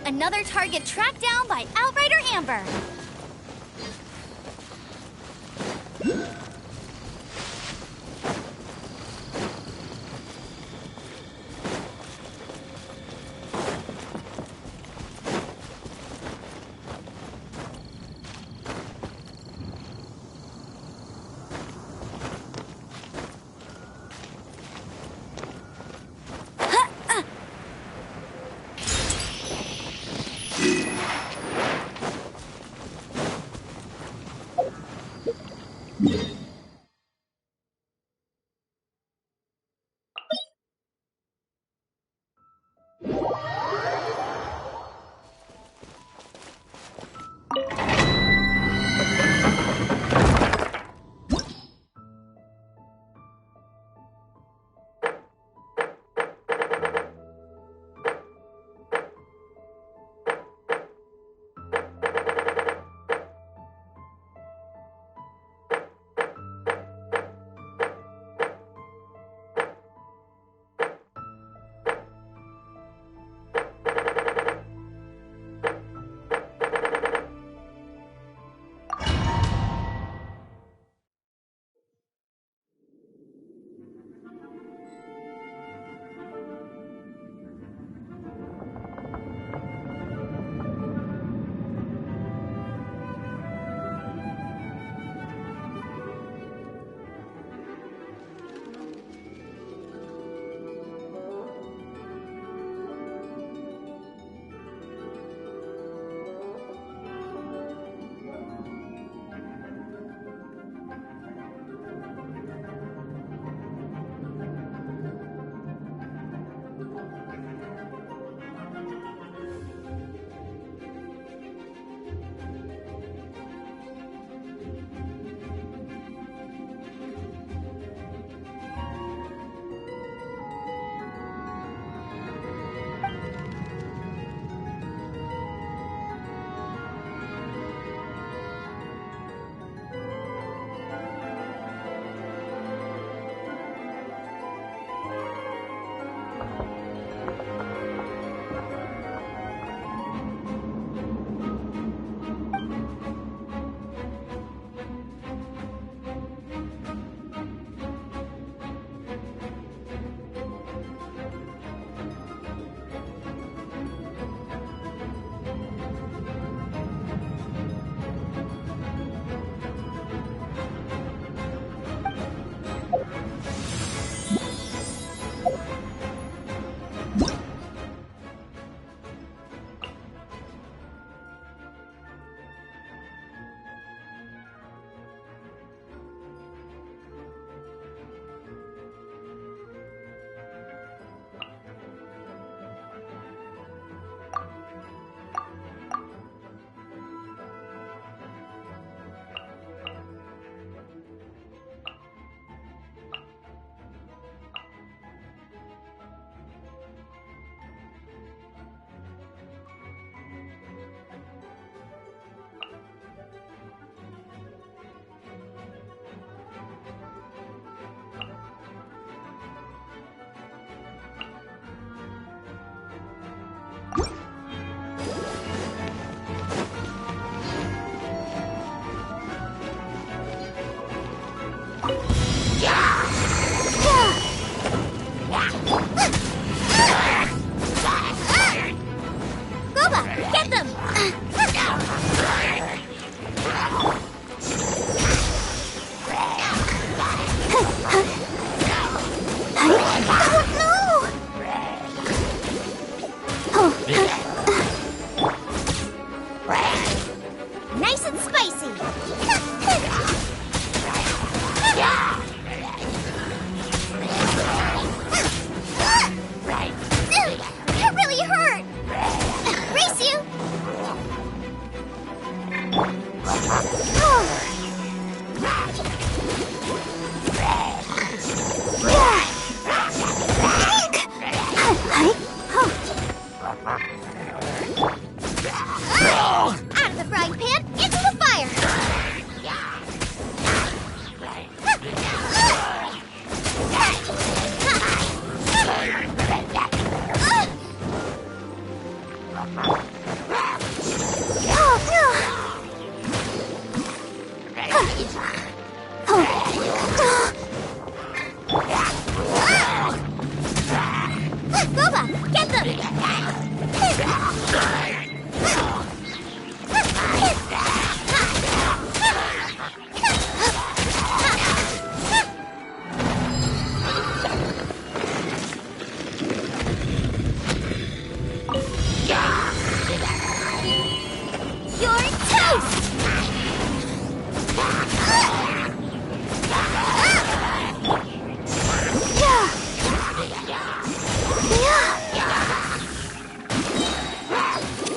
Another target tracked down by Outrider Amber.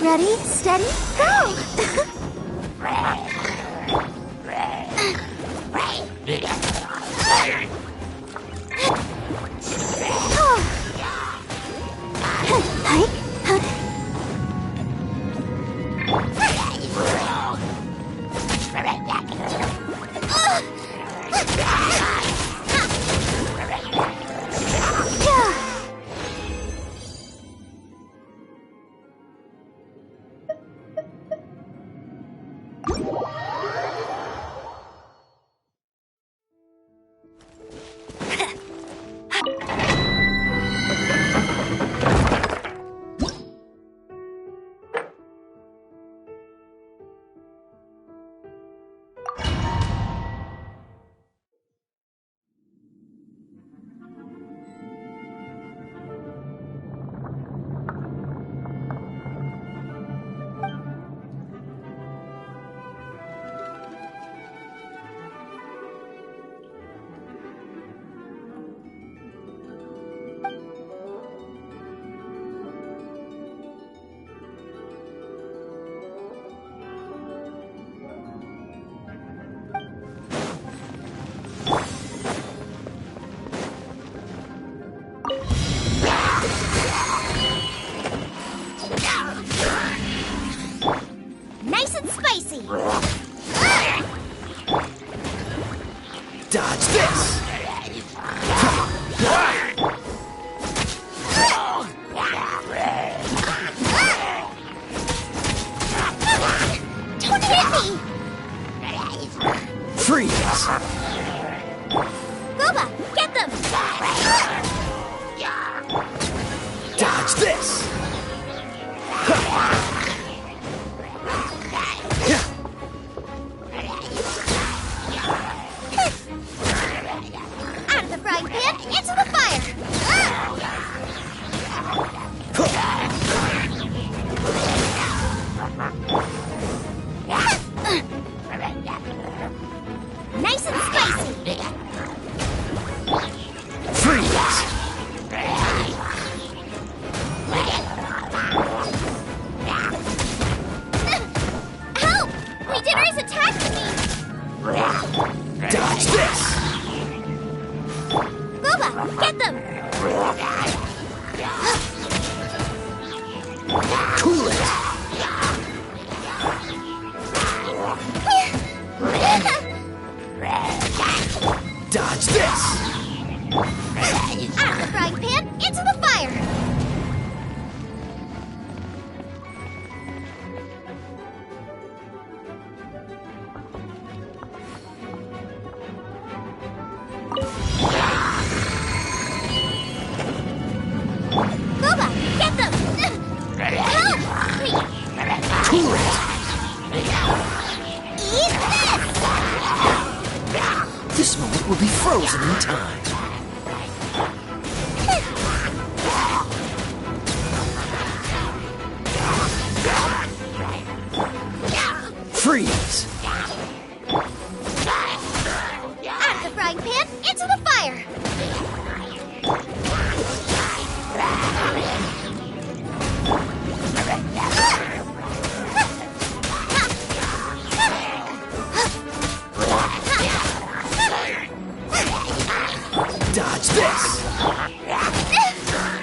Ready, steady, go! Nice and spicy! Dodge this! Don't hit me! Freeze! Boba, get them! Dodge this! Out of the frying pan, into the fire! Nice and spicy! Freeze! Help! My dinner is attacking me! Dodge this! Boba, get them! Cool it! Dodge this! Out of the frying pan, into the fire! Boba, get them! Help! Cool it! Eat this! This moment will be frozen in time. Freeze! Out of the frying pan, into the fire! Dodge this!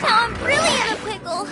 Now I'm really in a pickle!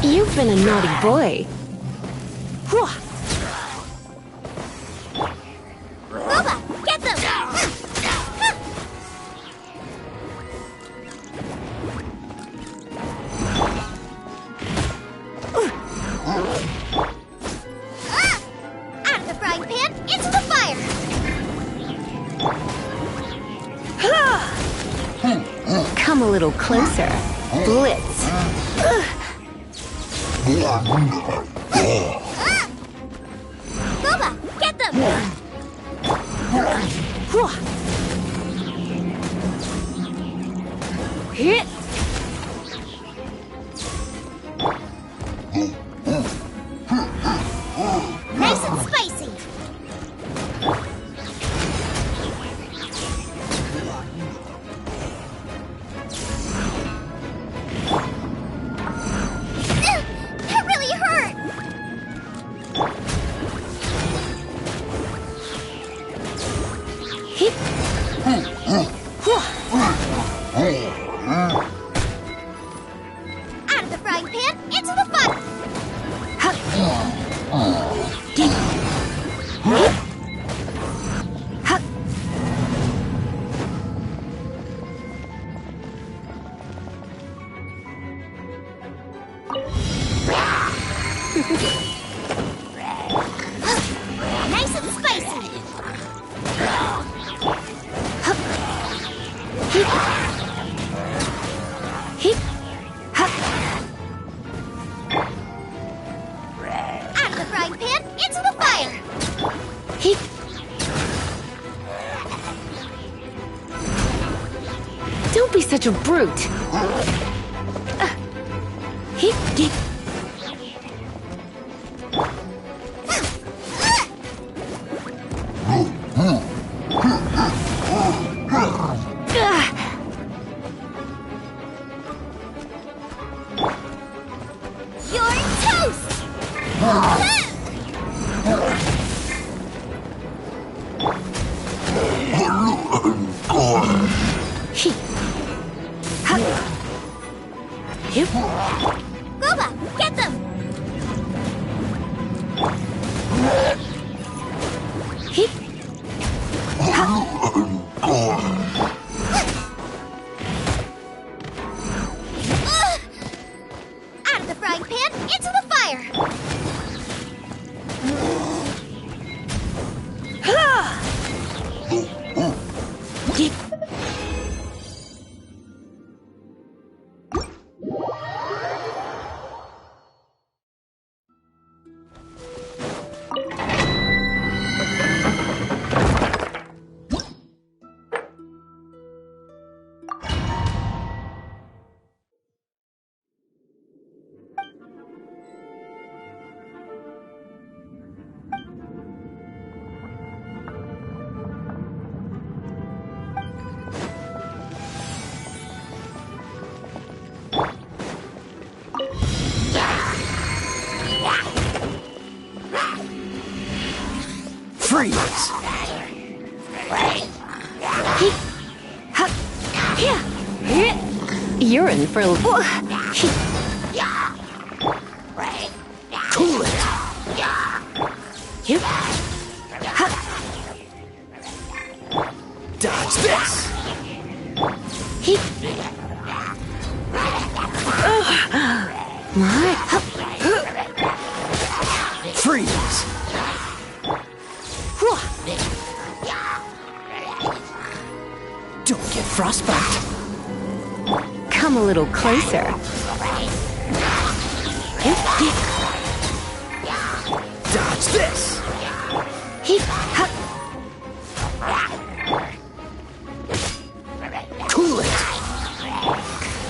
You've been a naughty boy. Boba, get them! Out of the frying pan, into the fire! Come a little closer. Blitz. Boba, get them! Hit. Nice and spicy! That really hurt! Hit. Out of the frying pan, into the fire! Nice and spicy! Hit. Out of the frying pan, into the fire! Hit. Don't be such a brute. Hit. You're toast! Hit. Hit. Boba, get them! Hit. Out of the frying pan, into the fire! Hit. Freeze! You're in for a... Cool it! Dodge this! Freeze! Don't get frostbite. Come a little closer. Dodge this! Cool it!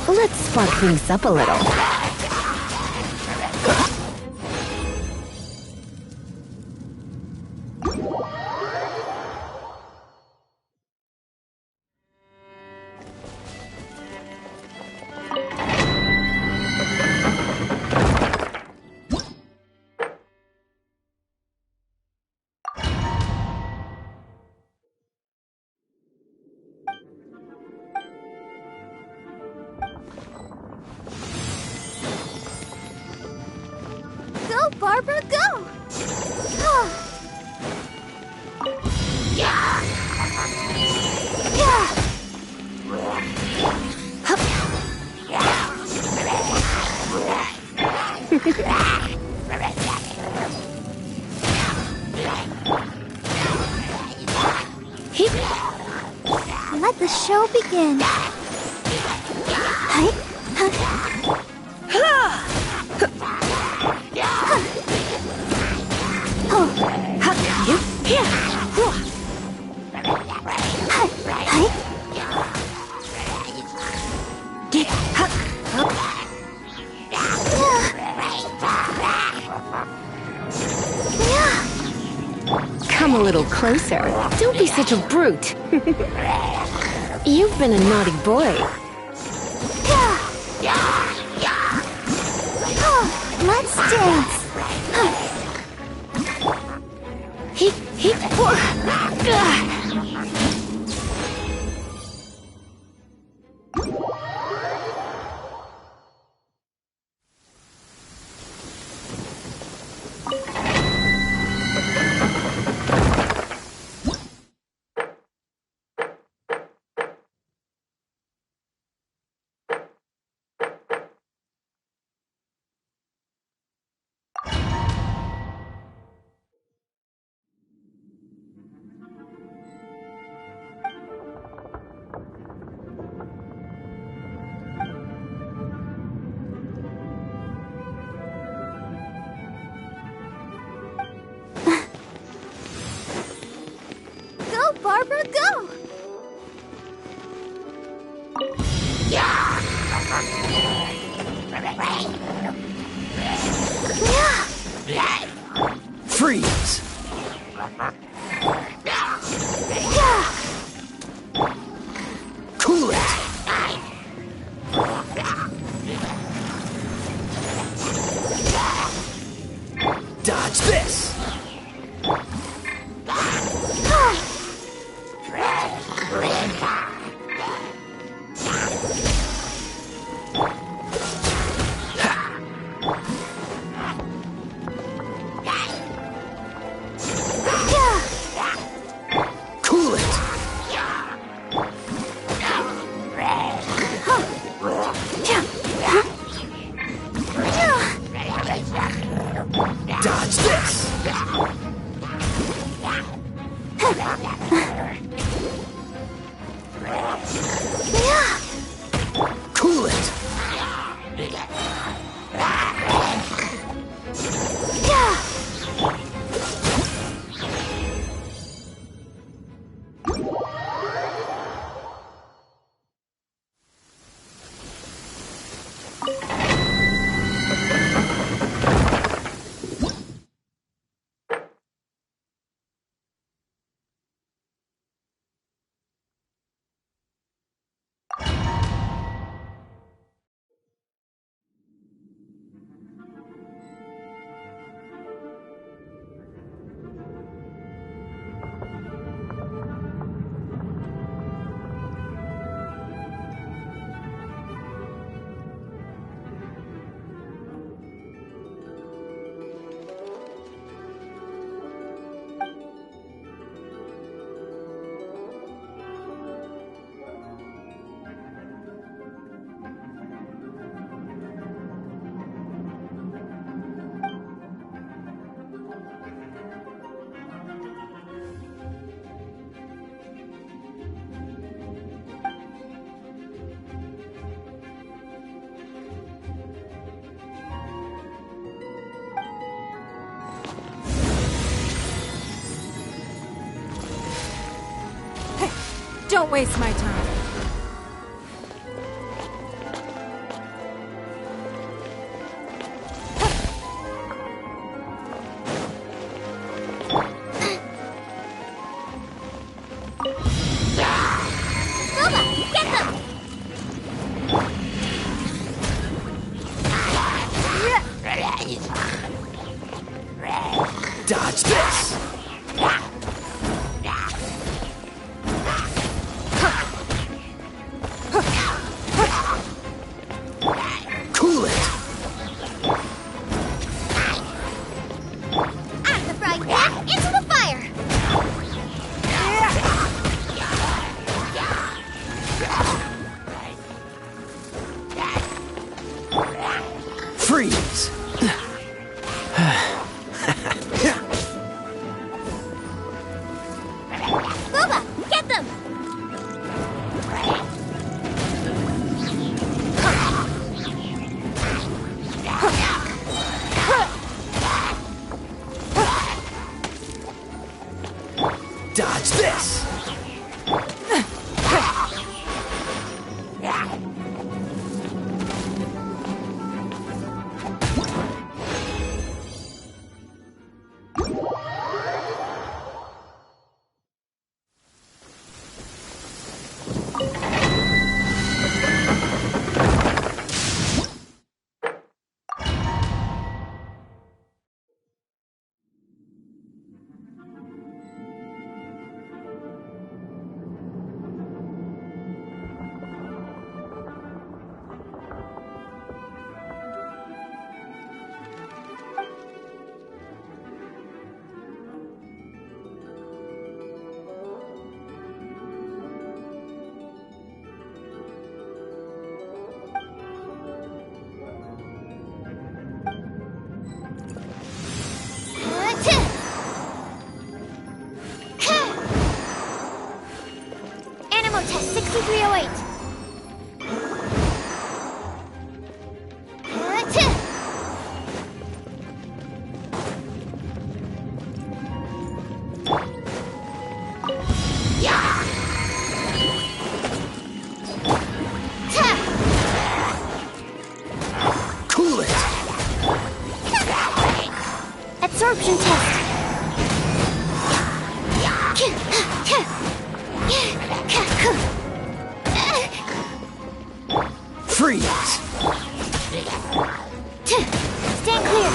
Let's spark things up a little. Barbara, go! Yeah! Let the show begin. Come a little closer. Don't be such a brute. You've been a naughty boy. Let's dance. Go, Barbara, go! Freeze! Cool it! Dodge this! Cool it! Dodge this! Cool it! Don't waste my time. Silva, get them! Dodge this! Freeze! Booba, get them! Dodge this! Animal test 6308. Cool it! Absorption test. Freeze! Stand clear.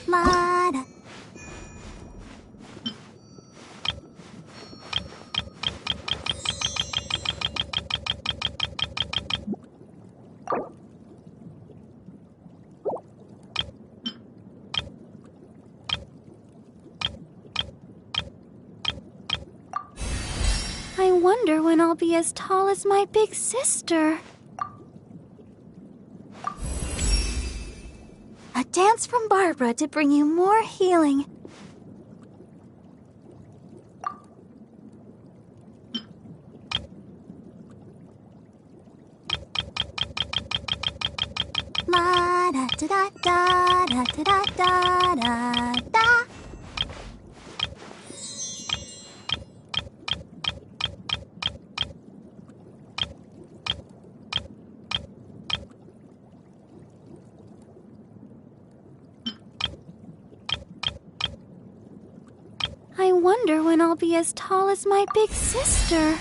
La-da. I wonder when I'll be as tall as my big sister. A dance from Barbara to bring you more healing. La da da da da da da da da da. I wonder when I'll be as tall as my big sister.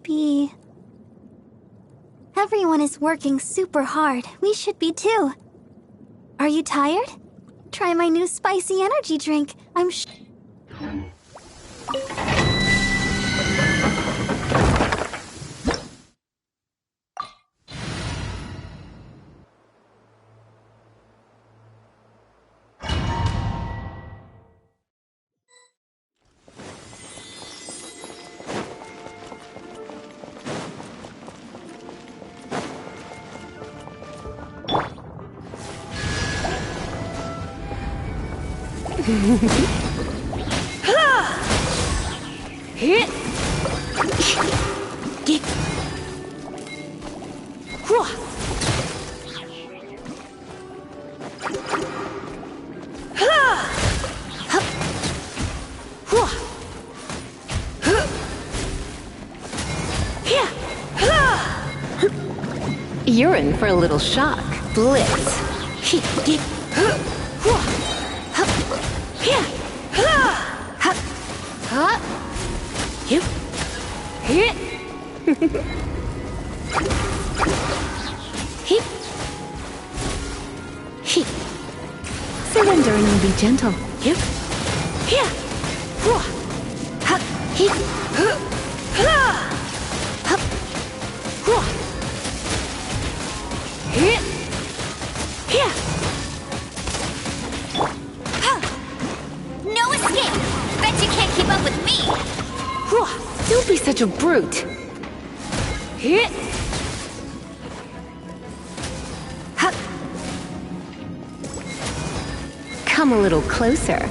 sleepy. Everyone is working super hard. We should be too. Are you tired? Try my new spicy energy drink. I'm You're in for a little shock. Blitz. Surrender and I'll be gentle. No escape! Bet you can't keep up with me! Don't be such a brute. Come a little closer.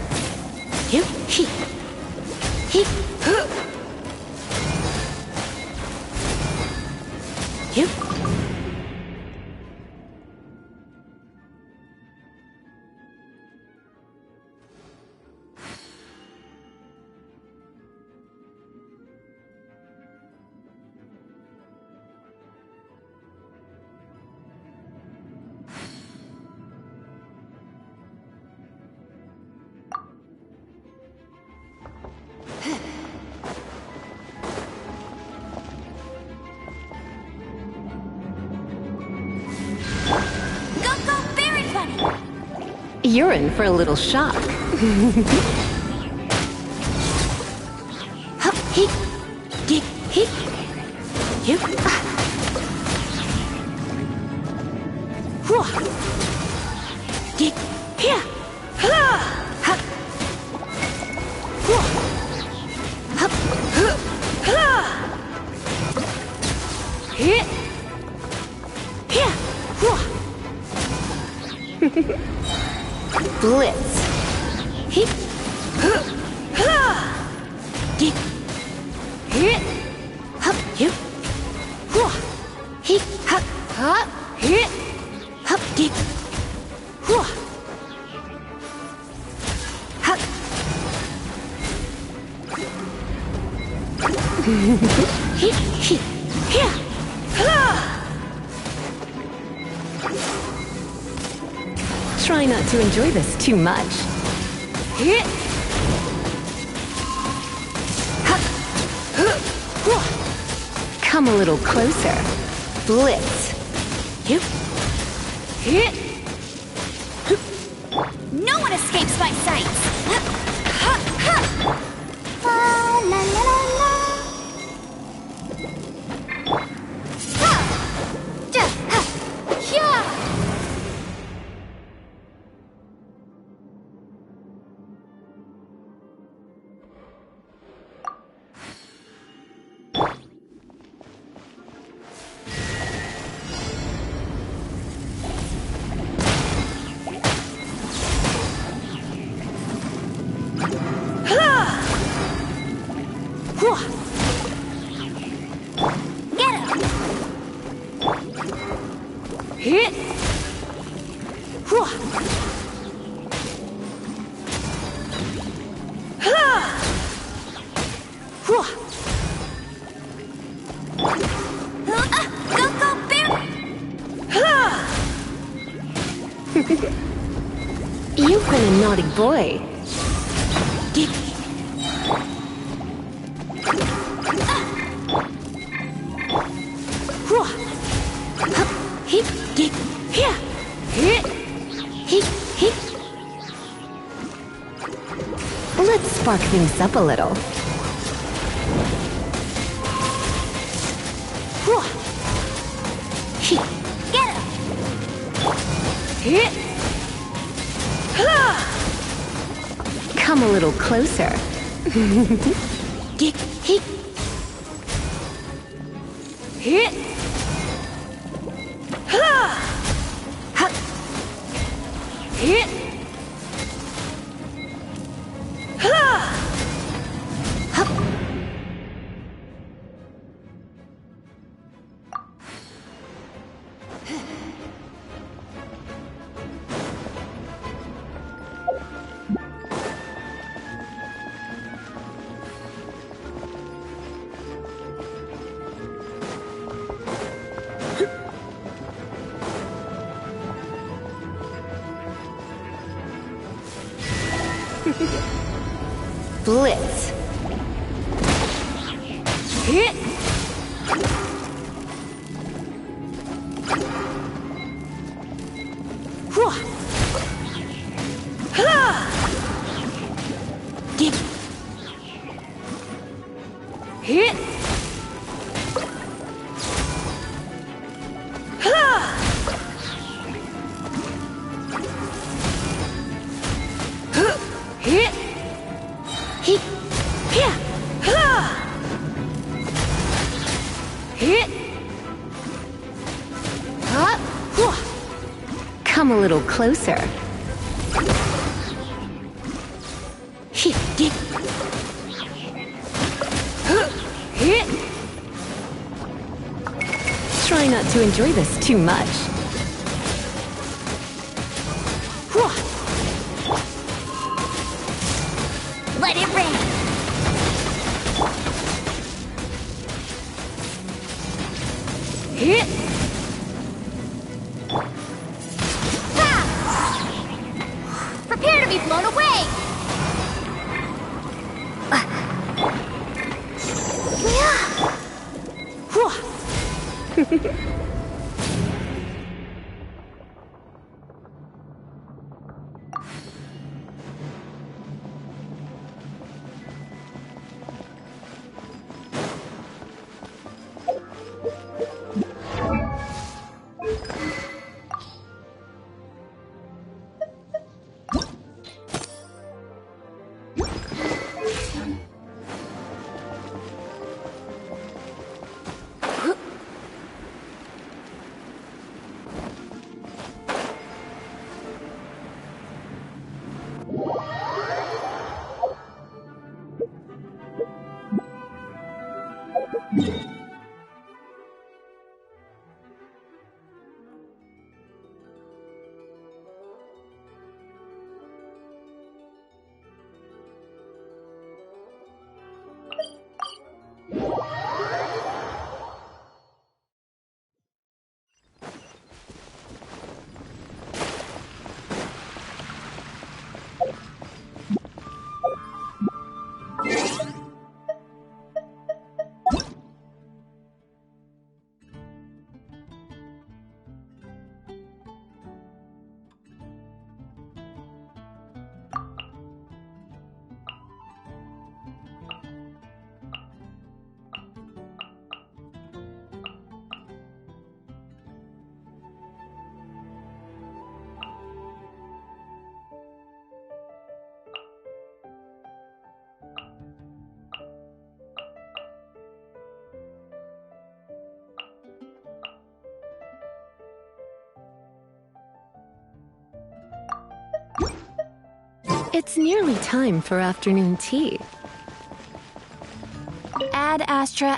You're in for a little shock. Blitz. Try not to enjoy this too much. Come a little closer. Blitz. No one escapes my sights! La la la la la. You've been a naughty boy. talk things up a little. Get him! Come a little closer. Blitz. Come a little closer. Try not to enjoy this too much. Let it rain! Prepare to be blown away! It's nearly time for afternoon tea. Ad Astra.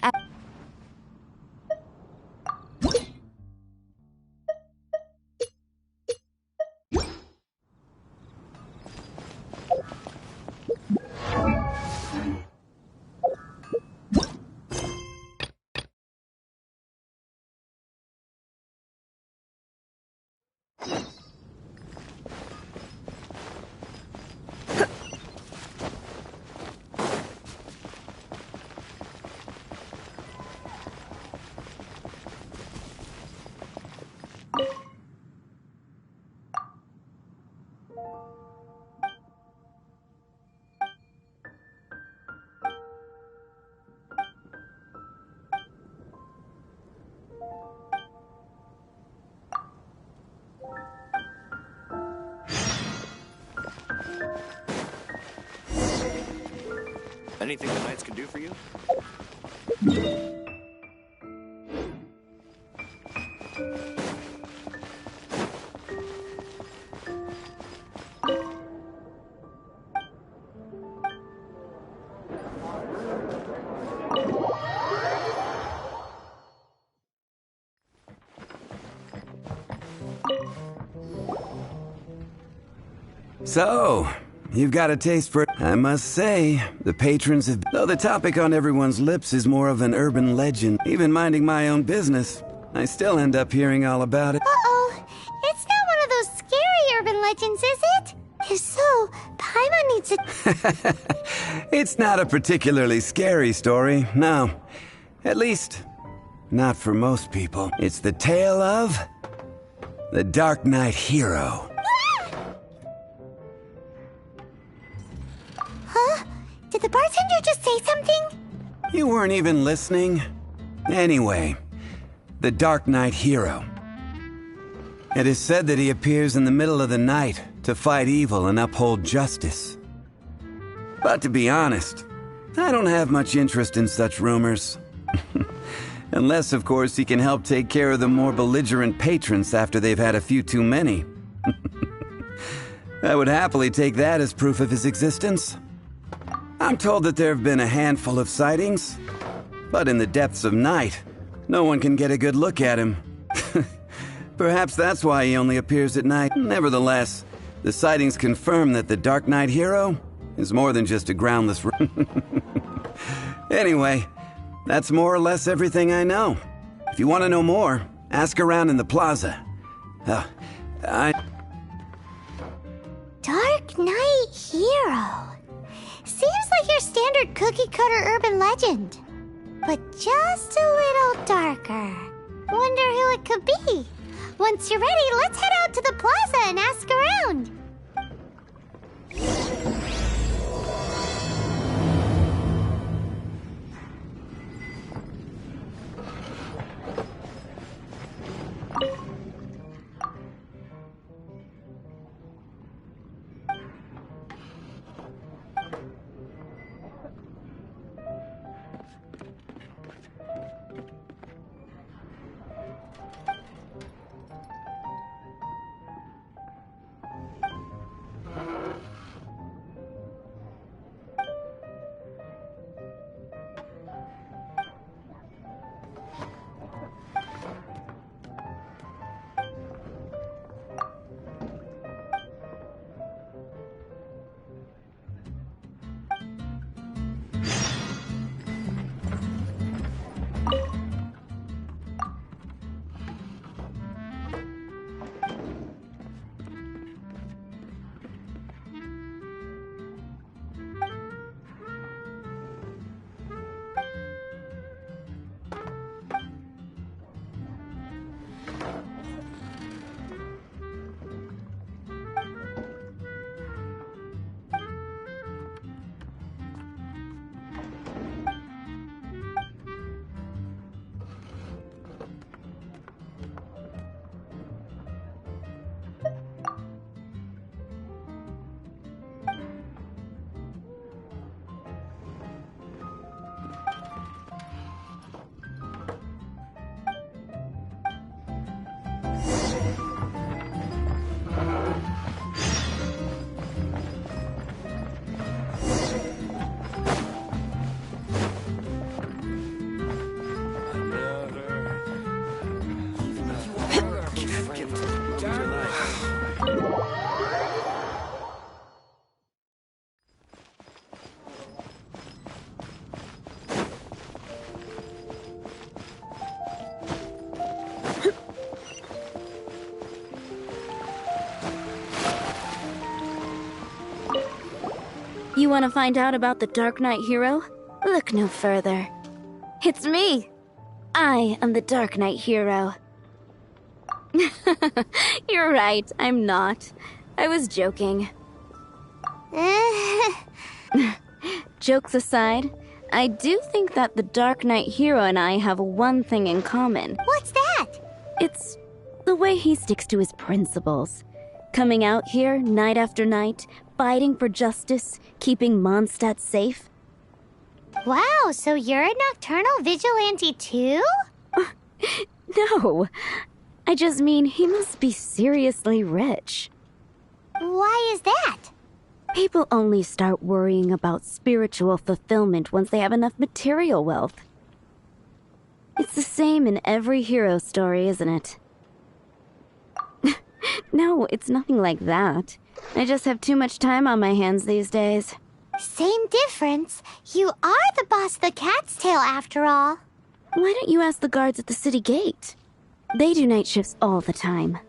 Anything the knights can do for you? So, you've got a taste for it. I must say, the patrons have... Though the topic on everyone's lips is more of an urban legend, even minding my own business, I still end up hearing all about it. Uh-oh. It's not one of those scary urban legends, is it? If so, Paimon needs to... It's not a particularly scary story, no. At least, not for most people. It's the tale of... the Dark Knight Hero. Huh? Did the bartender just say something? You weren't even listening. Anyway, the Dark Knight Hero. It is said that he appears in the middle of the night to fight evil and uphold justice. But to be honest, I don't have much interest in such rumors. Unless, of course, he can help take care of the more belligerent patrons after they've had a few too many. I would happily take that as proof of his existence. I'm told that there have been a handful of sightings, but in the depths of night, no one can get a good look at him. Perhaps that's why he only appears at night. Nevertheless, the sightings confirm that the Dark Knight Hero is more than just a groundless... Anyway, that's more or less everything I know. If you want to know more, ask around in the plaza. Dark Knight Hero. Seems like your standard cookie-cutter urban legend. But just a little darker. Wonder who it could be. Once you're ready, let's head out to the plaza and ask around. You want to find out about the Dark Knight Hero? Look no further. It's me! I am the Dark Knight Hero. You're right, I'm not. I was joking. Jokes aside, I do think that the Dark Knight hero and I have one thing in common. What's that? It's the way he sticks to his principles. Coming out here night after night, fighting for justice, keeping Mondstadt safe. Wow, so you're a nocturnal vigilante too? No, I just mean he must be seriously rich. Why is that? People only start worrying about spiritual fulfillment once they have enough material wealth. It's the same in every hero story, isn't it? No, it's nothing like that. I just have too much time on my hands these days. Same difference. You are the boss of the Cat's Tail after all. Why don't you ask the guards at the city gate? They do night shifts all the time.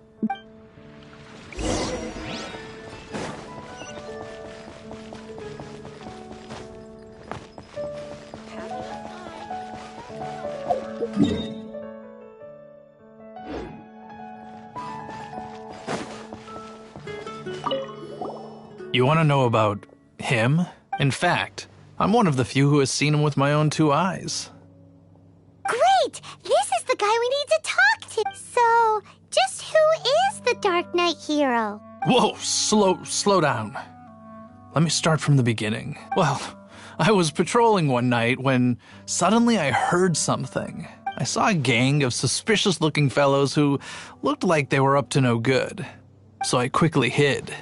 You want to know about him? In fact, I'm one of the few who has seen him with my own 2 eyes. Great! This is the guy we need to talk to. So, just who is the Dark Knight hero? Whoa, slow down. Let me start from the beginning. Well, I was patrolling one night when suddenly I heard something. I saw a gang of suspicious-looking fellows who looked like they were up to no good. So I quickly hid.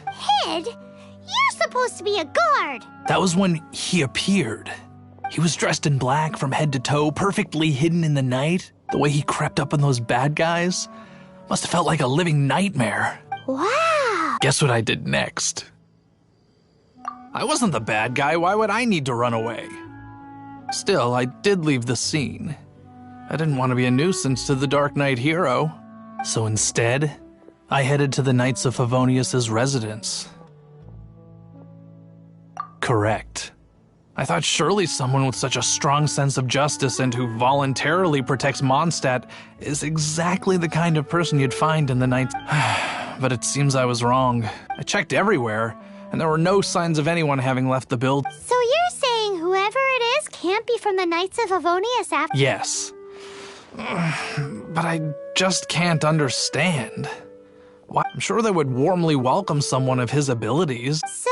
Hid? You're supposed to be a guard. That was when he appeared. He was dressed in black from head to toe, perfectly hidden in the night. The way he crept up on those bad guys must have felt like a living nightmare. Wow. Guess what I did next? I wasn't the bad guy. Why would I need to run away? Still, I did leave the scene. I didn't want to be a nuisance to the Dark Knight hero. So instead, I headed to the Knights of Favonius's residence. Correct. I thought surely someone with such a strong sense of justice and who voluntarily protects Mondstadt is exactly the kind of person you'd find in the Knights. But it seems I was wrong. I checked everywhere, and there were no signs of anyone having left the building. So you're saying whoever it is can't be from the Knights of Favonius after— Yes. But I just can't understand. Why? I'm sure they would warmly welcome someone of his abilities. So,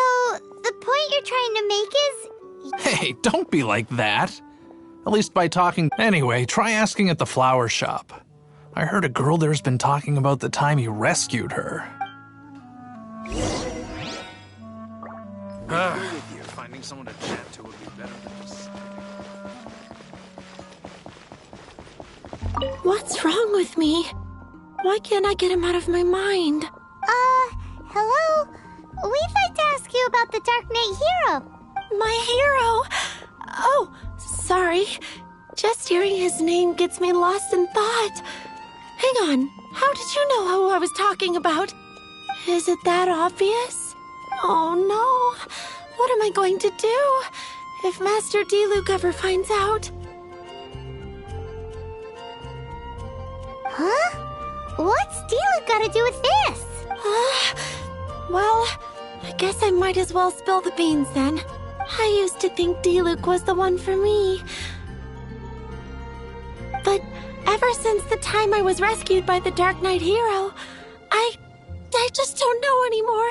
the point you're trying to make is— Hey, don't be like that. At least by talking. Anyway, try asking at the flower shop. I heard a girl there's been talking about the time he rescued her. Finding someone to chat to would be better than just... What's wrong with me? Why can't I get him out of my mind? Hello? We'd like to ask you about the Dark Knight hero. My hero? Oh, sorry. Just hearing his name gets me lost in thought. Hang on, how did you know who I was talking about? Is it that obvious? Oh no, what am I going to do if Master Diluc ever finds out? Huh? What's Diluc got to do with this? Well, I guess I might as well spill the beans then. I used to think Diluc was the one for me. But ever since the time I was rescued by the Dark Knight hero, I just don't know anymore.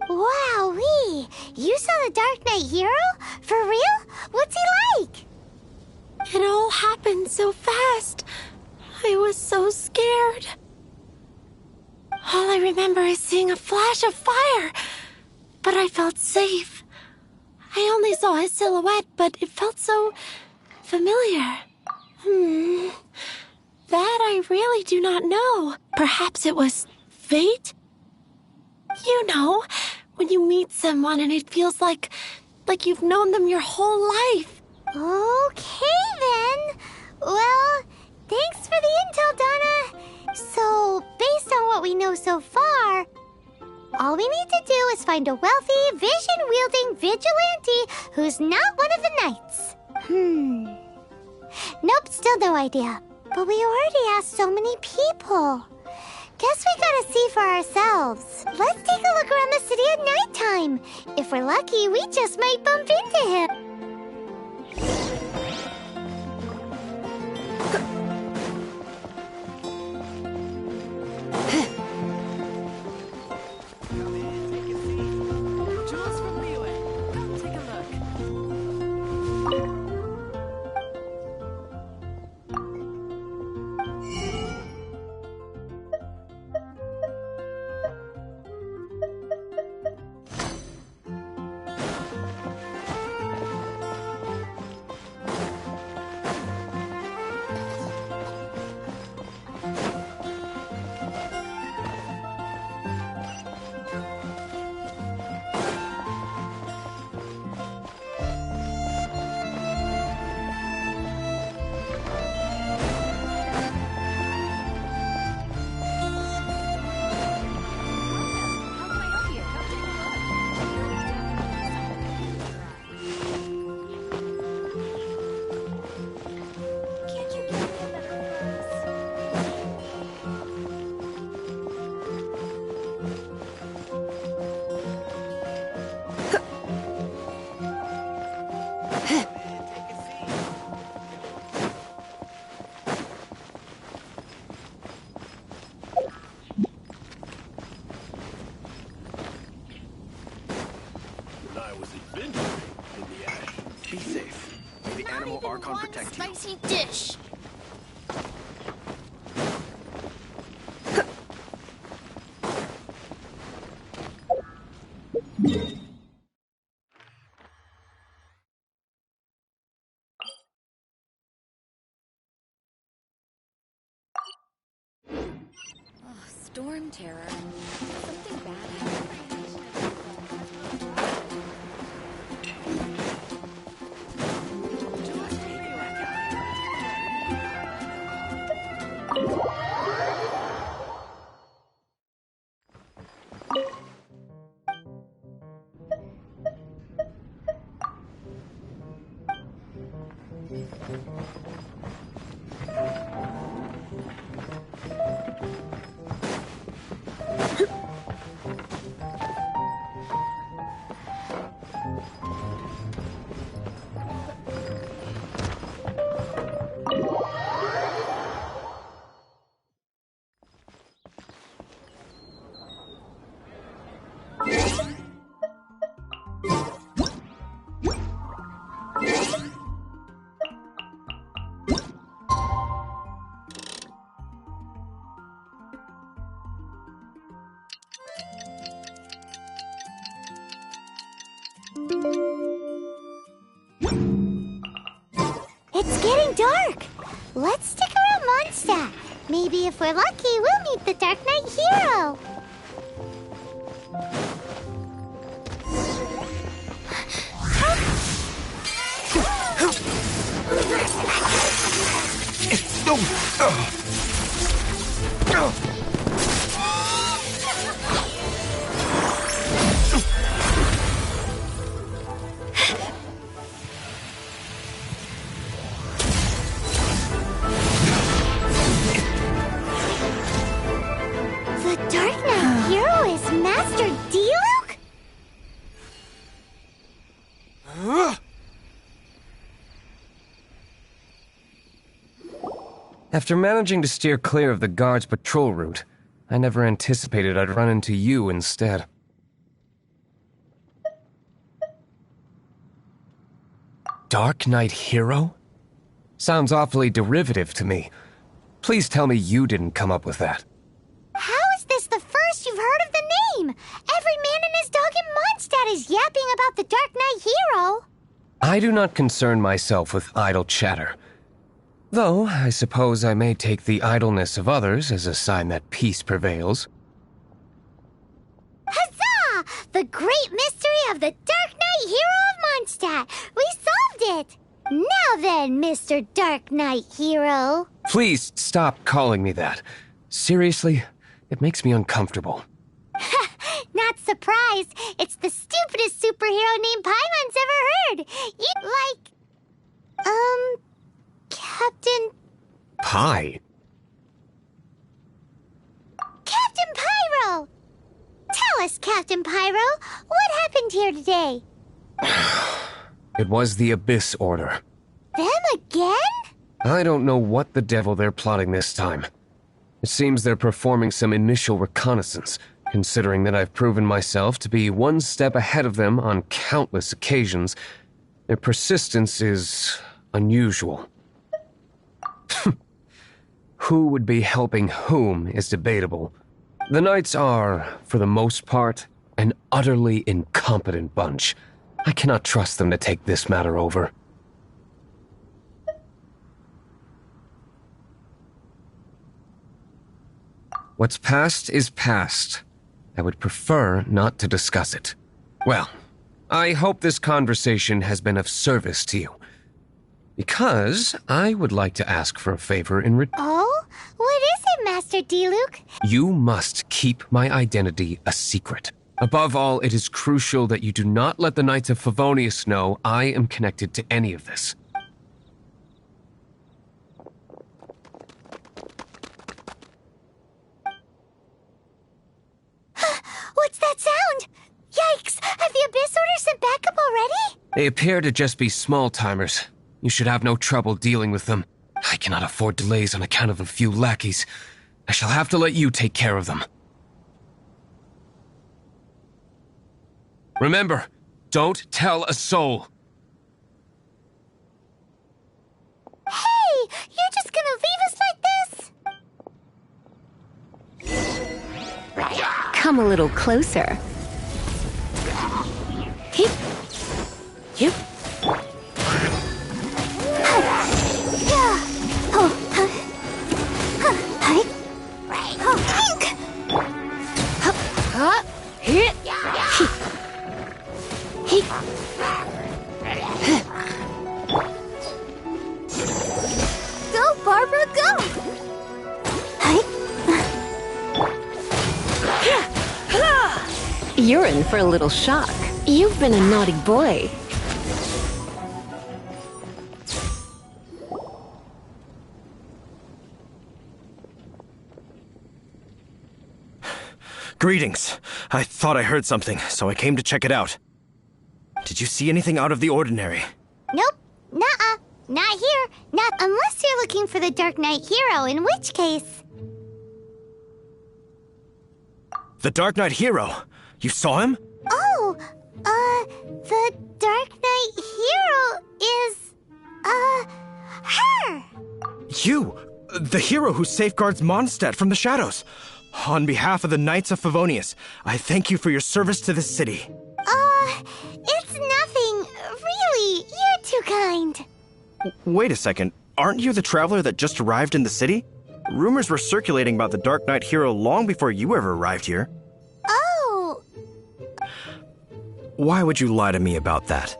Wowee! You saw the Dark Knight hero? For real? What's he like? It all happened so fast. I was so scared. All I remember is seeing a flash of fire, but I felt safe. I only saw his silhouette, but it felt so familiar. That I really do not know. Perhaps it was fate? You know, when you meet someone and it feels like you've known them your whole life. Okay then. Well, thanks for the intel, Donna. So, based on what we know so far, all we need to do is find a wealthy, vision-wielding vigilante who's not one of the knights. Nope, still no idea. But we already asked so many people. Guess we gotta see for ourselves. Let's take a look around the city at nighttime. If we're lucky, we just might bump into him. Archon protect you. Spicy dish. Storm terror. Something bad happened. It's getting dark. Let's stick around Mondstadt. Maybe if we're lucky, we'll meet the Dark Knight hero. The Dark Knight hero is Master Diluc? After managing to steer clear of the guard's patrol route, I never anticipated I'd run into you instead. Dark Knight hero? Sounds awfully derivative to me. Please tell me you didn't come up with that. How is this the first you've heard of the name? Every man and his dog in Mondstadt is yapping about the Dark Knight hero. I do not concern myself with idle chatter. Though, I suppose I may take the idleness of others as a sign that peace prevails. Huzzah! The great mystery of the Dark Knight hero of Mondstadt. We solved it. Now then, Mr. Dark Knight hero. Please stop calling me that. Seriously, it makes me uncomfortable. Not surprised. It's the stupidest superhero name Paimon's ever heard. Captain... Pie? Captain Pyro! Tell us, Captain Pyro, what happened here today? It was the Abyss Order. Them again? I don't know what the devil they're plotting this time. It seems they're performing some initial reconnaissance, considering that I've proven myself to be one step ahead of them on countless occasions. Their persistence is unusual. Who would be helping whom is debatable. The Knights are, for the most part, an utterly incompetent bunch. I cannot trust them to take this matter over. What's past is past. I would prefer not to discuss it. Well, I hope this conversation has been of service to you. Because I would like to ask for a favor in return. Oh? What is it, Master Diluc? You must keep my identity a secret. Above all, it is crucial that you do not let the Knights of Favonius know I am connected to any of this. What's that sound? Yikes! Have the Abyss Order sent backup already? They appear to just be small-timers. You should have no trouble dealing with them. I cannot afford delays on account of a few lackeys. I shall have to let you take care of them. Remember, don't tell a soul. You're just gonna leave us like this? Come a little closer. Hip. Yep. Go, Barbara, go! You're in for a little shock. You've been a naughty boy. Greetings. I thought I heard something, so I came to check it out. Did you see anything out of the ordinary? Nope. Nuh-uh. Not here. Not unless you're looking for the Dark Knight hero, in which case... The Dark Knight hero? You saw him? Oh, the Dark Knight hero is, her! You! The hero who safeguards Mondstadt from the shadows. On behalf of the Knights of Favonius, I thank you for your service to this city. It's nothing. Really, you're too kind. Wait a second. Aren't you the traveler that just arrived in the city? Rumors were circulating about the Dark Knight hero long before you ever arrived here. Oh. Why would you lie to me about that?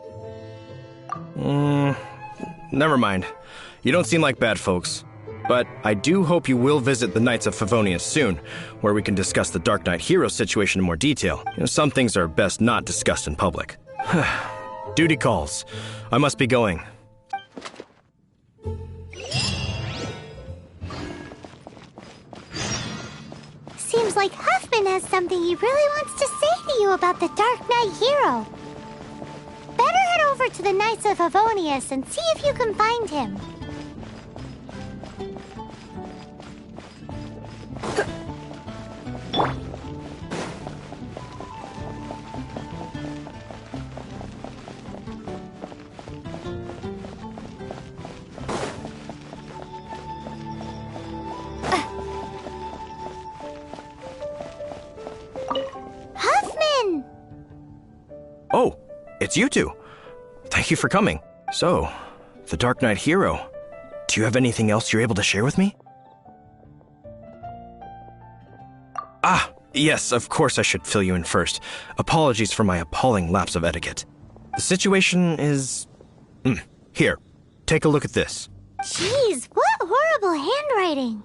Never mind. You don't seem like bad folks. But I do hope you will visit the Knights of Favonius soon, where we can discuss the Dark Knight hero situation in more detail. Some things are best not discussed in public. Duty calls. I must be going. Seems like Huffman has something he really wants to say to you about the Dark Knight hero. Better head over to the Knights of Favonius and see if you can find him. Huffman! Oh, it's you two. Thank you for coming. So, the Dark Knight hero. Do you have anything else you're able to share with me? Ah, yes, of course I should fill you in first. Apologies for my appalling lapse of etiquette. The situation is... Here, take a look at this. Jeez, what horrible handwriting.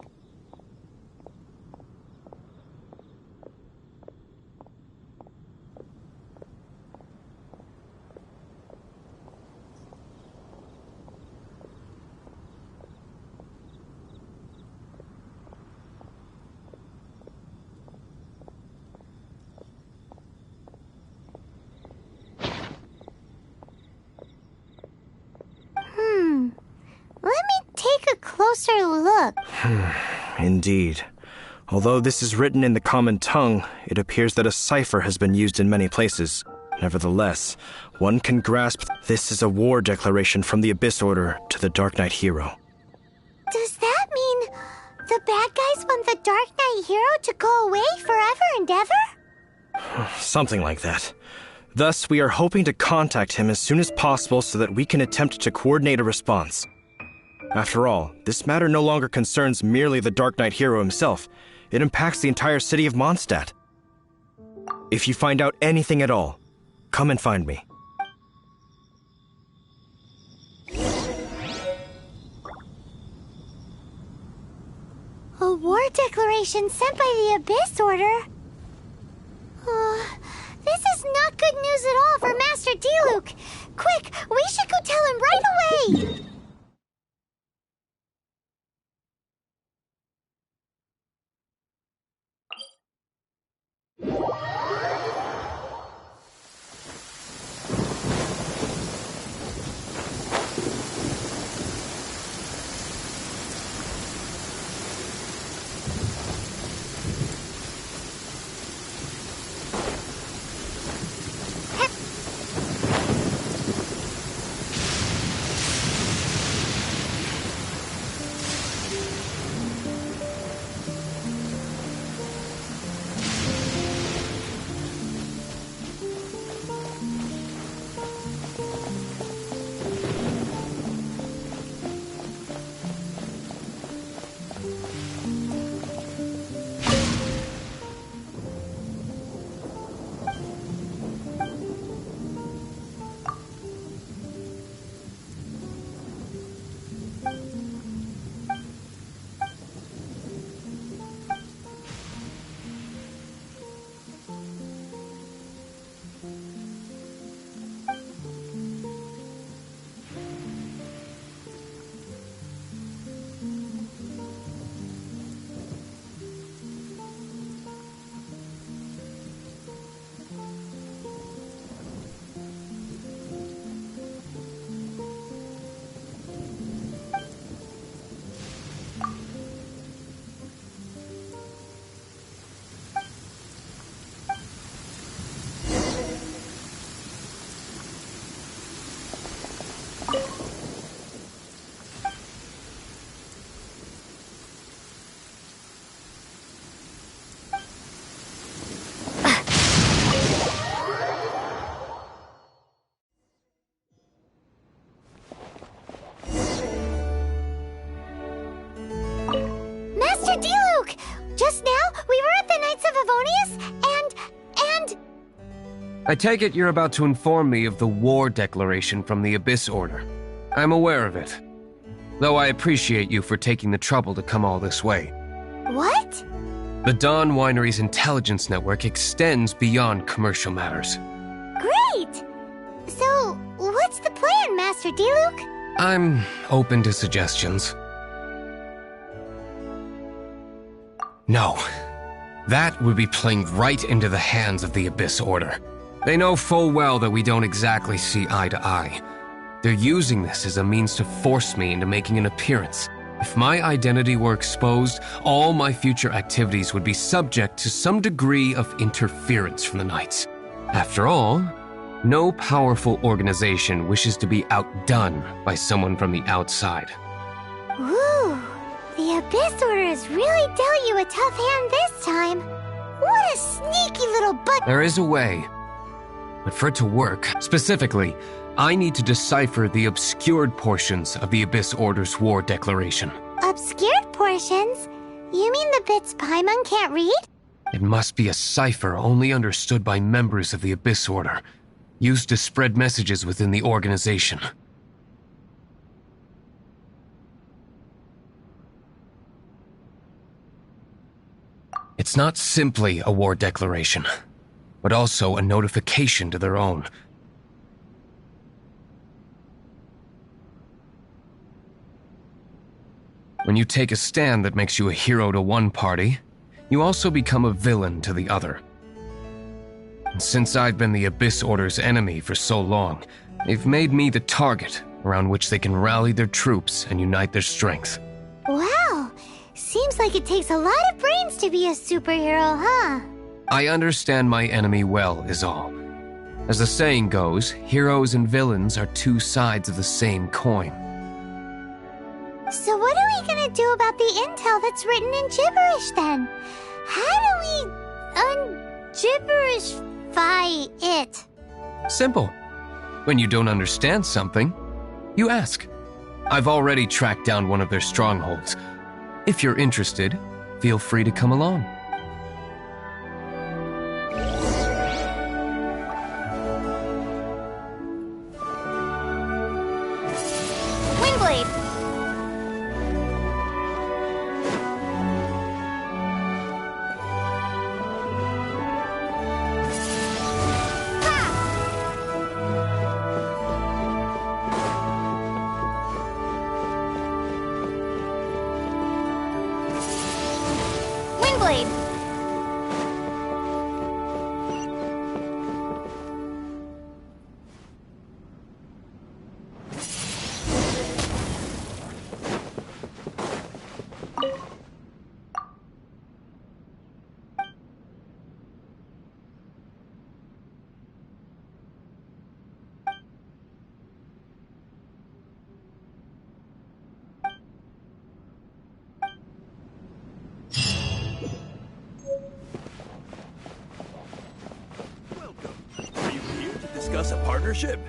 Let me take a closer look. Indeed. Although this is written in the common tongue, it appears that a cipher has been used in many places. Nevertheless, one can grasp this is a war declaration from the Abyss Order to the Dark Knight hero. Does that mean the bad guys want the Dark Knight hero to go away forever and ever? Something like that. Thus, we are hoping to contact him as soon as possible so that we can attempt to coordinate a response. After all, this matter no longer concerns merely the Dark Knight hero himself. It impacts the entire city of Mondstadt. If you find out anything at all, come and find me. A war declaration sent by the Abyss Order? This is not good news at all for Master Diluc. Quick, we should go tell him right away! Just now, we were at the Knights of Avonius, and... I take it you're about to inform me of the war declaration from the Abyss Order. I'm aware of it. Though I appreciate you for taking the trouble to come all this way. What? The Dawn Winery's intelligence network extends beyond commercial matters. Great! So, what's the plan, Master D-Luke? I'm open to suggestions. No. That would be playing right into the hands of the Abyss Order. They know full well that we don't exactly see eye to eye. They're using this as a means to force me into making an appearance. If my identity were exposed, all my future activities would be subject to some degree of interference from the Knights. After all, no powerful organization wishes to be outdone by someone from the outside. Ooh, the Abyss Order has really dealt you a tough hand this time. What a sneaky little butt. There is a way. But for it to work, specifically, I need to decipher the obscured portions of the Abyss Order's war declaration. Obscured portions? You mean the bits Paimon can't read? It must be a cipher only understood by members of the Abyss Order, used to spread messages within the organization. It's not simply a war declaration, but also a notification to their own. When you take a stand that makes you a hero to one party, you also become a villain to the other. And since I've been the Abyss Order's enemy for so long, they've made me the target around which they can rally their troops and unite their strength. Wow, seems like it takes a lot of brains to be a superhero, huh? I understand my enemy well, is all. As the saying goes, heroes and villains are two sides of the same coin. So what are we gonna do about the intel that's written in gibberish then? How do we un-gibberishify it? Simple. When you don't understand something, you ask. I've already tracked down one of their strongholds. If you're interested, feel free to come along. Windblade! Windblade! Are you here to discuss a partnership?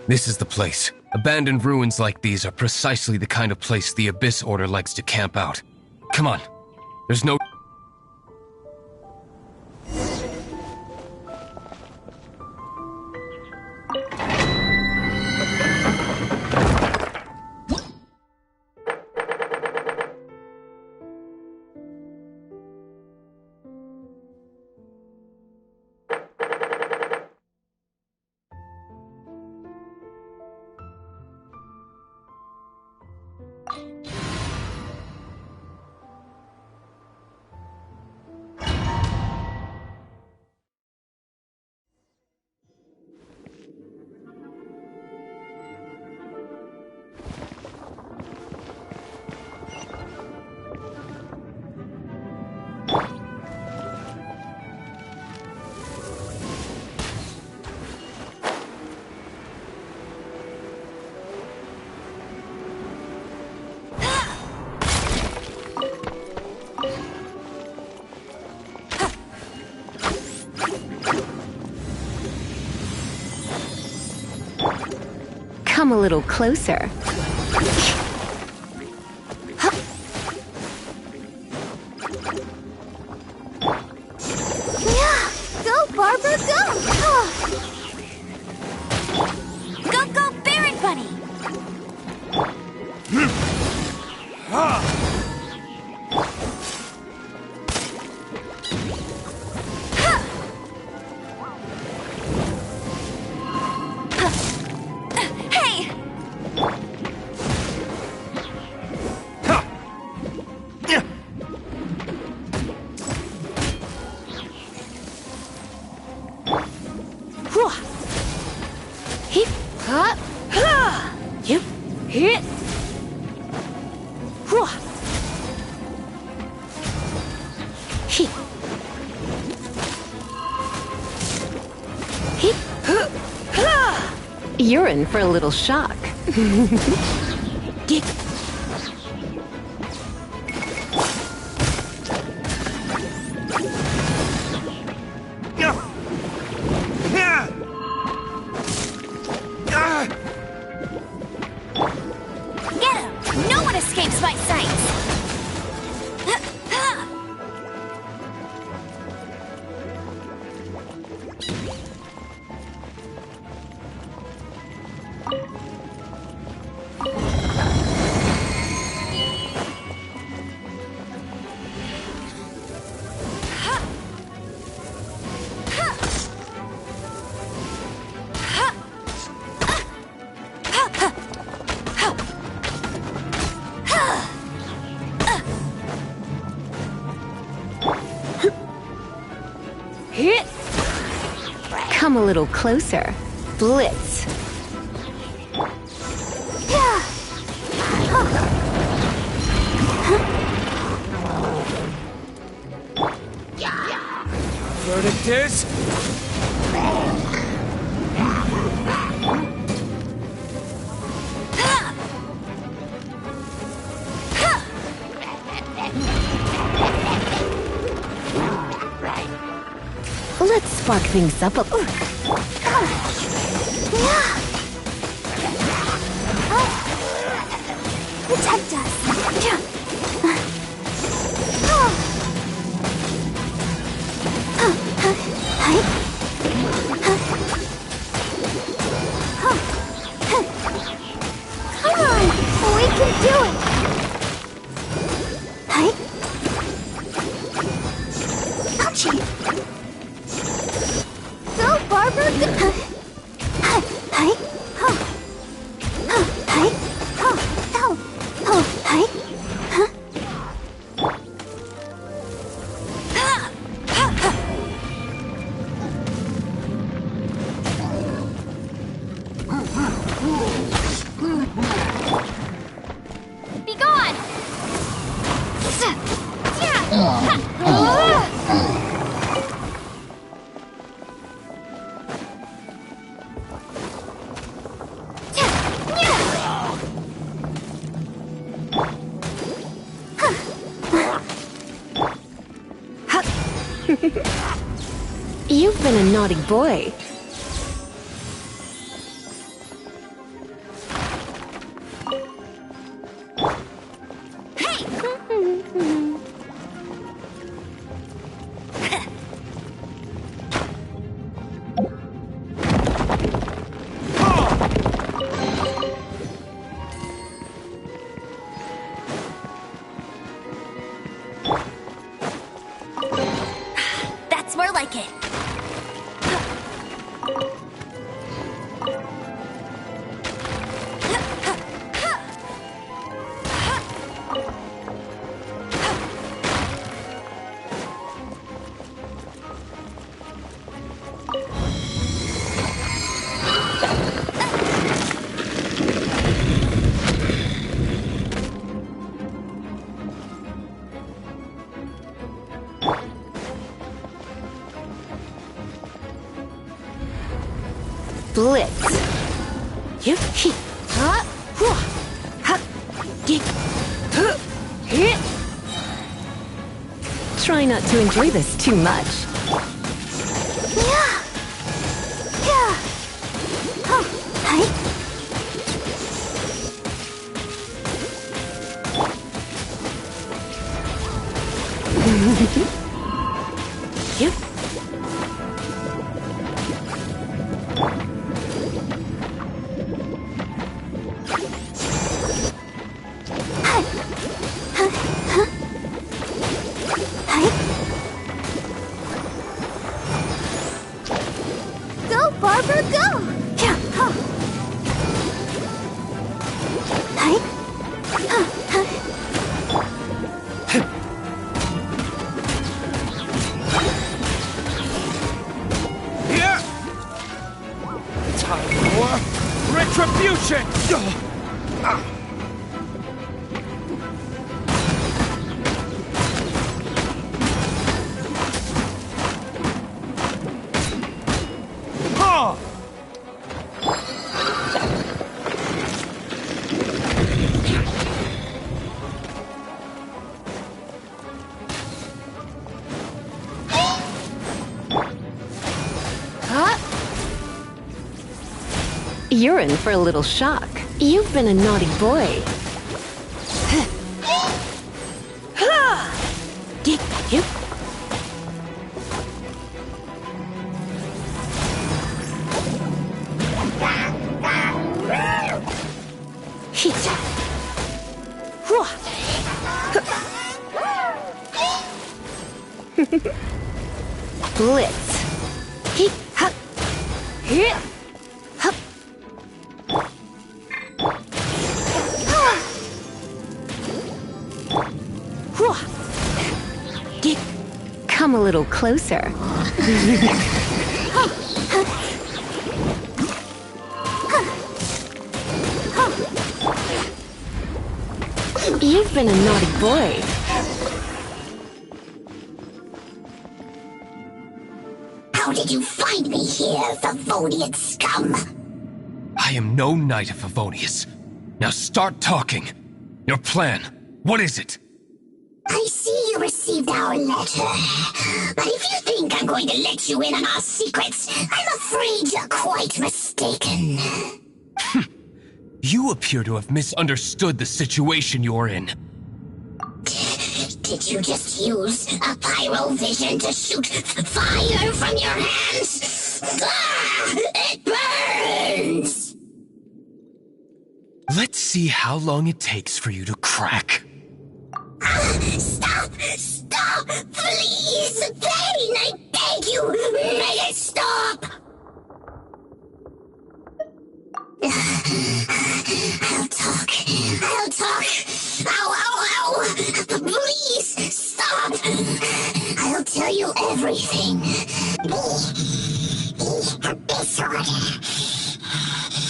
This is the place. Abandoned ruins like these are precisely the kind of place the Abyss Order likes to camp out. Come on. There's no... Come a little closer. Yeah! Go, Barbara, go! Go, go, Baron Bunny! Hey! Hip, hop, ha! Yep, hit. Hip. Hip, ha! You're in for a little shock. Get. Get him! No one escapes my sights! Hit. Come a little closer. Blitz. Verdict is... Let's spark things up a little. Protect us! Come on! We can do it! Ouchie! Go, Barbara! Be gone! You've been a naughty boy. That's more like it. Blitz. Try not to enjoy this too much. Go, Barbara, go! Time for retribution! You're in for a little shock. You've been a naughty boy. Blitz. Come a little closer. You've been a naughty boy. How did you find me here, Favonian scum? I am no knight of Favonius. Now start talking. Your plan. What is it? I see you received our letter. But if you think I'm going to let you in on our secrets, I'm afraid you're quite mistaken. You appear to have misunderstood the situation you're in. Did you just use a pyro vision to shoot fire from your hands? Ah, it burns! Let's see how long it takes for you to crack. Stop! Stop! Please! Pain! I beg you! Make it stop! I'll talk. I'll talk. Ow, ow, ow! Please, stop! I'll tell you everything. This order.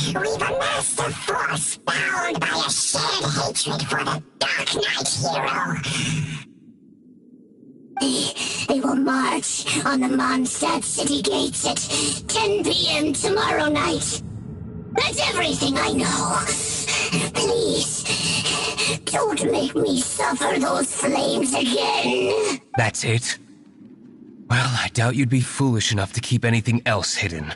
We've amassed a force bound by a shared hatred for the Dark Knight hero. They will march on the Mondstadt city gates at 10 p.m. tomorrow night. That's everything I know. Please, don't make me suffer those flames again. That's it? Well, I doubt you'd be foolish enough to keep anything else hidden.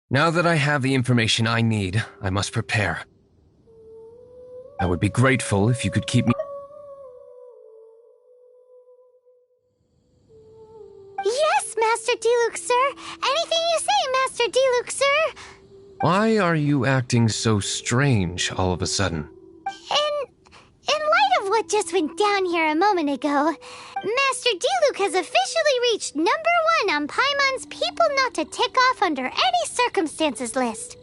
Now that I have the information I need, I must prepare. I would be grateful if you could keep me... Master Diluc, sir. Anything you say, Master Diluc, sir. Why are you acting so strange all of a sudden? In light of what just went down here a moment ago, Master Diluc has officially reached #1 on Paimon's People Not to Tick Off Under Any Circumstances list.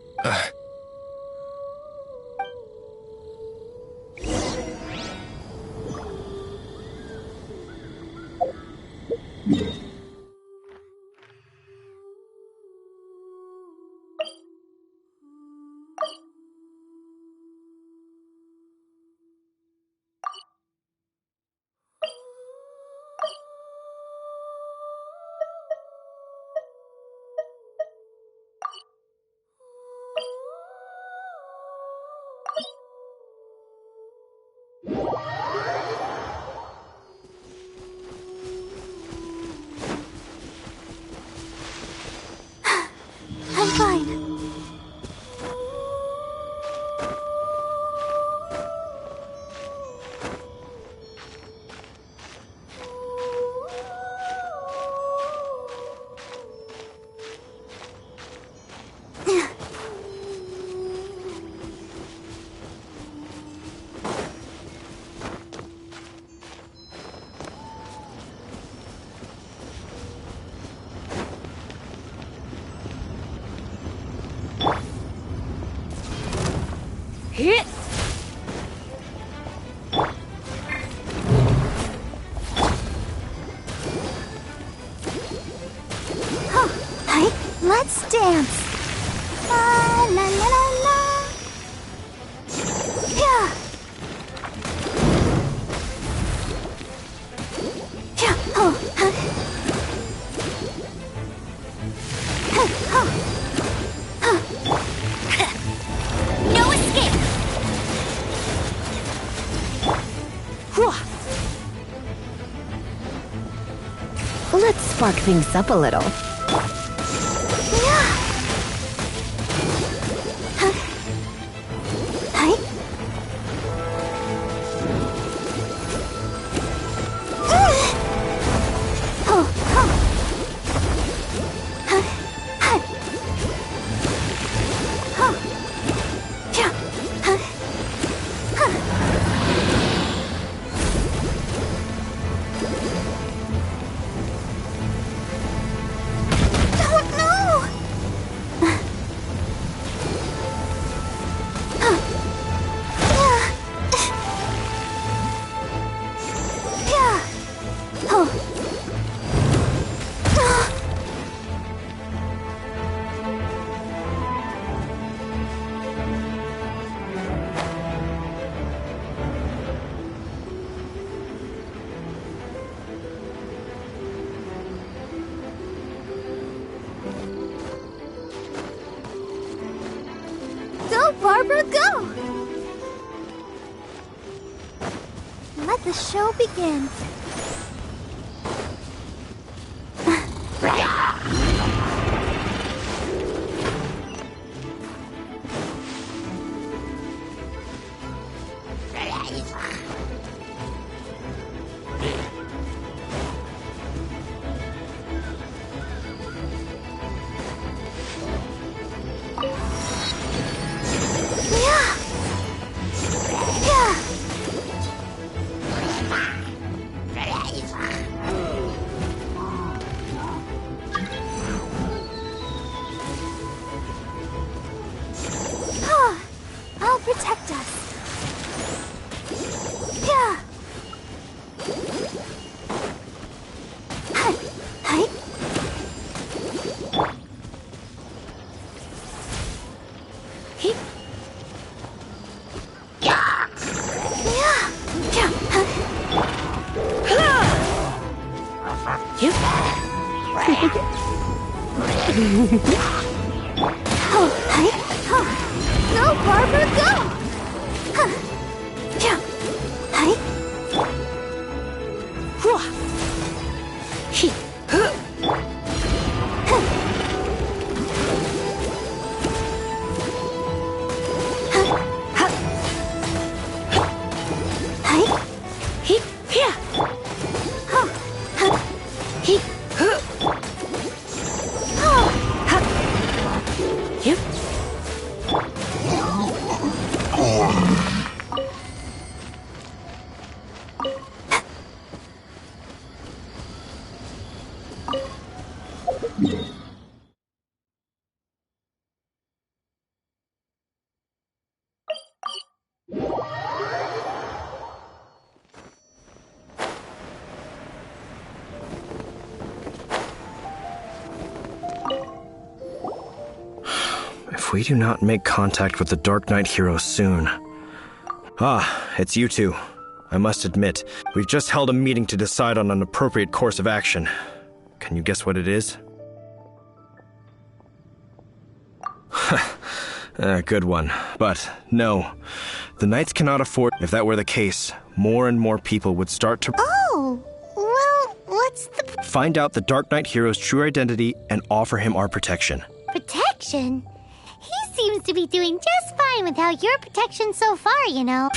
I'm fine. Hit! Hey, let's dance. La la la la la. Yeah. Yeah. Oh. Huh. Hey. Oh. Huh. No escape! Let's spark things up a little. Yeah. Huh. Hey. Oh. Oh. Huh. Huh. Oh. Yeah. Huh. Huh. Oh no! Yeah. Oh. Go, Barbara, go! Let the show begin. Yeah. Yeah. Ah, I'll protect us. Yeah. Hi. Hi. He. Yeah. Yeah. Oh, hi. Oh. Go, Barbara, go! Huh. Yeah. Hi. He. Huh. Huh. Huh. Hi. He. Yeah. Huh. Huh. He. If we do not make contact with the Dark Knight hero soon... Ah, it's you two. I must admit, we've just held a meeting to decide on an appropriate course of action. Can you guess what it is? Good one. But no, the Knights cannot afford... If that were the case, more and more people would start to... Oh, well, what's the... Find out the Dark Knight hero's true identity and offer him our protection. Protection? He seems to be doing just fine without your protection so far, you know.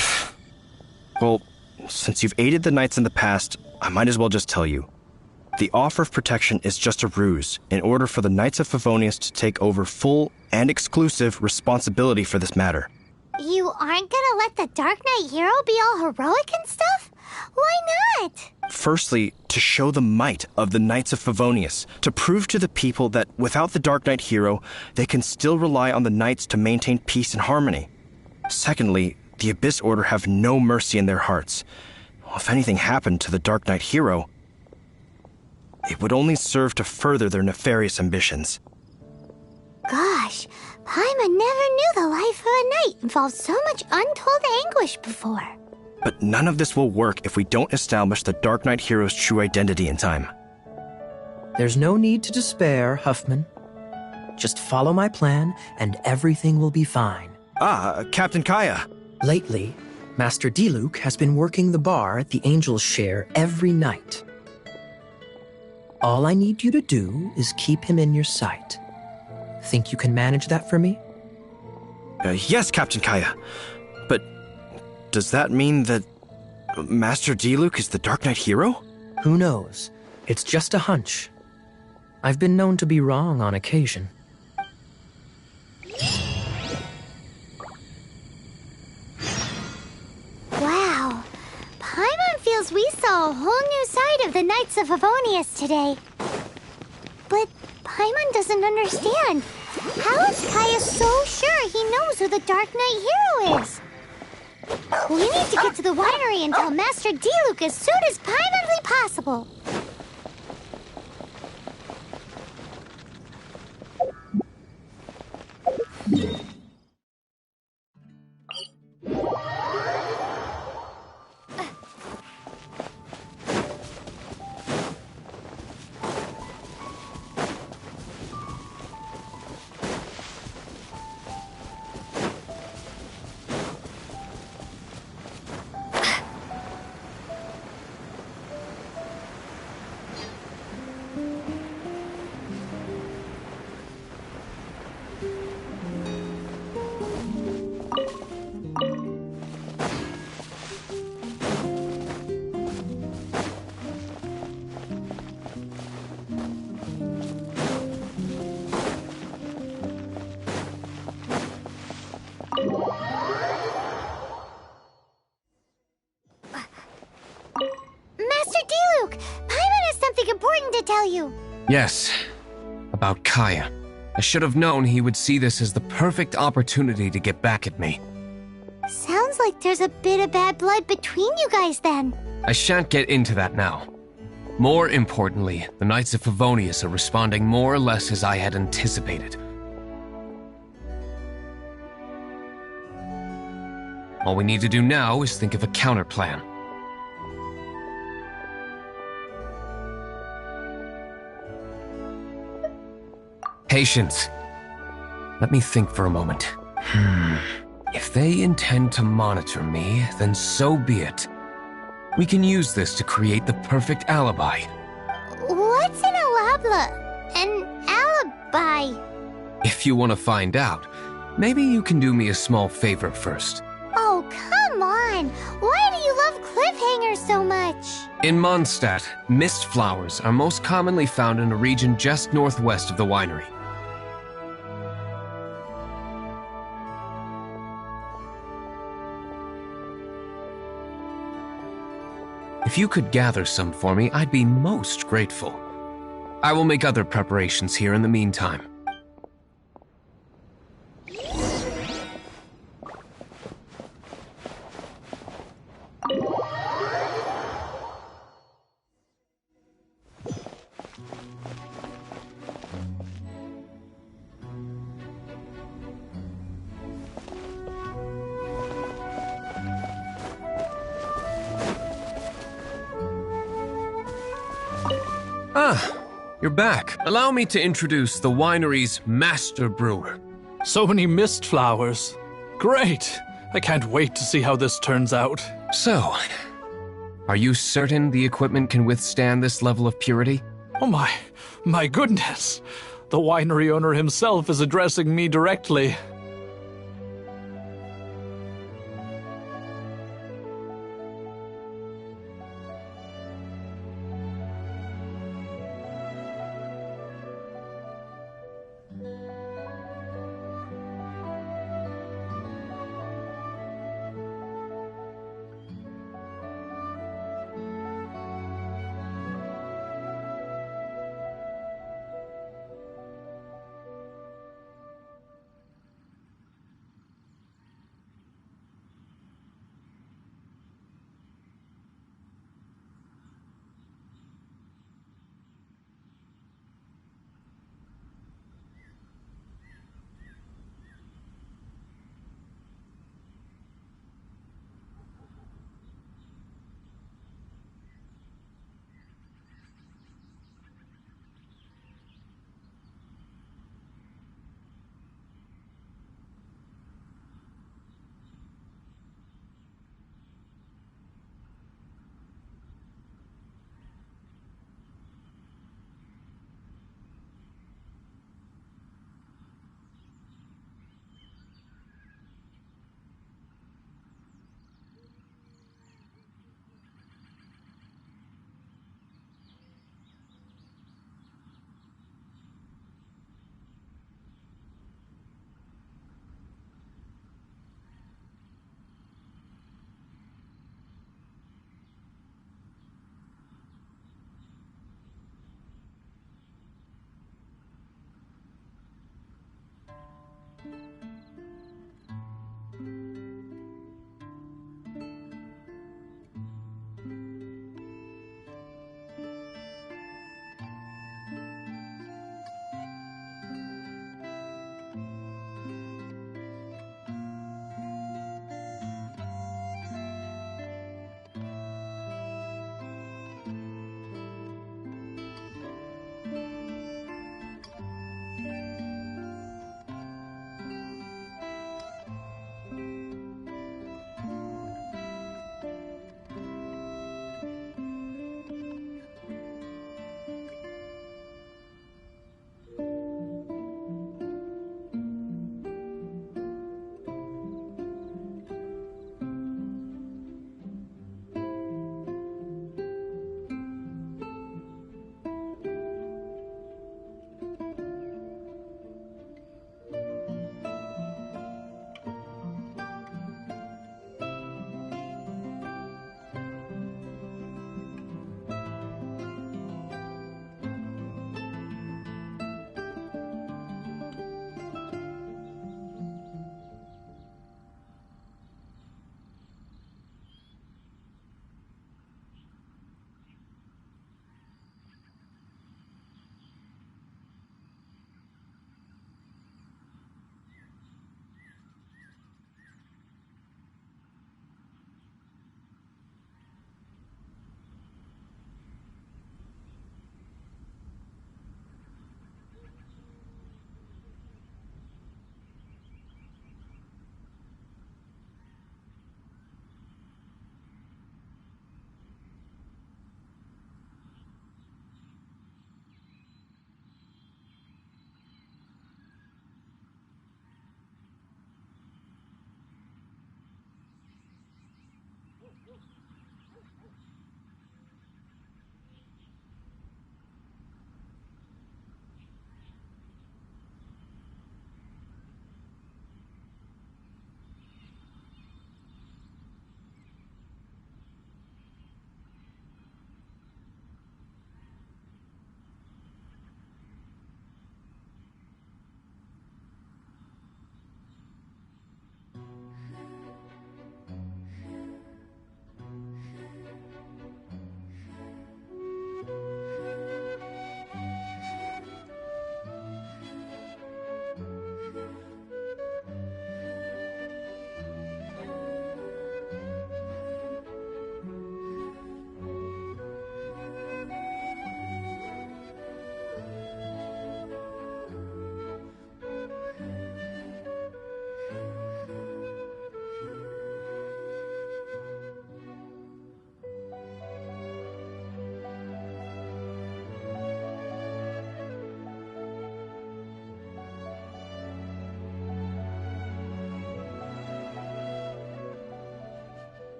Well, since you've aided the Knights in the past, I might as well just tell you. The offer of protection is just a ruse in order for the Knights of Favonius to take over full and exclusive responsibility for this matter. You aren't gonna let the Dark Knight hero be all heroic and stuff? Why not? Firstly, to show the might of the Knights of Favonius, to prove to the people that without the Dark Knight hero, they can still rely on the Knights to maintain peace and harmony. Secondly, the Abyss Order have no mercy in their hearts. If anything happened to the Dark Knight hero, it would only serve to further their nefarious ambitions. Gosh, Paimon never knew the life of a knight involved so much untold anguish before. But none of this will work if we don't establish the Dark Knight hero's true identity in time. There's no need to despair, Huffman. Just follow my plan, and everything will be fine. Captain Kaya. Lately, Master Diluc has been working the bar at the Angel's Share every night. All I need you to do is keep him in your sight. Think you can manage that for me? Yes, Captain Kaya. But does that mean that Master Diluc is the Dark Knight hero? Who knows? It's just a hunch. I've been known to be wrong on occasion. Wow. Paimon feels we saw a whole new side of the Knights of Favonius today. But Paimon doesn't understand. How is Kaya so sure he knows who the Dark Knight hero is? We need to get to the winery and tell Master Diluc as soon as Paimonly possible. Master Diluc, Paimon has something important to tell you. Yes, about Kaya. I should have known he would see this as the perfect opportunity to get back at me. Sounds like there's a bit of bad blood between you guys then. I shan't get into that now. More importantly, the Knights of Favonius are responding more or less as I had anticipated. All we need to do now is think of a counterplan. Patience. Let me think for a moment. If they intend to monitor me, then so be it. We can use this to create the perfect alibi. What's an alabla? An alibi? If you want to find out, maybe you can do me a small favor first. Oh, come on! Why do you love cliffhangers so much? In Mondstadt, mist flowers are most commonly found in a region just northwest of the winery. If you could gather some for me, I'd be most grateful. I will make other preparations here in the meantime. Ah, you're back. Allow me to introduce the winery's master brewer. So many mist flowers. Great! I can't wait to see how this turns out. So, are you certain the equipment can withstand this level of purity? Oh my goodness! The winery owner himself is addressing me directly.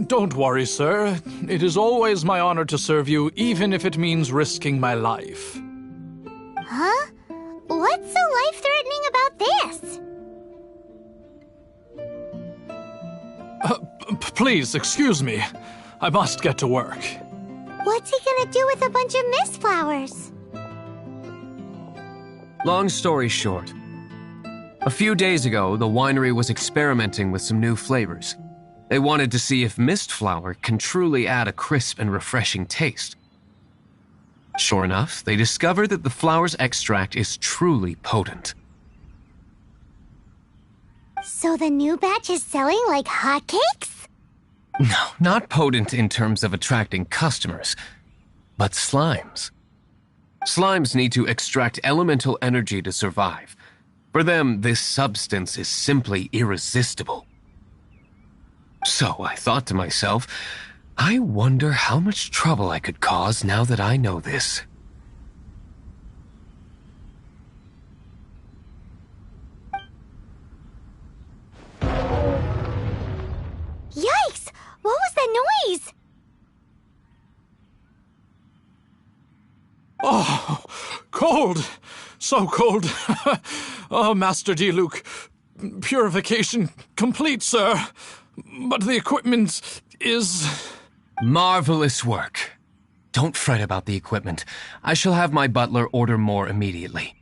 Don't worry, sir. It is always my honor to serve you, even if it means risking my life. Huh? What's so life-threatening about this? Please, excuse me. I must get to work. What's he gonna do with a bunch of mist flowers? Long story short, a few days ago, the winery was experimenting with some new flavors. They wanted to see if mist flower can truly add a crisp and refreshing taste. Sure enough, they discovered that the flower's extract is truly potent. So the new batch is selling like hotcakes? No, not potent in terms of attracting customers, but slimes. Slimes need to extract elemental energy to survive. For them, this substance is simply irresistible. So I thought to myself, I wonder how much trouble I could cause now that I know this. Yikes! What was that noise? Oh, cold! So cold! Oh, Master D. Luke. Purification complete, sir. But the equipment is... Marvelous work. Don't fret about the equipment. I shall have my butler order more immediately.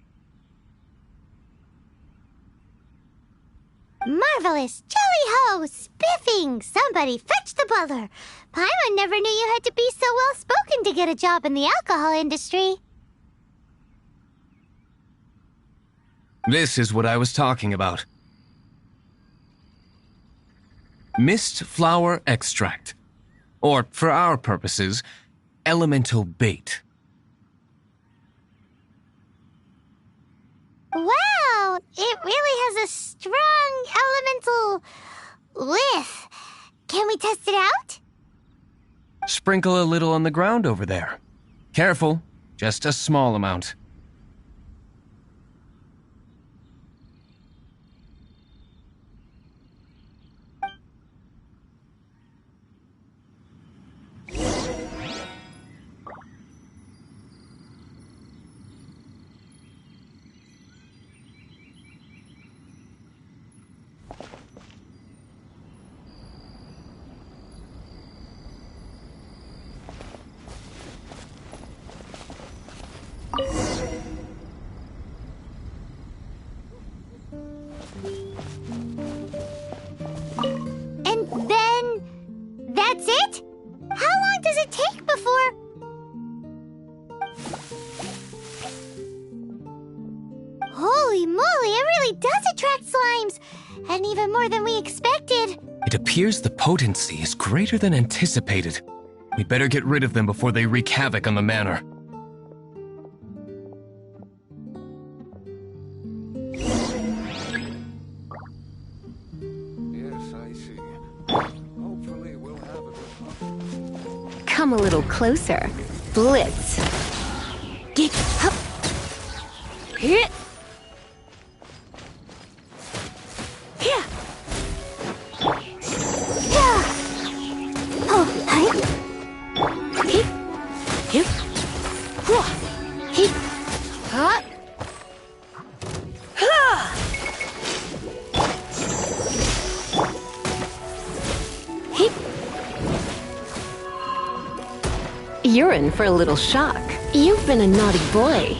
Marvelous! Jolly-ho! Spiffing! Somebody fetch the butler! Paimon never knew you had to be so well-spoken to get a job in the alcohol industry. This is what I was talking about. Mist flower extract. Or, for our purposes, elemental bait. Wow! It really has a strong elemental whiff. Can we test it out? Sprinkle a little on the ground over there. Careful, just a small amount. And then... that's it? How long does it take before... Holy moly, it really does attract slimes! And even more than we expected. It appears the potency is greater than anticipated. We'd better get rid of them before they wreak havoc on the manor. Come a little closer. Blitz. Get up. Hit. Yeah. Oh, hi. Hip. Hip. Hip. Hop. Hip. You're in for a little shock. You've been a naughty boy.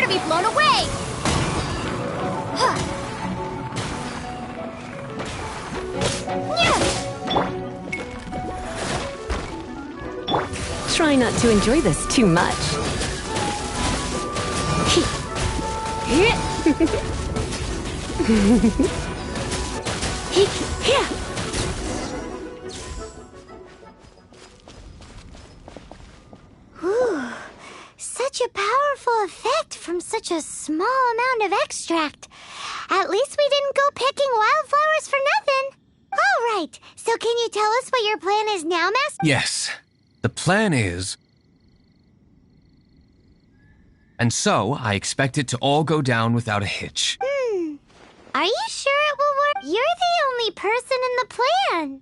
be blown away! Try not to enjoy this too much. Whew. Such a powerful effect from such a small amount of extract. At least we didn't go picking wildflowers for nothing. All right, so can you tell us what your plan is now, Master? Yes. The plan is... And so, I expect it to all go down without a hitch. Are you sure it will work? You're the only person in the plan.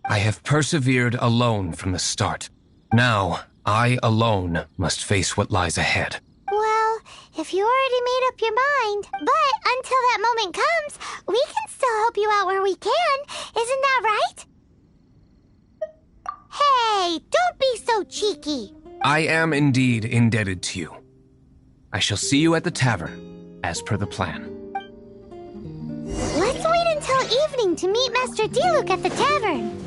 I have persevered alone from the start. Now, I alone must face what lies ahead. Well, if you already made up your mind, but until that moment comes, we can still help you out where we can. Isn't that right? Hey, don't be so cheeky. I am indeed indebted to you. I shall see you at the tavern, as per the plan. Let's wait until evening to meet Master Diluc at the tavern.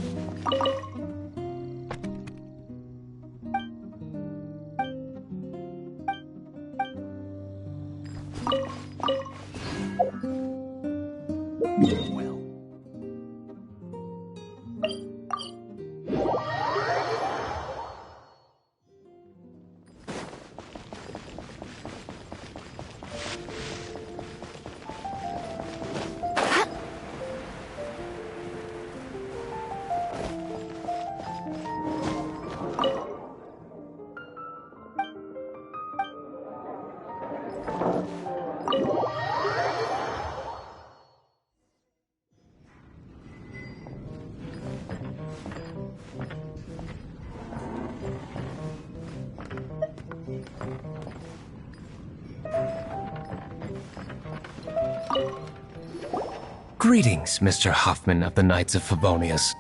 Greetings, Mr. Huffman of the Knights of Favonius.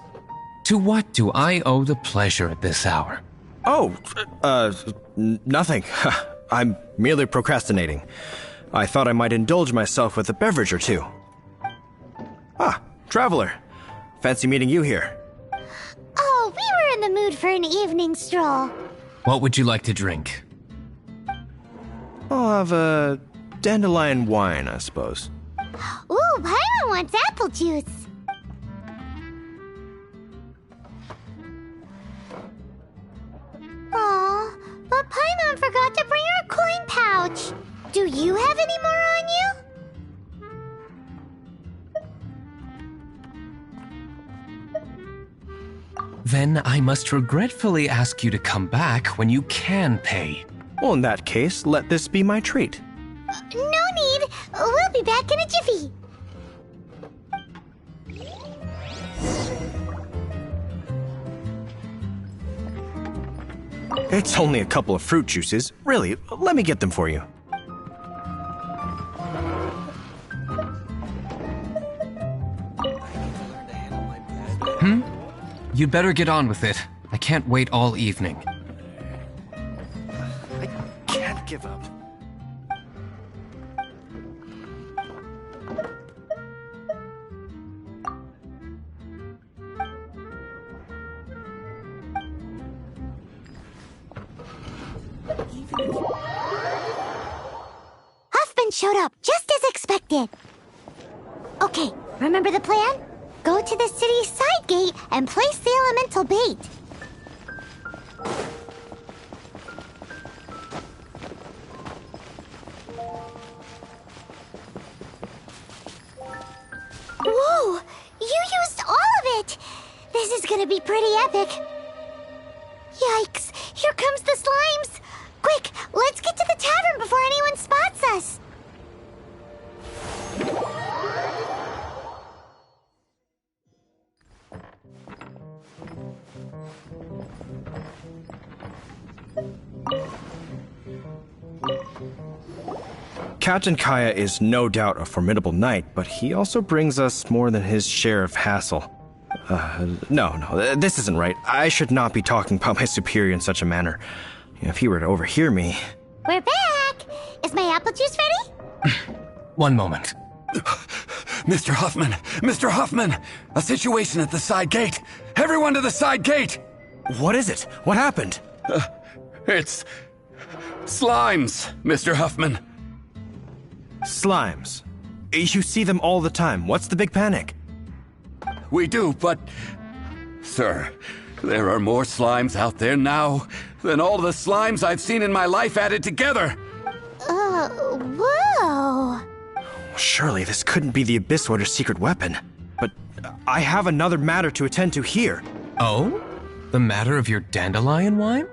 To what do I owe the pleasure at this hour? Oh, nothing. I'm merely procrastinating. I thought I might indulge myself with a beverage or two. Ah, traveler. Fancy meeting you here. Oh, we were in the mood for an evening stroll. What would you like to drink? I'll have a dandelion wine, I suppose. Ooh, Paimon wants apple juice. Aw, but Paimon forgot to bring her coin pouch. Do you have any more on you? Then I must regretfully ask you to come back when you can pay. Well, in that case, let this be my treat. No need. We'll be back in a jiffy. It's only a couple of fruit juices. Really, let me get them for you. You'd better get on with it. I can't wait all evening. I can't give up. Huffman showed up, just as expected. Okay, remember the plan? Go to the city's side gate and place the elemental bait. Whoa! You used all of it! This is gonna be pretty epic. Yikes! Here comes the slimes! Quick, let's get to the tavern before anyone spots us! Captain Kaya is no doubt a formidable knight, but he also brings us more than his share of hassle. No, this isn't right. I should not be talking about my superior in such a manner. If he were to overhear me... We're back! Is my apple juice ready? One moment. Mr. Huffman! Mr. Huffman! A situation at the side gate! Everyone to the side gate! What is it? What happened? It's... slimes, Mr. Huffman. Slimes. You see them all the time. What's the big panic? We do, but... Sir, there are more slimes out there now than all the slimes I've seen in my life added together! Whoa! Surely this couldn't be the Abyss Order's secret weapon. But I have another matter to attend to here. Oh? The matter of your dandelion wine?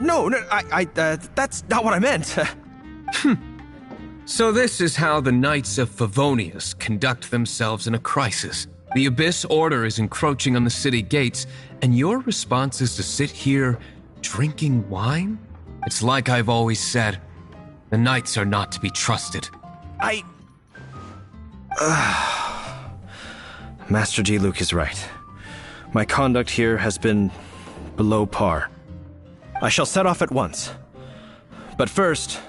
No, that's not what I meant. So this is how the Knights of Favonius conduct themselves in a crisis. The Abyss Order is encroaching on the city gates, and your response is to sit here drinking wine? It's like I've always said, the Knights are not to be trusted. Master G. Luke is right. My conduct here has been below par. I shall set off at once. But first,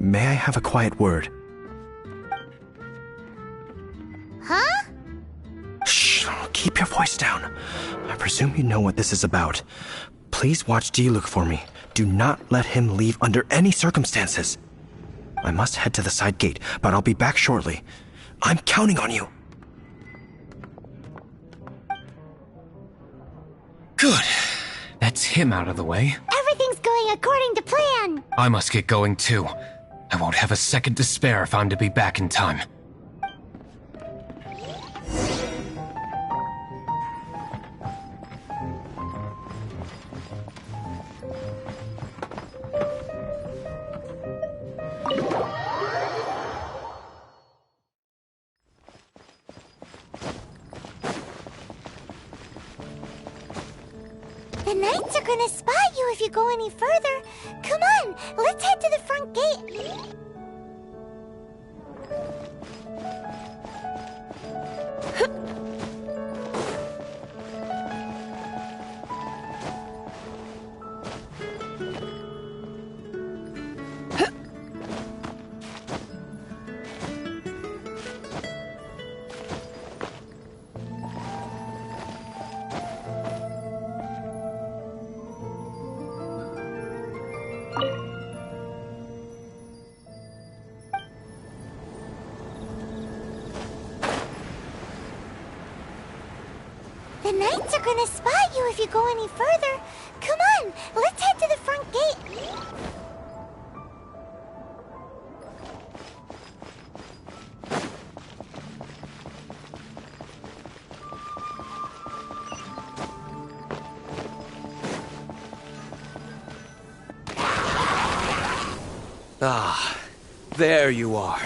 may I have a quiet word? Huh? Shh, keep your voice down. I presume you know what this is about. Please watch G. Luke for me. Do not let him leave under any circumstances. I must head to the side gate, but I'll be back shortly. I'm counting on you. Good. That's him out of the way. Everything's going according to plan. I must get going too. I won't have a second to spare if I'm to be back in time. The Knights are gonna spot you if you go any further. Come on, let's head to the front gate. The Knights are gonna spot you if you go any further. Come on, let's head to the front gate. Ah, there you are.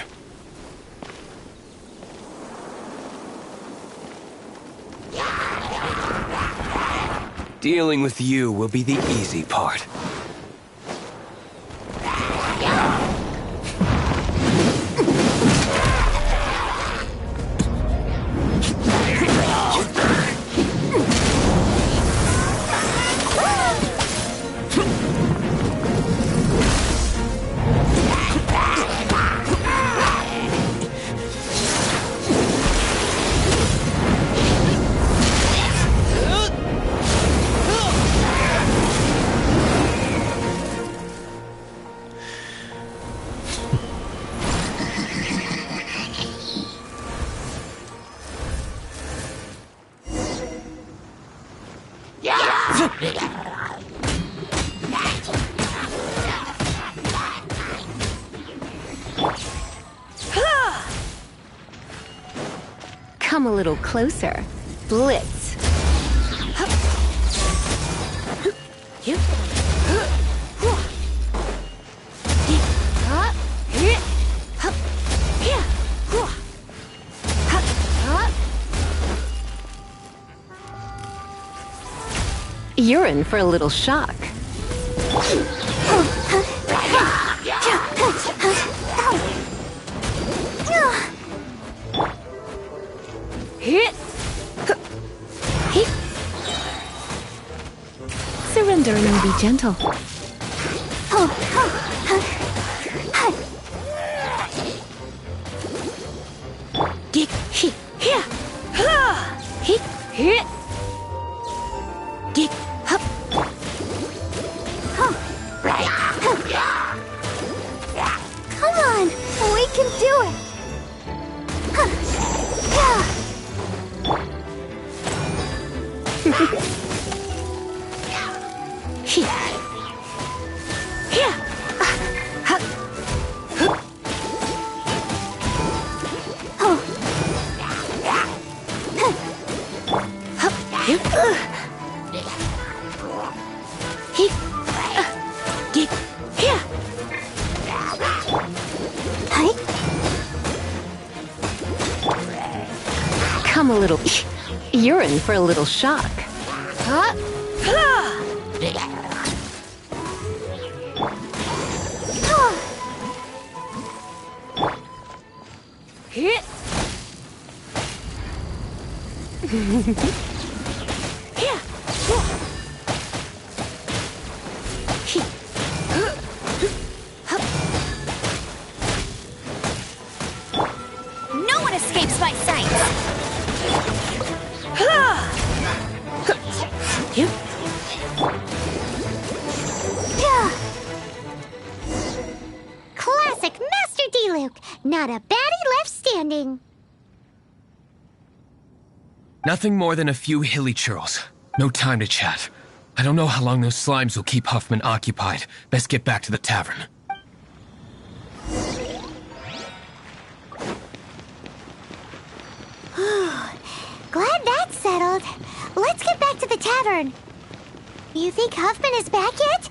Dealing with you will be the easy part. Come a little closer. Blitz. You're in for a little shock. Surrender and be gentle. Oh. I'm a little... You're in for a little shock. No one escapes my sight! Classic Master D-Luke. Not a baddie left standing. Nothing more than a few hilly churls. No time to chat. I don't know how long those slimes will keep Huffman occupied. Best get back to the tavern. Glad that's settled. Let's get back to the tavern. You think Huffman is back yet?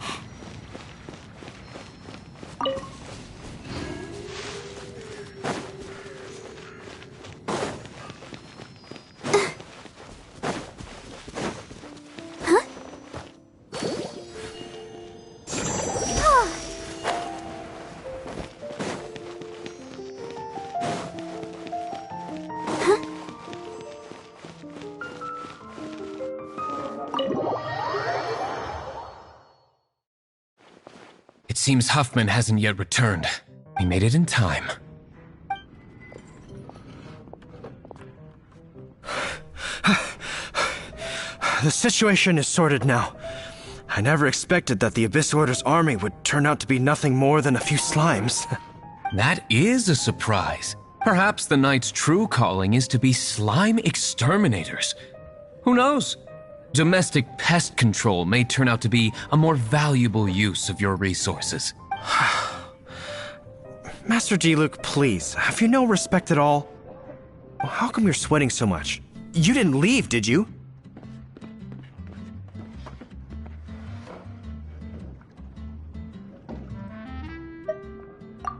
It seems Huffman hasn't yet returned. We made it in time. The situation is sorted now. I never expected that the Abyss Order's army would turn out to be nothing more than a few slimes. That is a surprise. Perhaps the Knight's true calling is to be slime exterminators. Who knows? Domestic pest control may turn out to be a more valuable use of your resources. Master D-Luke, please, have you no respect at all? How come you're sweating so much? You didn't leave, did you?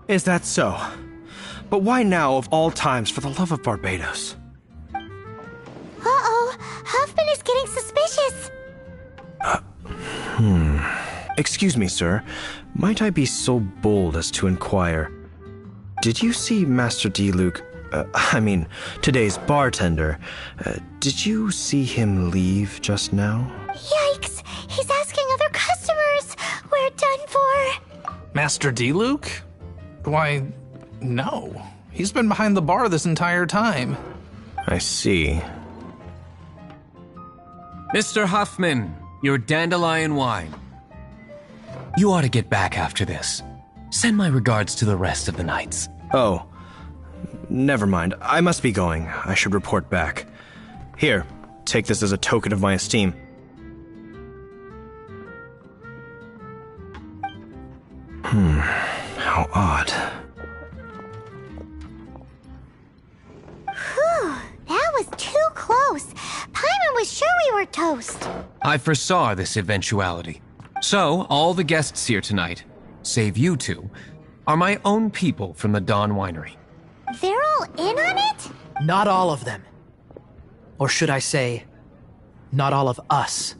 Is that so? But why now, of all times, for the love of Barbados? Uh-oh, Huffman is getting suspicious. Excuse me, sir. Might I be so bold as to inquire? Did you see Master D-Luke, today's bartender? Did you see him leave just now? Yikes, he's asking other customers. We're done for. Master D-Luke? Why, no. He's been behind the bar this entire time. I see. Mr. Huffman, your dandelion wine. You ought to get back after this. Send my regards to the rest of the knights. Oh, never mind. I must be going. I should report back. Here, take this as a token of my esteem. How odd. Whew, that was too close. Paimon was sure we were toast. I foresaw this eventuality. So, all the guests here tonight, save you two, are my own people from the Dawn Winery. They're all in on it? Not all of them. Or should I say, not all of us.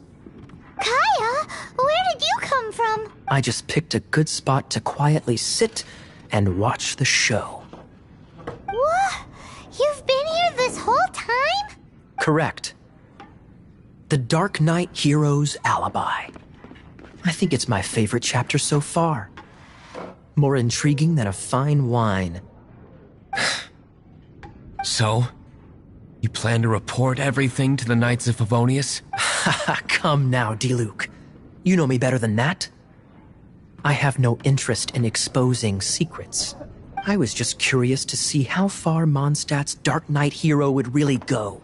Kaya, where did you come from? I just picked a good spot to quietly sit and watch the show. What? You've been here this whole time? Correct. The Dark Knight Hero's Alibi. I think it's my favorite chapter so far. More intriguing than a fine wine. So, you plan to report everything to the Knights of Favonius? Come now, D-Luke. You know me better than that. I have no interest in exposing secrets. I was just curious to see how far Mondstadt's Dark Knight hero would really go.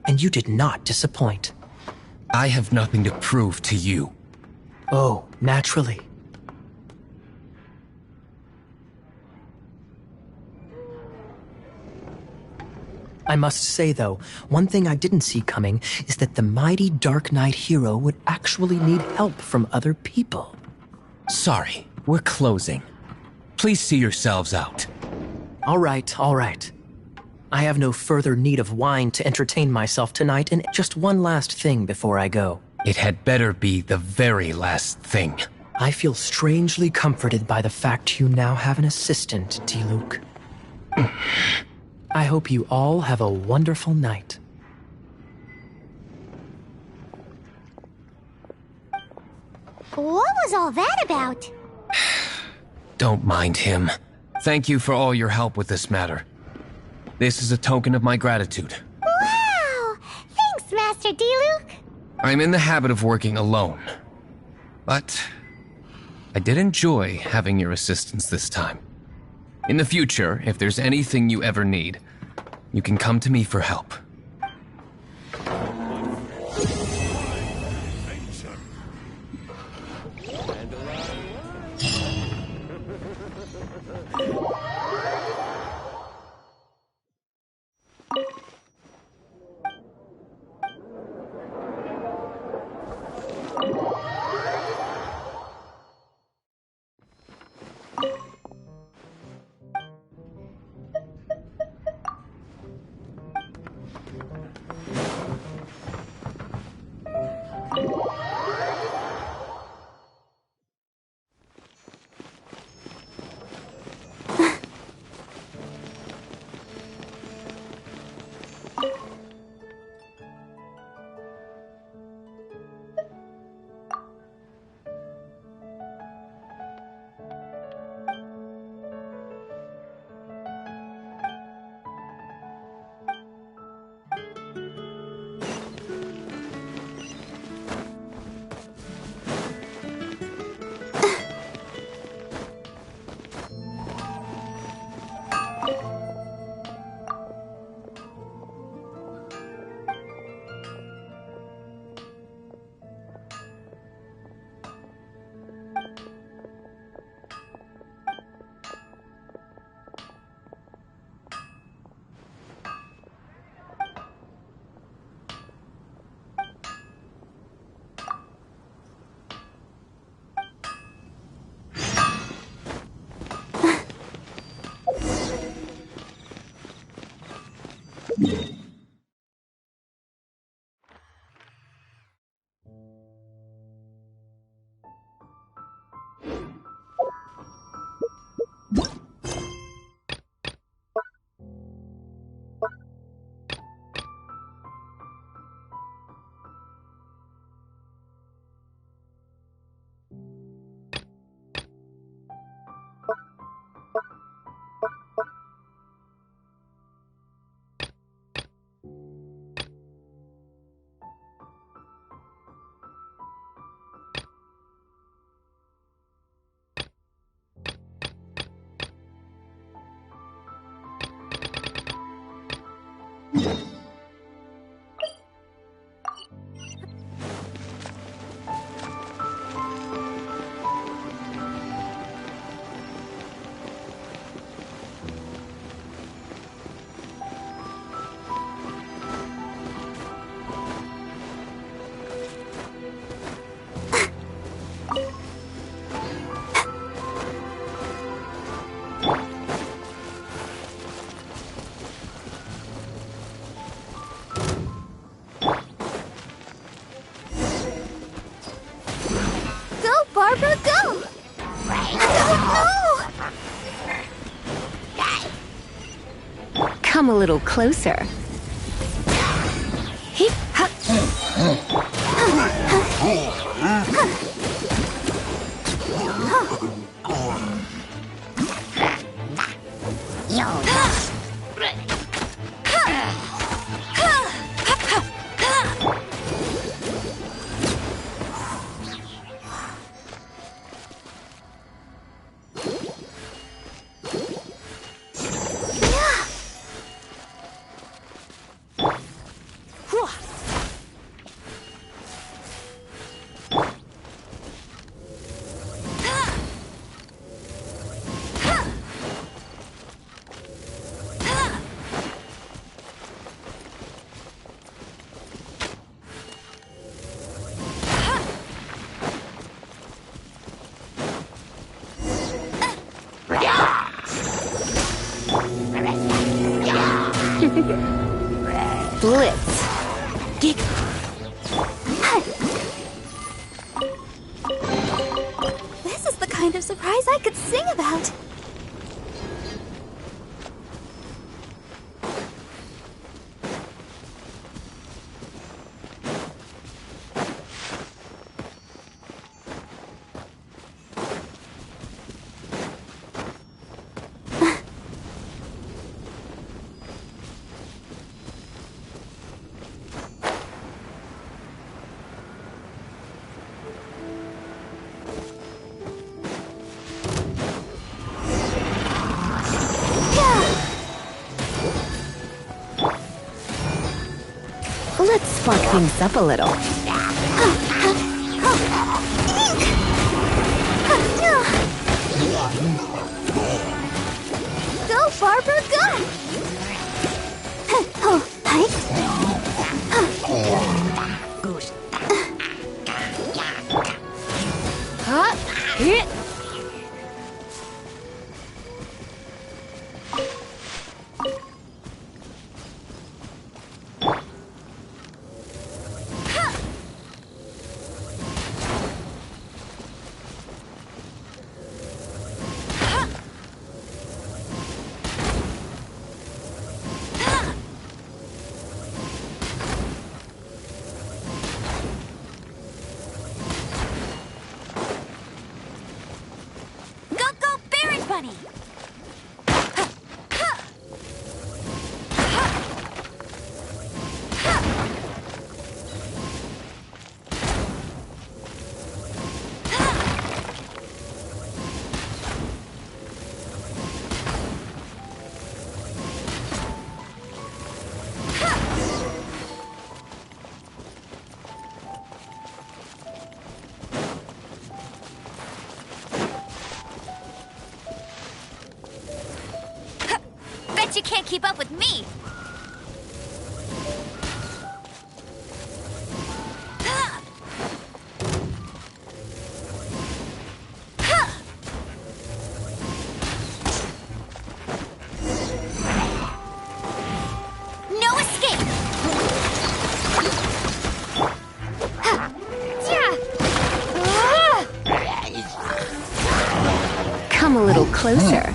And you did not disappoint. I have nothing to prove to you. Oh, naturally. I must say, though, one thing I didn't see coming is that the mighty Dark Knight hero would actually need help from other people. Sorry, we're closing. Please see yourselves out. All right, all right. I have no further need of wine to entertain myself tonight, and just one last thing before I go. It had better be the very last thing. I feel strangely comforted by the fact you now have an assistant, Diluc. I hope you all have a wonderful night. What was all that about? Don't mind him. Thank you for all your help with this matter. This is a token of my gratitude. Wow! Thanks, Master Diluc. I'm in the habit of working alone. But I did enjoy having your assistance this time. In the future, if there's anything you ever need, you can come to me for help. Barbara, go! No! Come a little closer. Heep, hup. Blitz. Geek. This is the kind of surprise I could sing about. Let's spark things up a little. Go, Barbara, go! Oh, hi. Bunny. You can't keep up with me. No escape. Come a little closer.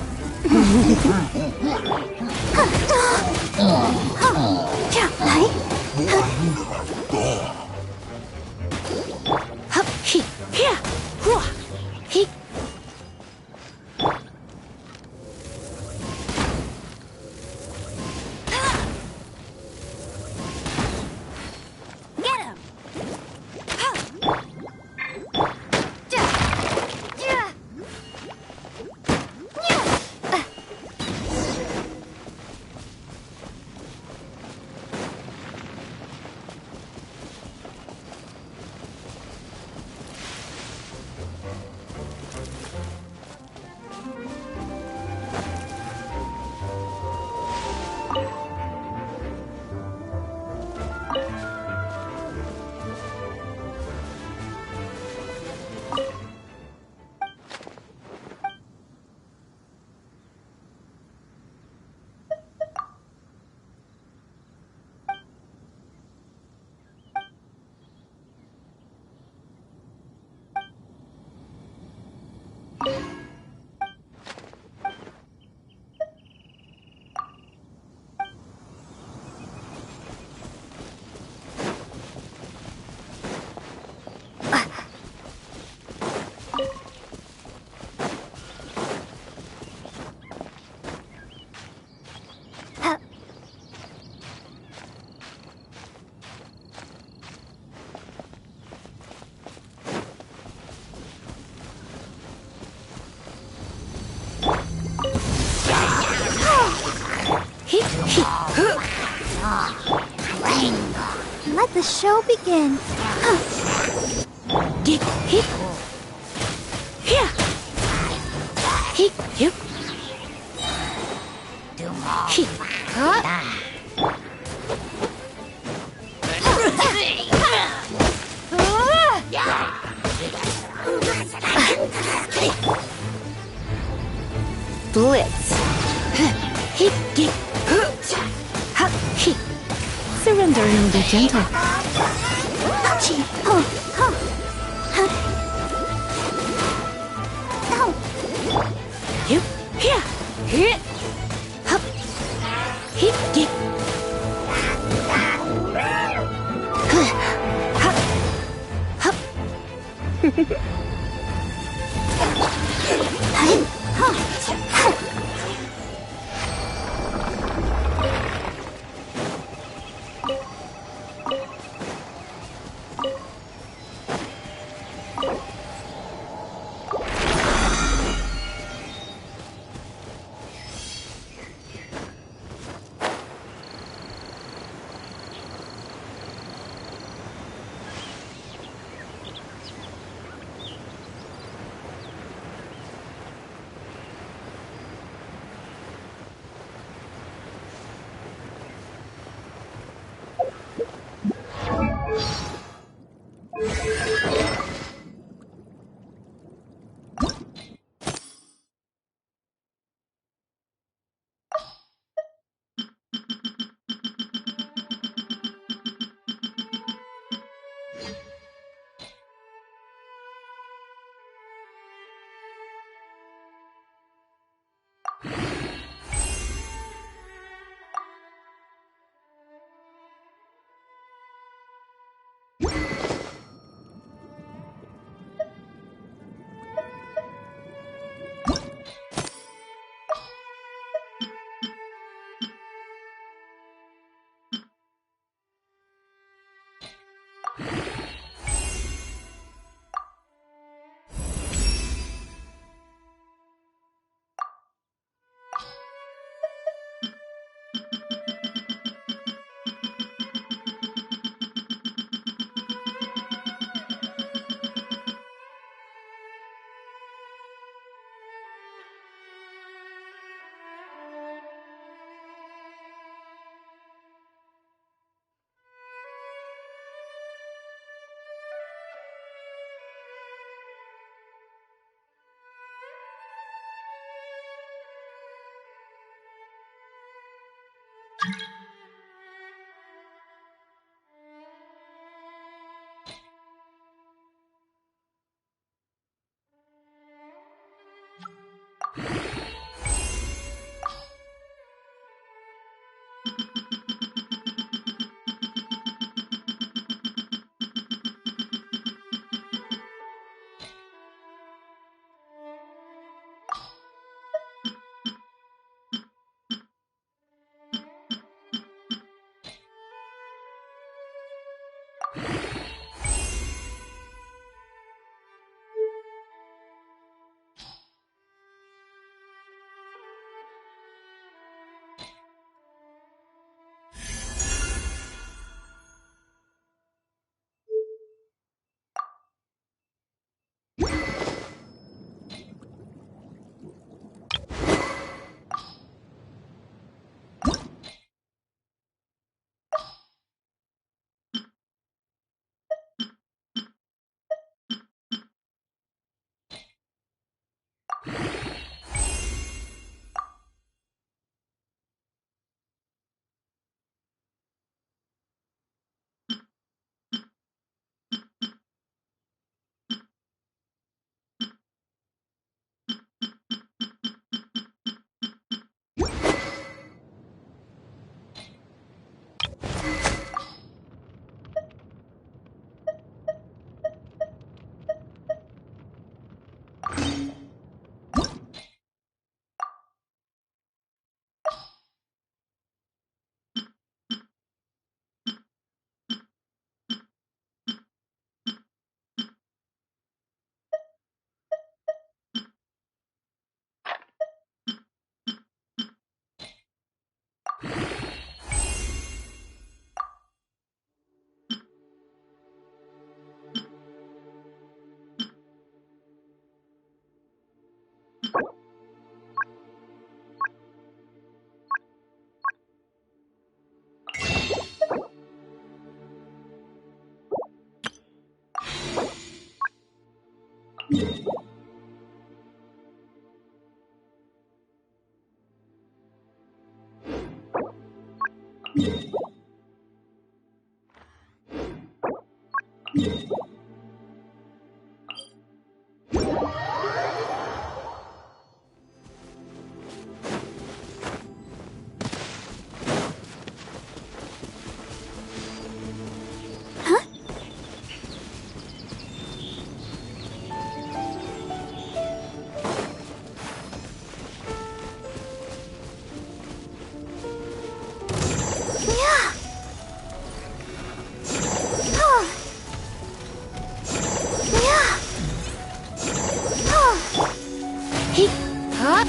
Let the show begin. Blitz. Surrender and be gentle. Achoo. Oh. Oh. Huh. Ow. Here. Here. Hup. Hip, dip. Hup. Hup. Hey. Huh. Huh.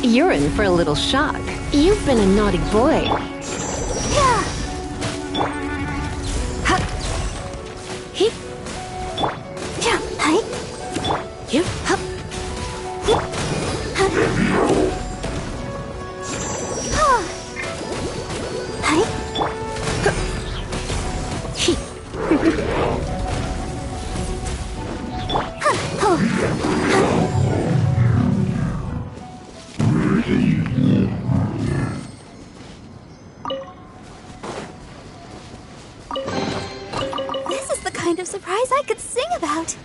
You're in for a little shock. You've been a naughty boy. Yeah. Huh. Heep. Yeah. Hi. You. Hup. Heep. Huh. Oh. Hi. Huh. Heep. Huh. Oh. Huh. This is the kind of surprise I could sing about.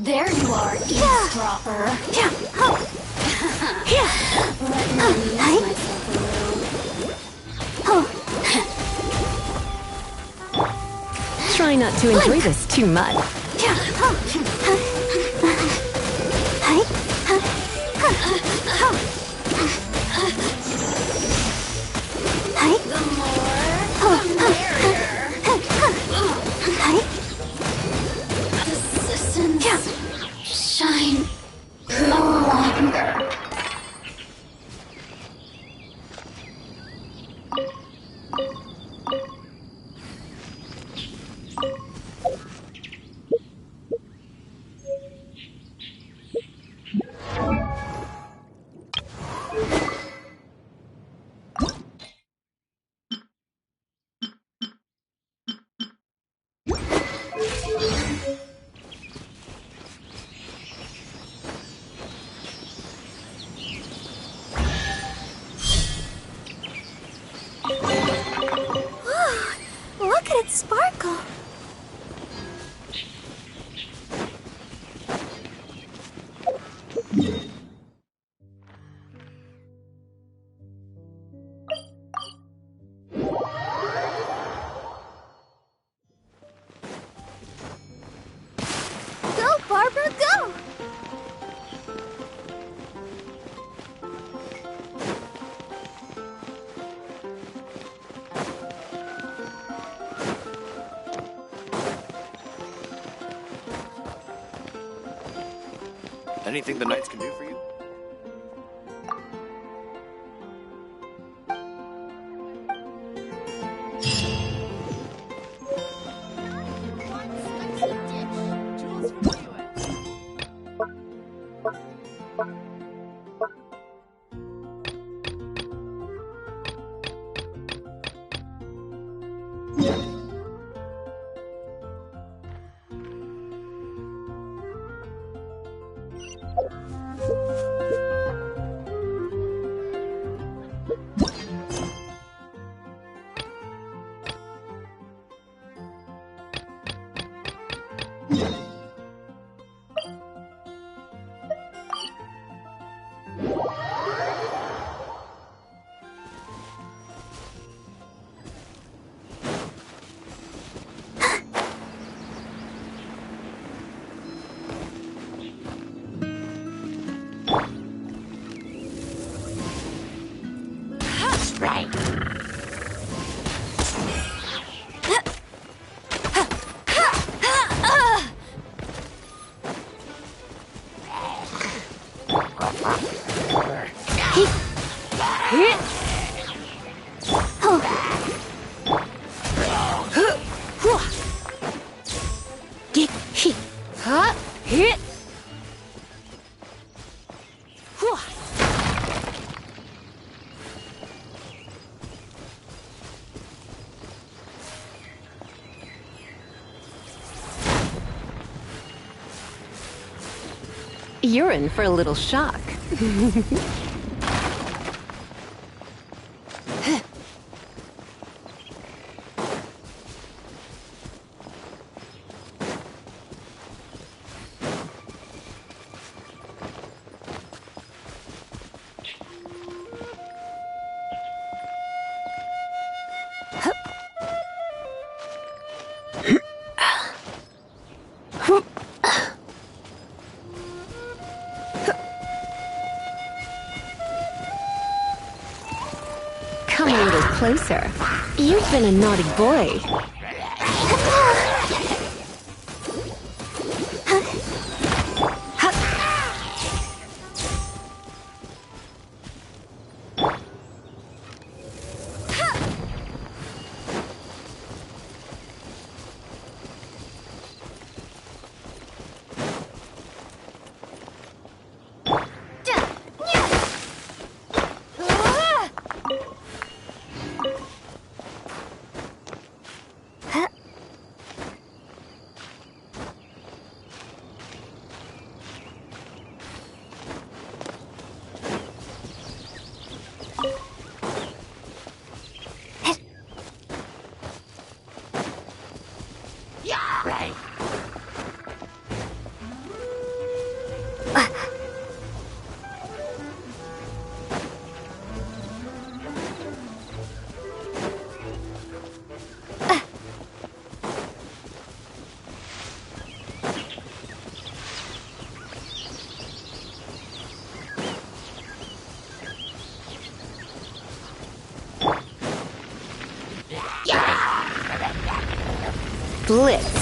There you are, eavesdropper. Yeah. Oh. Yeah. Let me amuse Hi. myself a little. Oh. Try not to enjoy this too much. Yeah. Oh. Hi. Oh. Hi. The more, Oh. the merrier. Hi. Assistance. Yeah. Shine no longer. Look at it sparkle. Go, Barbara, go! Anything the knights can do for you? You're in for a little shock. Come a little closer. You've been a naughty boy. Blitz.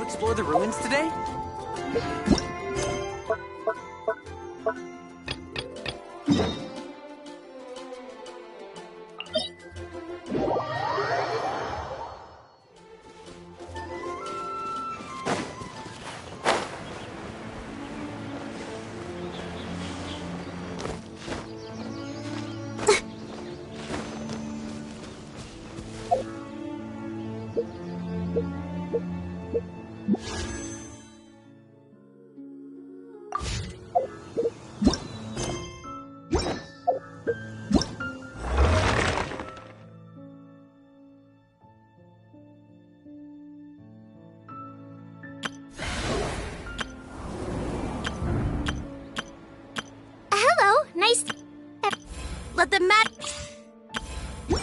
Explore the ruins today? Nice. Let the mat. I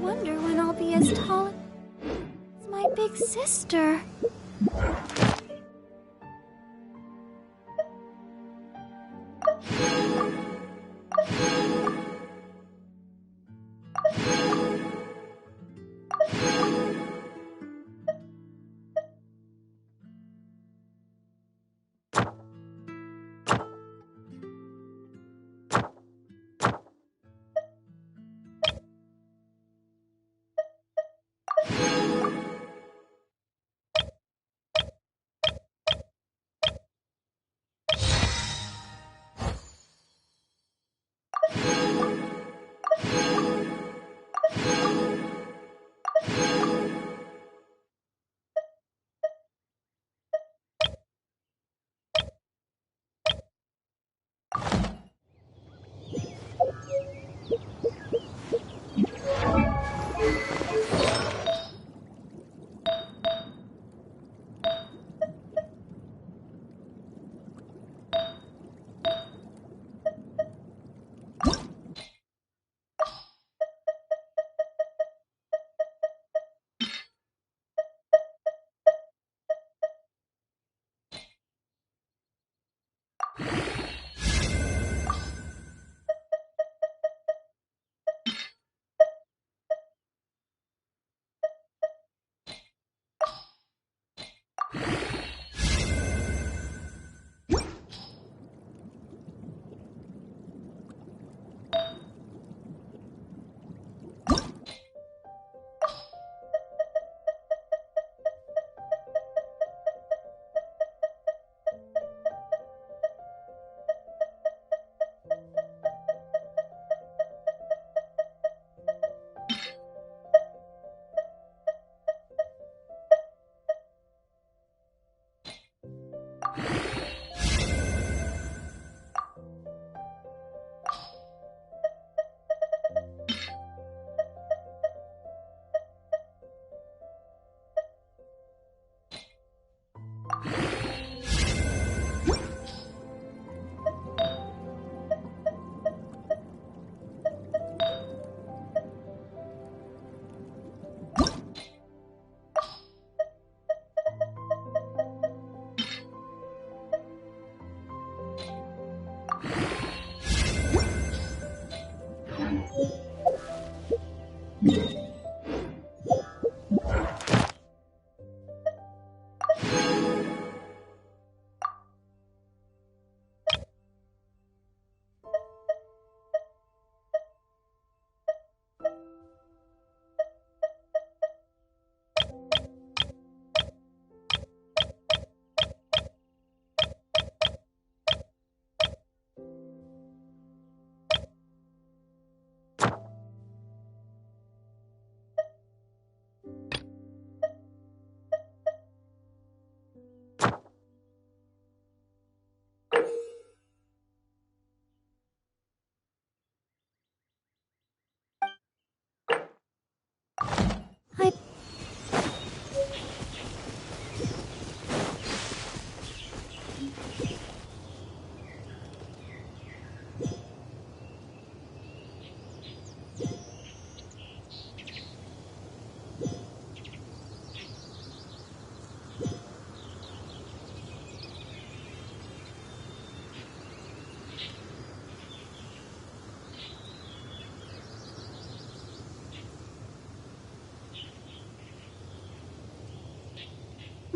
wonder when I'll be as tall as my big sister.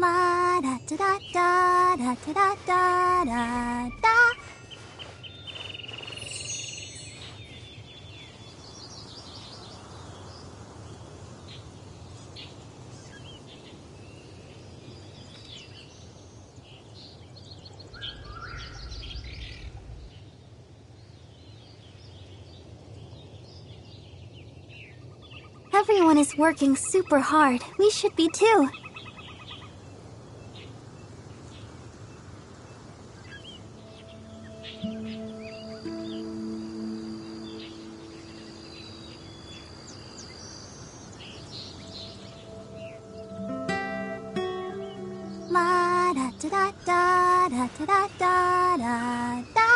La da da da da da da da da da. Everyone is working super hard. We should be too. La da da da da da da da da da.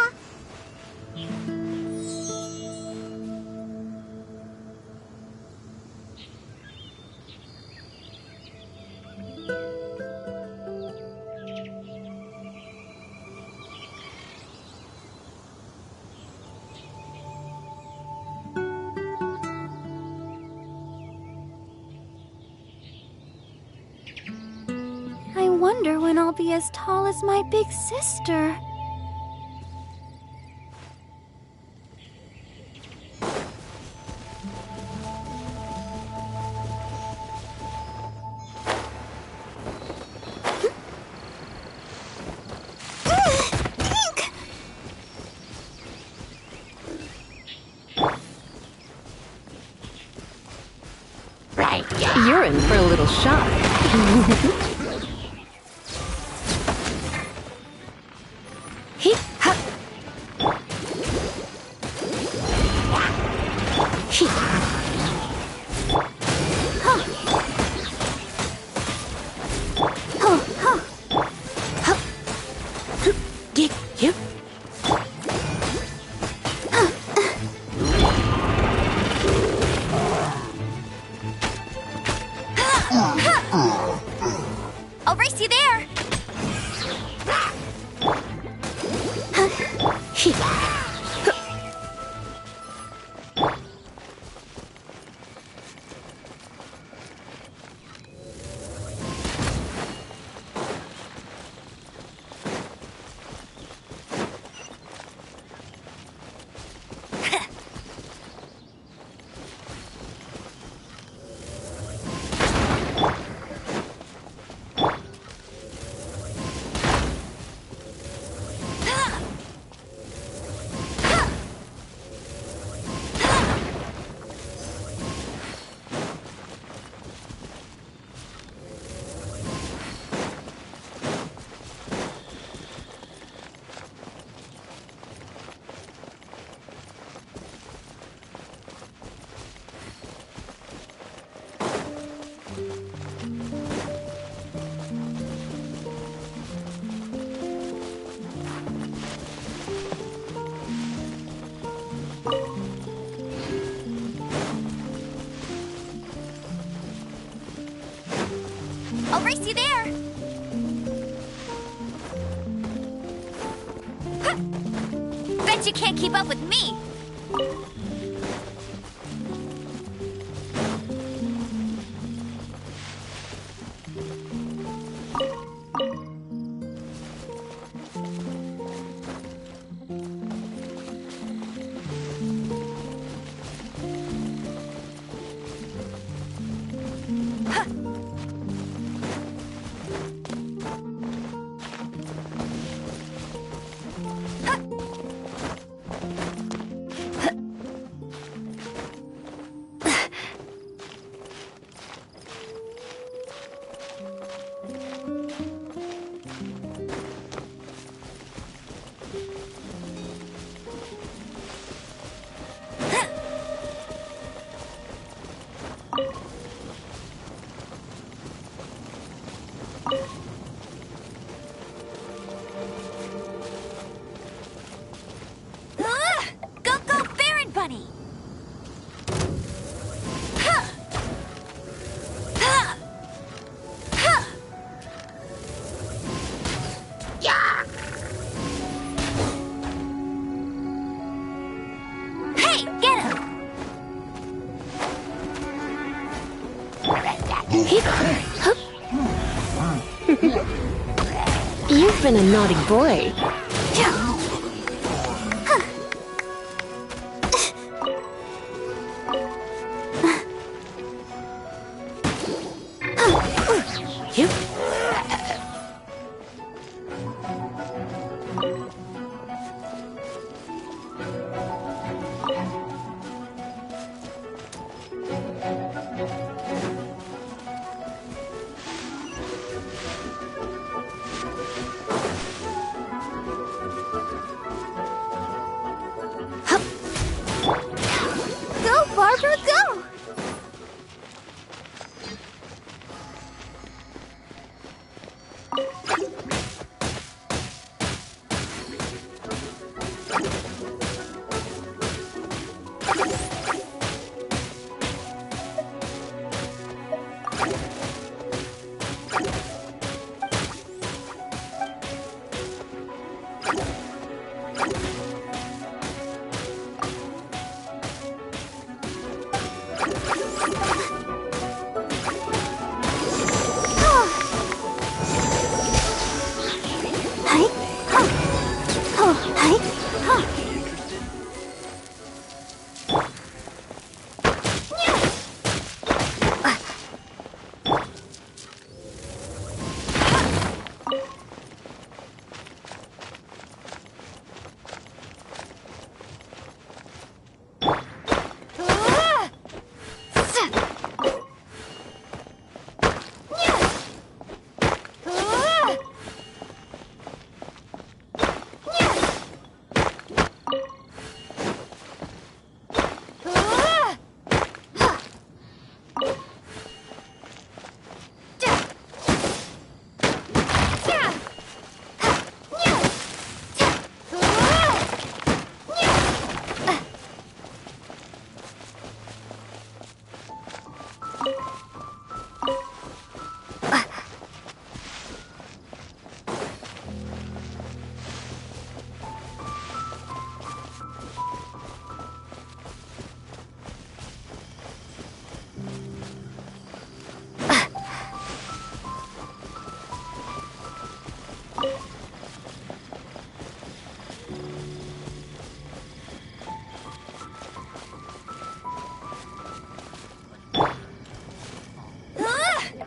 I wonder when I'll be as tall as my big sister. You're in for a little shock. He, ha. He. Huh. Huh, huh. Huh. Get you. I'll race you there. I'll race you there. Huh. Bet you can't keep up with me. Go, go, Baron Bunny! Hey, get him! You've been a naughty boy. Go, Barbara, go!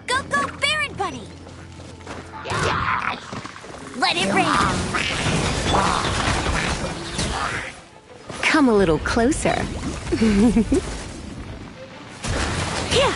Go, go, Baron Bunny! Let it rain! Come a little closer. Yeah!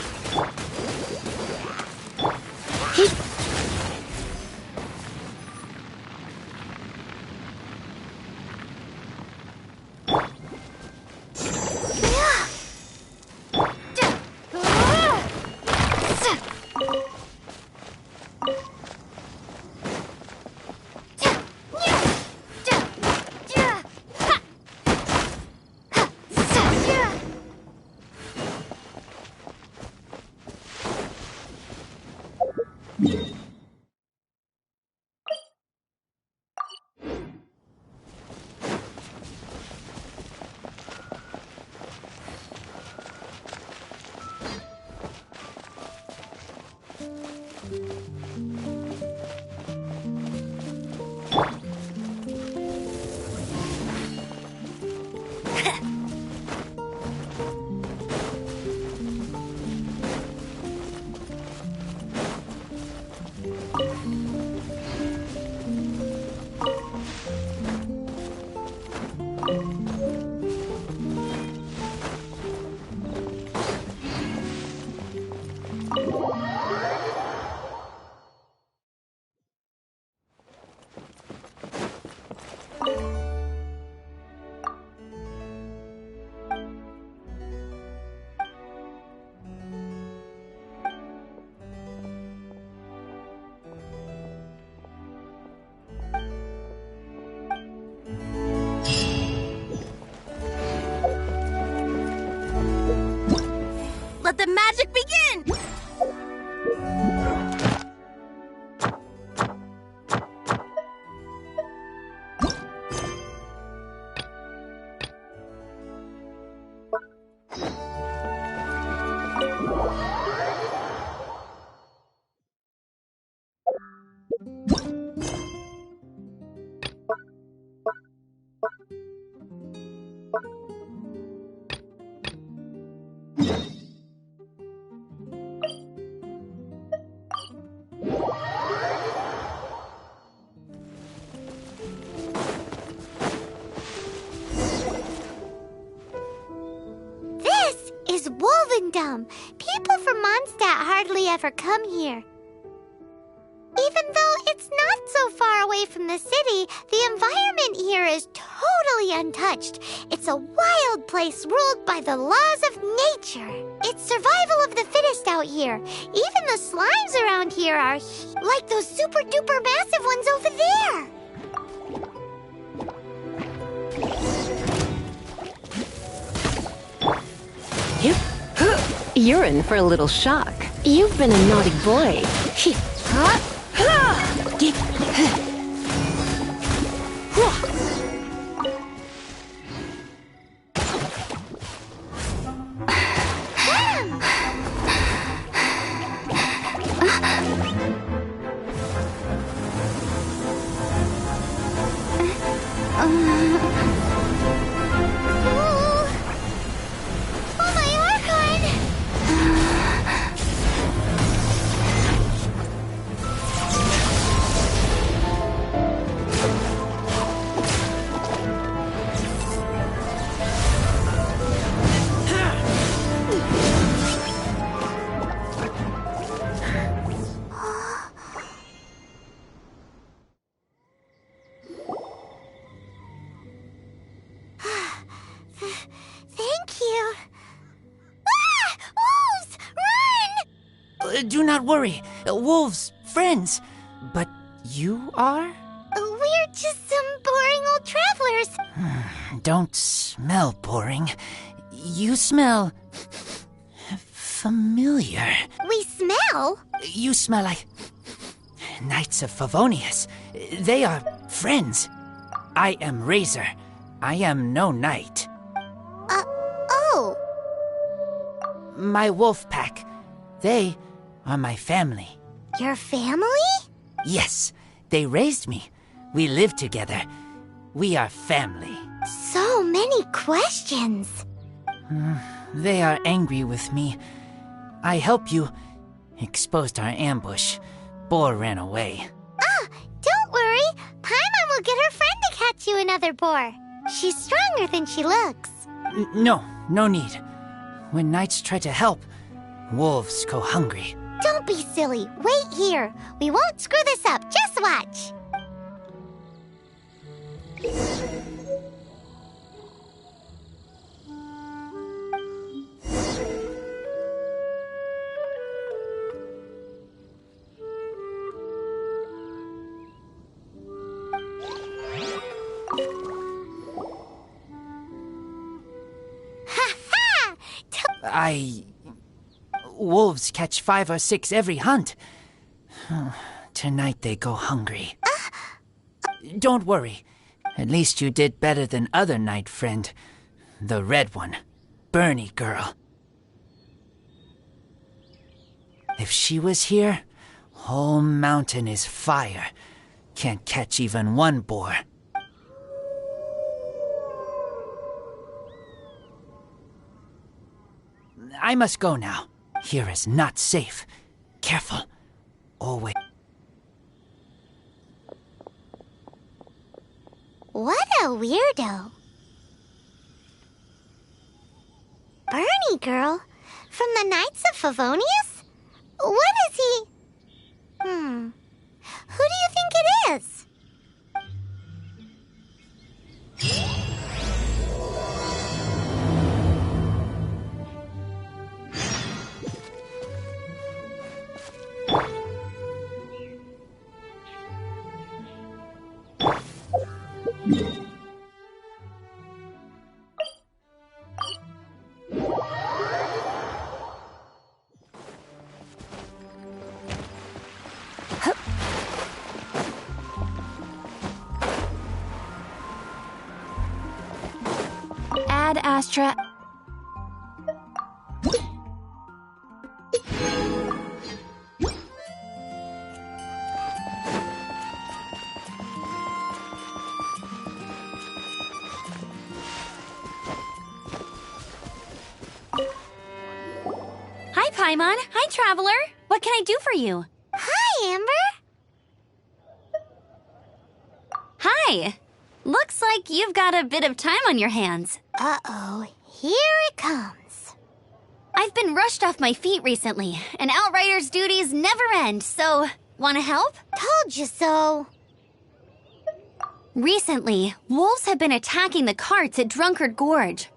Let the magic begin! is Wolvendom. People from Mondstadt hardly ever come here. Even though it's not so far away from the city, the environment here is totally untouched. It's a wild place ruled by the laws of nature. It's survival of the fittest out here. Even the slimes around here are like those super duper massive ones over there. You're in for a little shock. You've been a naughty boy. Thank you. Ah! Wolves! Run! Do not worry. Wolves, friends. But you are? We're just some boring old travelers. Don't smell boring. You smell familiar. We smell? You smell like Knights of Favonius. They are friends. I am Razor. I am no knight. Oh. My wolf pack. They are my family. Your family? Yes, they raised me. We live together. We are family. So many questions. They are angry with me. I help you. Exposed our ambush. Boar ran away. Don't worry. Paimon will get her friend to catch you another boar. She's stronger than she looks. No need. When knights try to help, wolves go hungry. Don't be silly. Wait here. We won't screw this up. Just watch. Wolves catch 5 or 6 every hunt. Tonight they go hungry. Don't worry. At least you did better than other knight friend. The red one. Bernie girl. If she was here, whole mountain is fire. Can't catch even one boar. I must go now. Here is not safe. Careful. Always. What a weirdo. Bernie girl? From the Knights of Favonius? What is he? Who do you think it is? Ad Astra. Hi, Paimon. Hi, Traveler. What can I do for you? Hi, Amber. Hi. Looks like you've got a bit of time on your hands. Uh-oh. Here it comes. I've been rushed off my feet recently, and Outrider's duties never end, so wanna help? Told you so. Recently, wolves have been attacking the carts at Drunkard Gorge.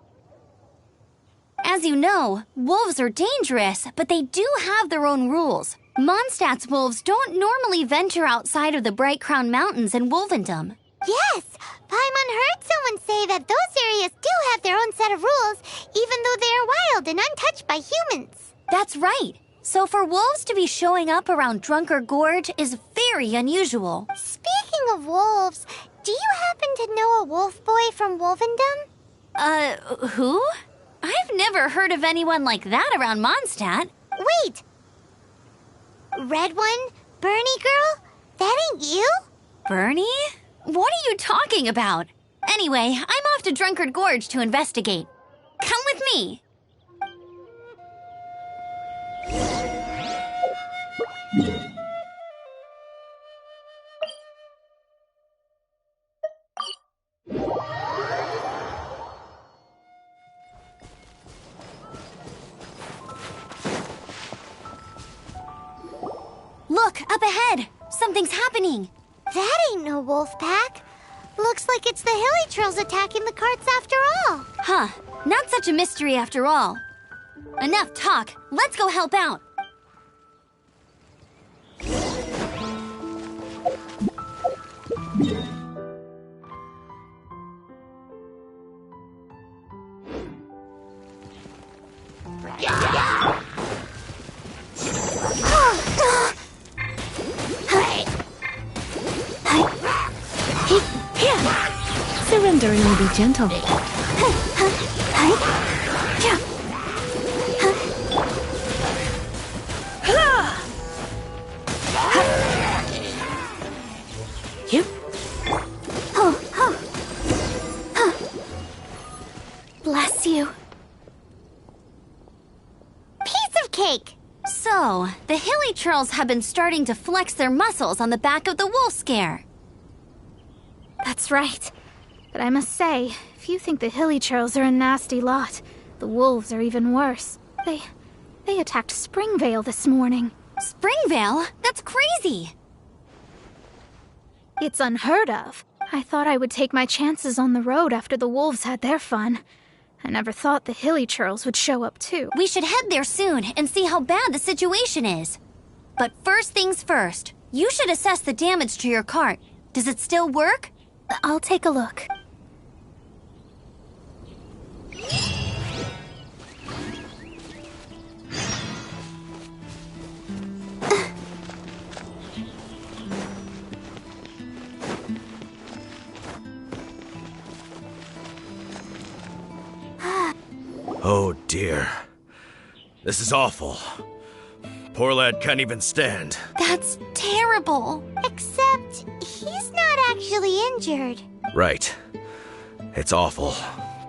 As you know, wolves are dangerous, but they do have their own rules. Mondstadt's wolves don't normally venture outside of the Bright Crown Mountains in Wolvendom. Yes, Paimon heard someone say that those areas do have their own set of rules, even though they are wild and untouched by humans. That's right. So for wolves to be showing up around Drunkard Gorge is very unusual. Speaking of wolves, do you happen to know a wolf boy from Wolvendom? Who? I've never heard of anyone like that around Mondstadt. Wait! Red one? Bernie girl? That ain't you? Bernie? What are you talking about? Anyway, I'm off to Drunkard Gorge to investigate. Come with me. Look, up ahead! Something's happening! That ain't no wolf pack. Looks like it's the Hilly Trolls attacking the carts after all. Huh, not such a mystery after all. Enough talk, let's go help out! Surrender and be gentle. Bless you. Piece of cake! So, the Hilly Trolls have been starting to flex their muscles on the back of the wolf scare. That's right. But I must say, if you think the Hilly Trolls are a nasty lot, the wolves are even worse. They attacked Springvale this morning. Springvale? That's crazy! It's unheard of. I thought I would take my chances on the road after the wolves had their fun. I never thought the Hilly Trolls would show up too. We should head there soon and see how bad the situation is. But first things first, you should assess the damage to your cart. Does it still work? I'll take a look. Oh dear. This is awful. Poor lad can't even stand. That's terrible. Except, he's not actually injured. Right. It's awful.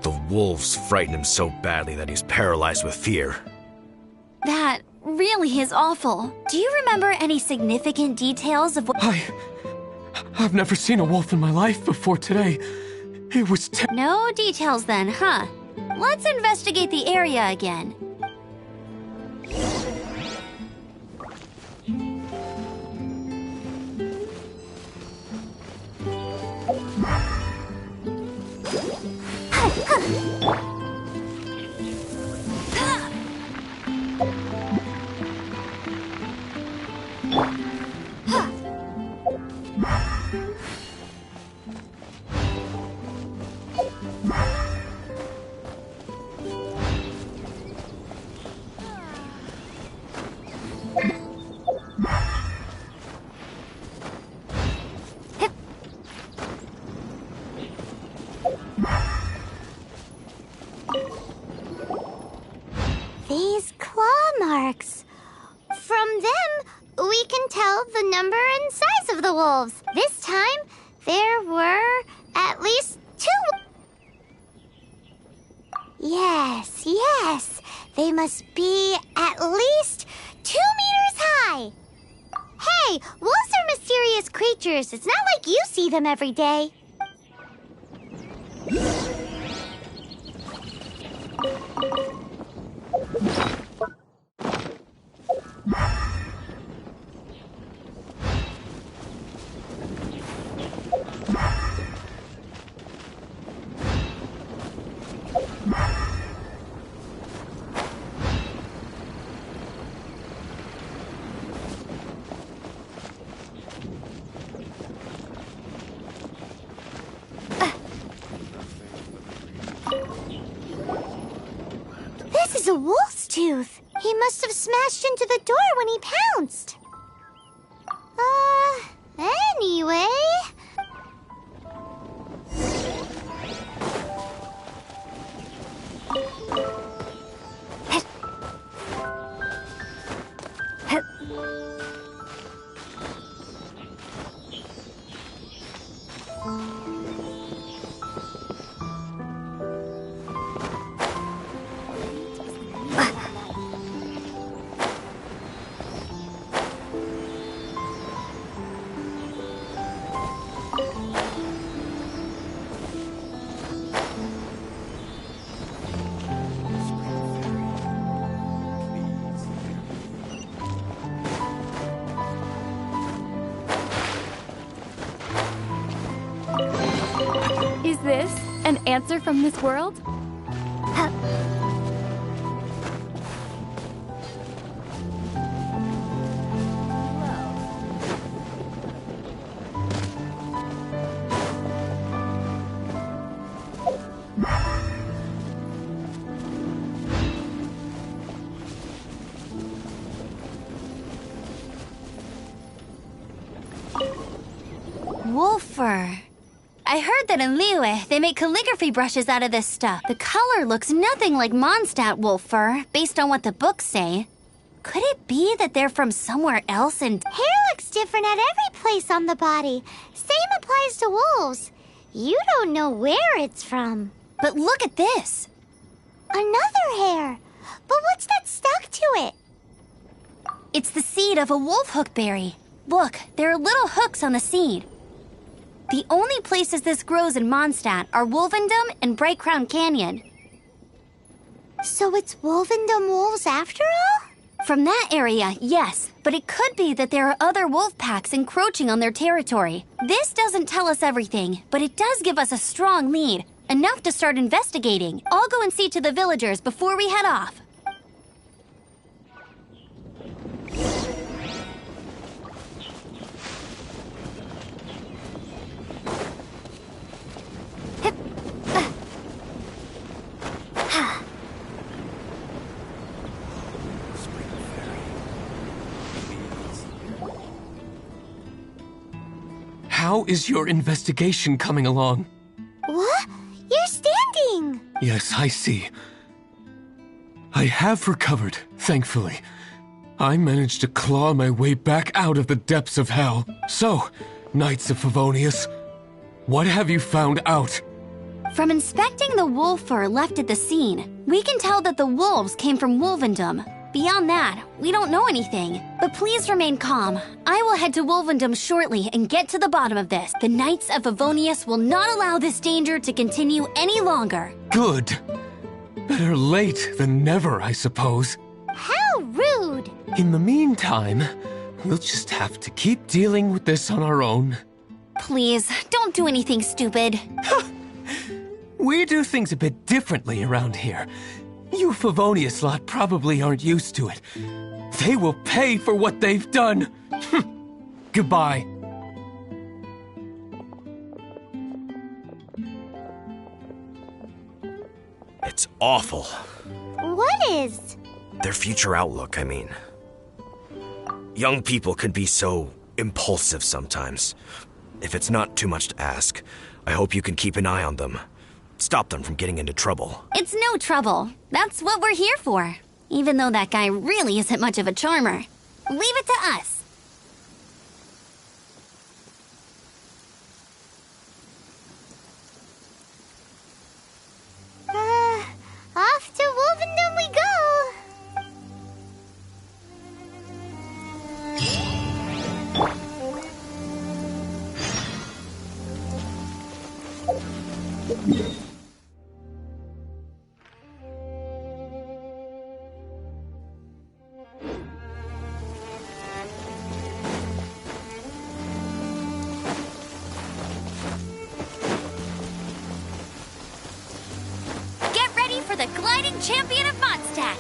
The wolves frighten him so badly that he's paralyzed with fear. That really is awful. Do you remember any significant details of what— I've never seen a wolf in my life before today. It was No details then, huh? Let's investigate the area again. These claw marks. From them, we can tell the number and size of the wolves. This time, there were at least 2. Yes. They must be at least 2 meters high. Hey, wolves are mysterious creatures. It's not like you see them every day. This is a wolf's tooth. He must have smashed into the door when he pounced. Anyway... Is this an answer from this world? Wolf fur. I heard that in Liyue, they make calligraphy brushes out of this stuff. The color looks nothing like Mondstadt wolf fur, based on what the books say. Could it be that they're from somewhere else and... Hair looks different at every place on the body. Same applies to wolves. You don't know where it's from. But look at this. Another hair. But what's that stuck to it? It's the seed of a wolf hook berry. Look, there are little hooks on the seed. The only places this grows in Mondstadt are Wolvendom and Bright Crown Canyon. So it's Wolvendom wolves after all? From that area, yes. But it could be that there are other wolf packs encroaching on their territory. This doesn't tell us everything, but it does give us a strong lead. Enough to start investigating. I'll go and see to the villagers before we head off. How is your investigation coming along? What? You're standing! Yes, I see. I have recovered, thankfully. I managed to claw my way back out of the depths of hell. So, Knights of Favonius, what have you found out? From inspecting the wolf fur left at the scene, we can tell that the wolves came from Wolvendom. Beyond that, we don't know anything. But please remain calm. I will head to Wolvendom shortly and get to the bottom of this. The Knights of Favonius will not allow this danger to continue any longer. Good. Better late than never, I suppose. How rude! In the meantime, we'll just have to keep dealing with this on our own. Please, don't do anything stupid. We do things a bit differently around here. You Favonius lot probably aren't used to it. They will pay for what they've done. Goodbye. It's awful. What is? Their future outlook, I mean. Young people can be so impulsive sometimes. If it's not too much to ask, I hope you can keep an eye on them. Stop them from getting into trouble. It's no trouble. That's what we're here for. Even though that guy really isn't much of a charmer. Leave it to us. Off to Wolvendom we go! Get ready for the gliding champion of Mondstadt.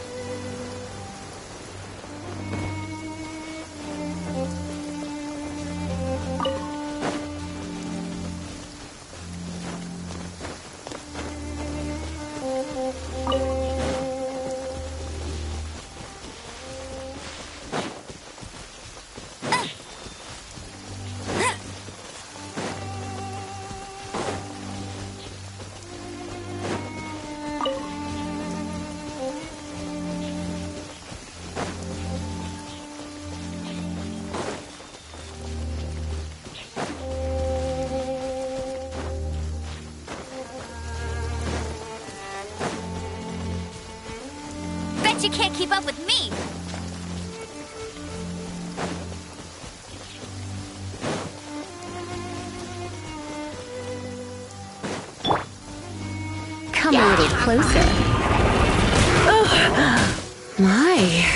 Bet you can't keep up with me. Come a little closer. Oh, my.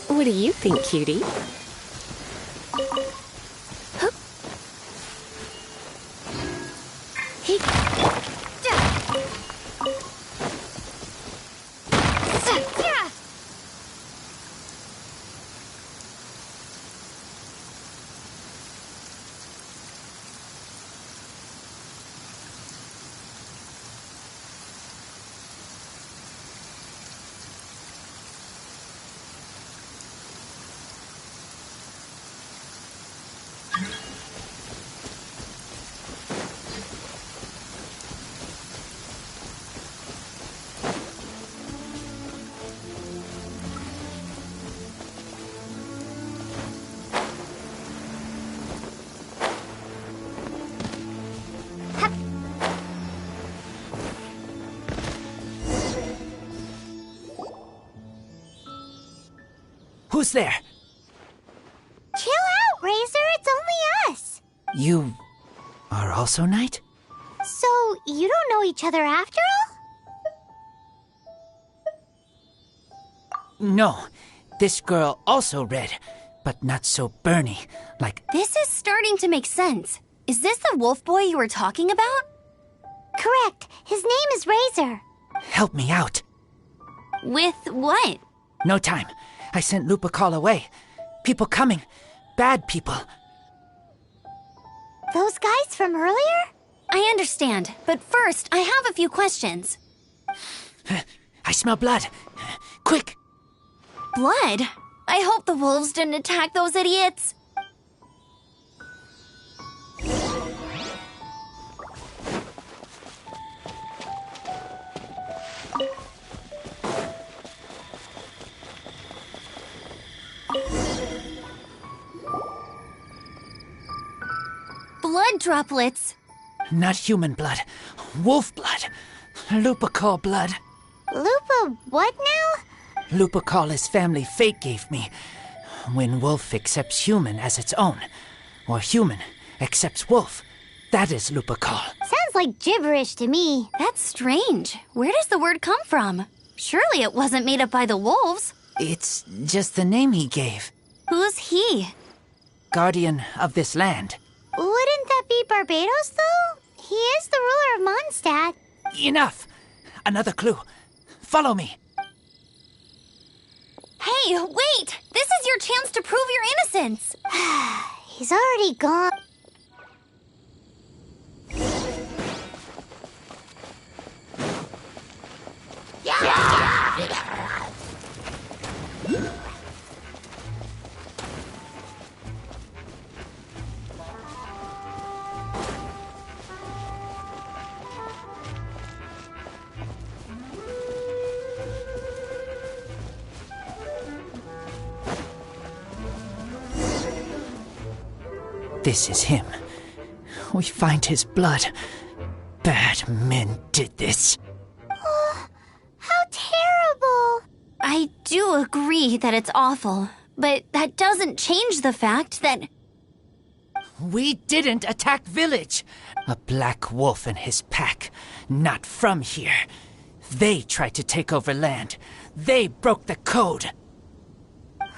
What do you think, cutie? Who's there? Chill out, Razor. It's only us. You are also Knight? So, you don't know each other after all? No. This girl also red, but not so burny, like... This is starting to make sense. Is this the wolf boy you were talking about? Correct. His name is Razor. Help me out. With what? No time. I sent Lupercal away. People coming. Bad people. Those guys from earlier? I understand, but first, I have a few questions. I smell blood. Quick! Blood? I hope the wolves didn't attack those idiots. Blood droplets. Not human blood. Wolf blood. Lupercal blood. Lupa what now? Lupercal his family fate gave me. When wolf accepts human as its own, or human accepts wolf, that is Lupercal. Sounds like gibberish to me. That's strange. Where does the word come from? Surely it wasn't made up by the wolves. It's just the name he gave. Who's he? Guardian of this land. Wouldn't that be Barbados, though? He is the ruler of Mondstadt. Enough! Another clue. Follow me. Hey, wait! This is your chance to prove your innocence! He's already gone. This is him. We find his blood. Bad men did this. Oh, how terrible! I do agree that it's awful, but that doesn't change the fact that... We didn't attack village. A black wolf and his pack, not from here. They tried to take over land. They broke the code.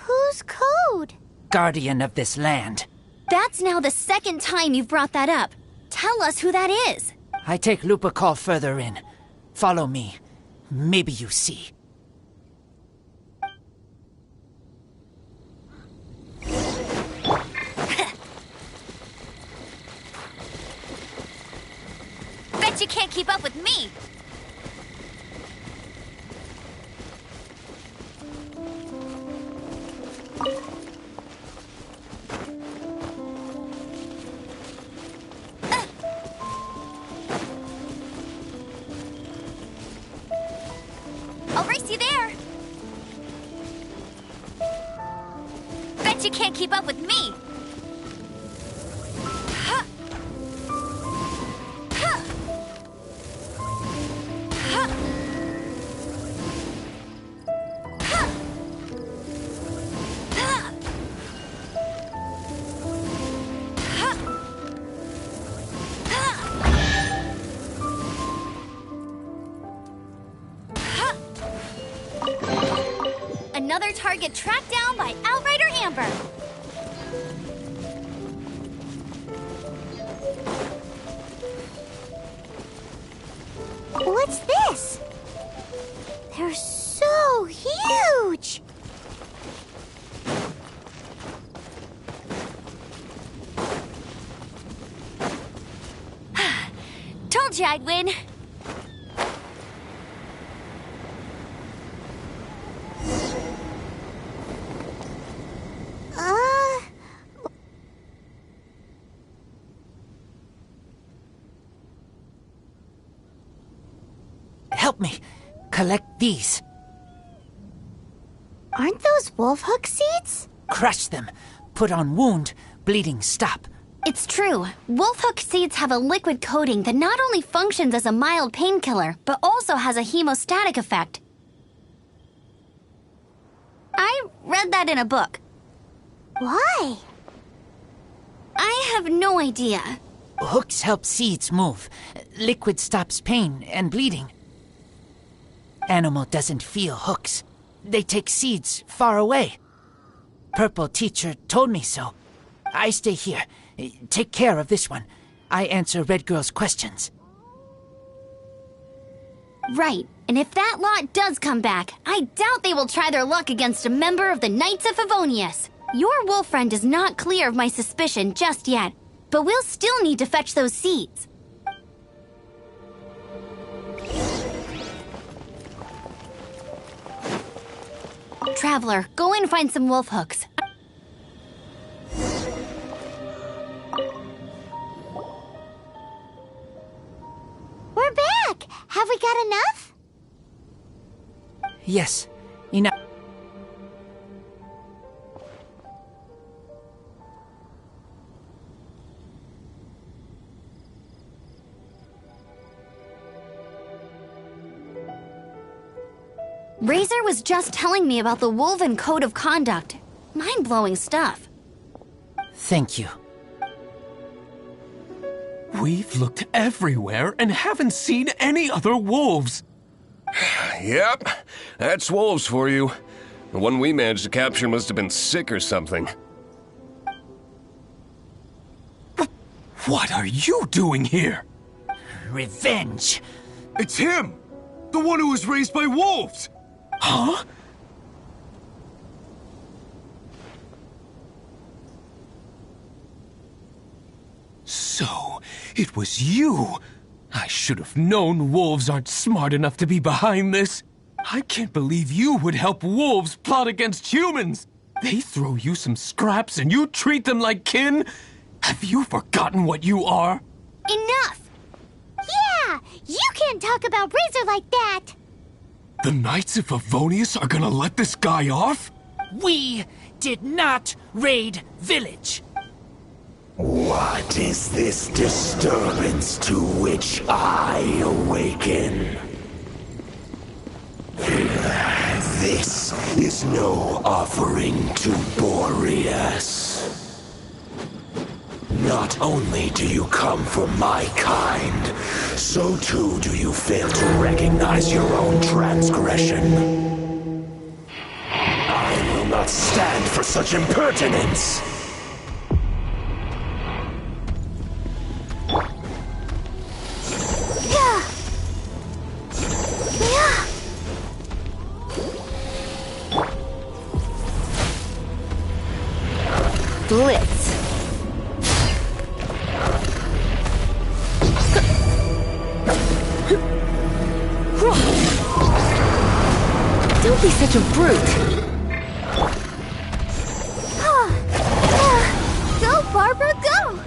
Whose code? Guardian of this land. That's now the second time you've brought that up. Tell us who that is. I take Lupercal further in. Follow me. Maybe you see. Bet you can't keep up with me. I'll race you there. Bet Bet you can't keep up with me. Another target tracked down by Outrider Amber. What's this? They're so huge! Told you I'd win. Help me. Collect these. Aren't those wolf hook seeds? Crush them. Put on wound. Bleeding stop. It's true. Wolfhook seeds have a liquid coating that not only functions as a mild painkiller, but also has a hemostatic effect. I read that in a book. Why? I have no idea. Hooks help seeds move. Liquid stops pain and bleeding. Animal doesn't feel hooks. They take seeds far away. Purple teacher told me so. I stay here. Take care of this one. I answer Red Girl's questions. Right, and if that lot does come back, I doubt they will try their luck against a member of the Knights of Favonius. Your wolf friend is not clear of my suspicion just yet, but we'll still need to fetch those seeds. Traveler, go and find some wolf hooks. We're back! Have we got enough? Yes, enough. Razor was just telling me about the Wolven Code of Conduct. Mind-blowing stuff. Thank you. We've looked everywhere and haven't seen any other wolves. Yep, that's wolves for you. The one we managed to capture must have been sick or something. What are you doing here? Revenge. It's him! The one who was raised by wolves! Huh? So, it was you! I should have known wolves aren't smart enough to be behind this. I can't believe you would help wolves plot against humans! They throw you some scraps and you treat them like kin? Have you forgotten what you are? Enough! Yeah! You can't talk about Razor like that! The Knights of Favonius are gonna let this guy off? We did not raid village. What is this disturbance to which I awaken? This is no offering to Boreas. Not only do you come from my kind, so too do you fail to recognize your own transgression. I will not stand for such impertinence! Blitz. Don't be such a brute. Go, Barbara, go!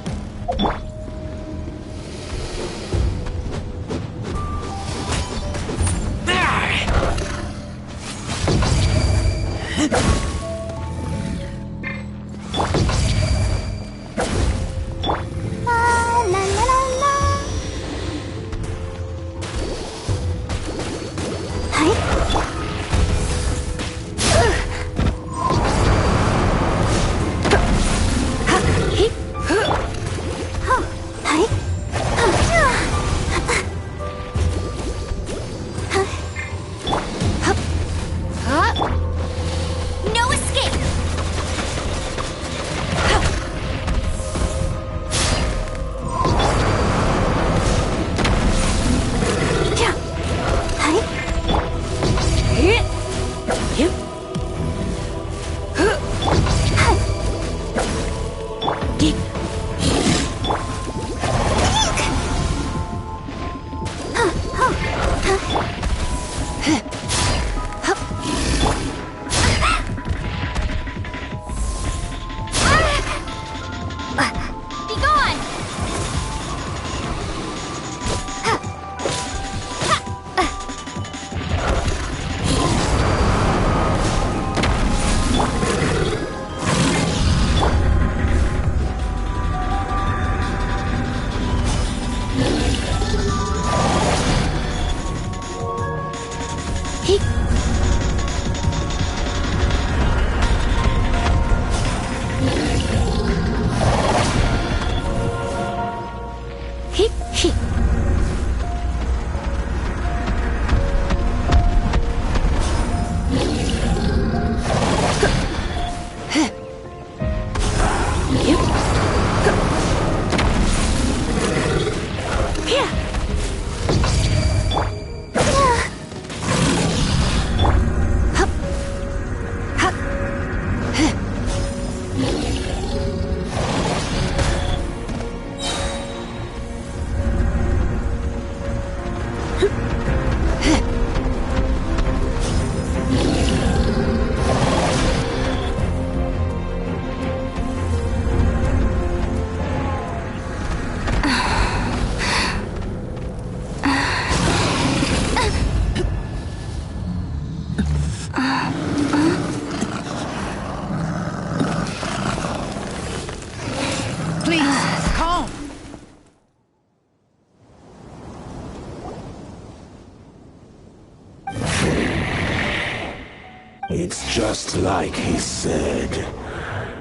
Just like he said.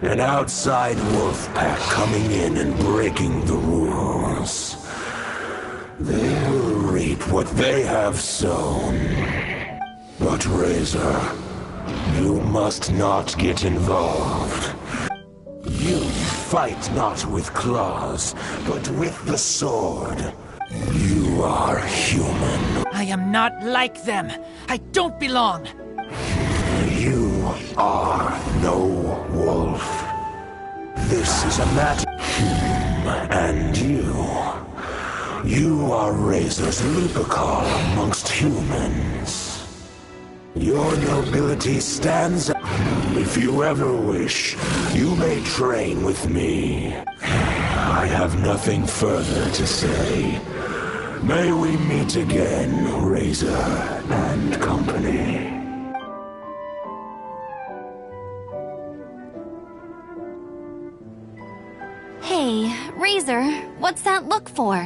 An outside wolf pack coming in and breaking the rules. They will reap what they have sown. But Razor, you must not get involved. You fight not with claws, but with the sword. You are human. I am not like them. I don't belong. You are no wolf. This is a matter. And you are Razor's Lupercal amongst humans. Your nobility stands. If you ever wish, you may train with me. I have nothing further to say. May we meet again, Razor and company. Hey, Razor, what's that look for?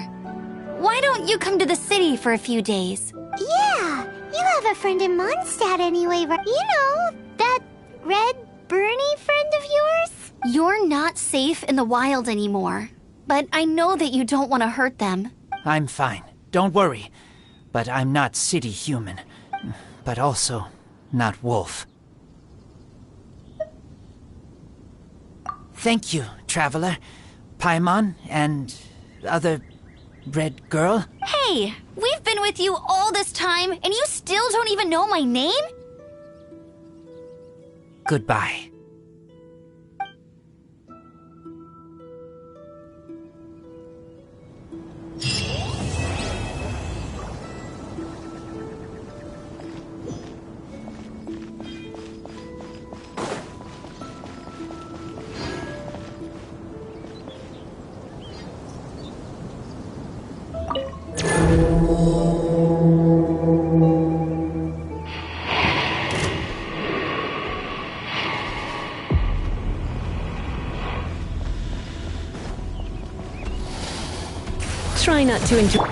Why don't you come to the city for a few days? Yeah, you have a friend in Mondstadt anyway, right? You know, that red Bernie friend of yours? You're not safe in the wild anymore. But I know that you don't want to hurt them. I'm fine. Don't worry. But I'm not city human. But also not wolf. Thank you, traveler. Paimon and other red girl. Hey, we've been with you all this time and you still don't even know my name? Goodbye. Try not to enjoy.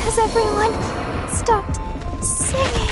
Has everyone stopped singing?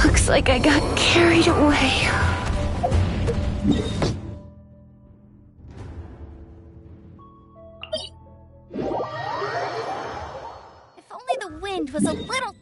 Looks like I got carried away. If only the wind was a little...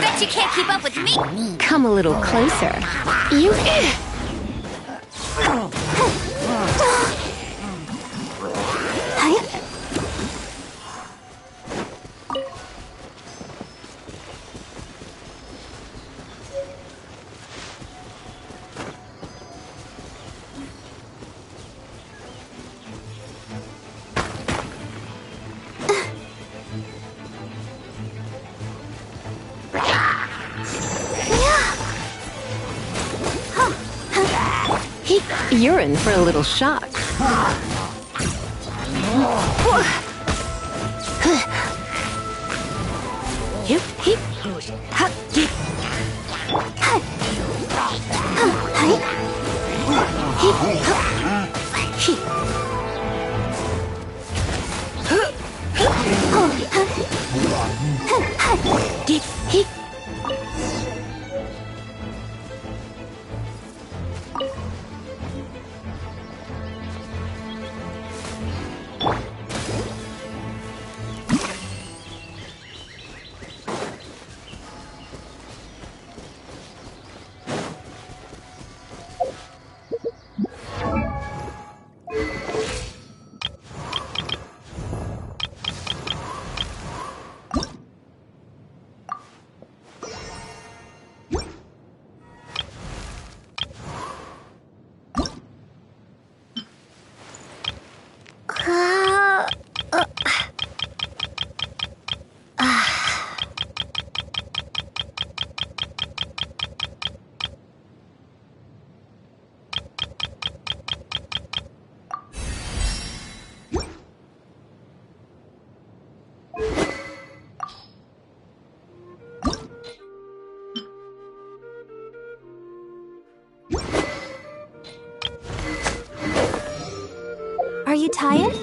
Bet you can't keep up with me! Come a little closer. You... You're in for a little shock. Are you tired?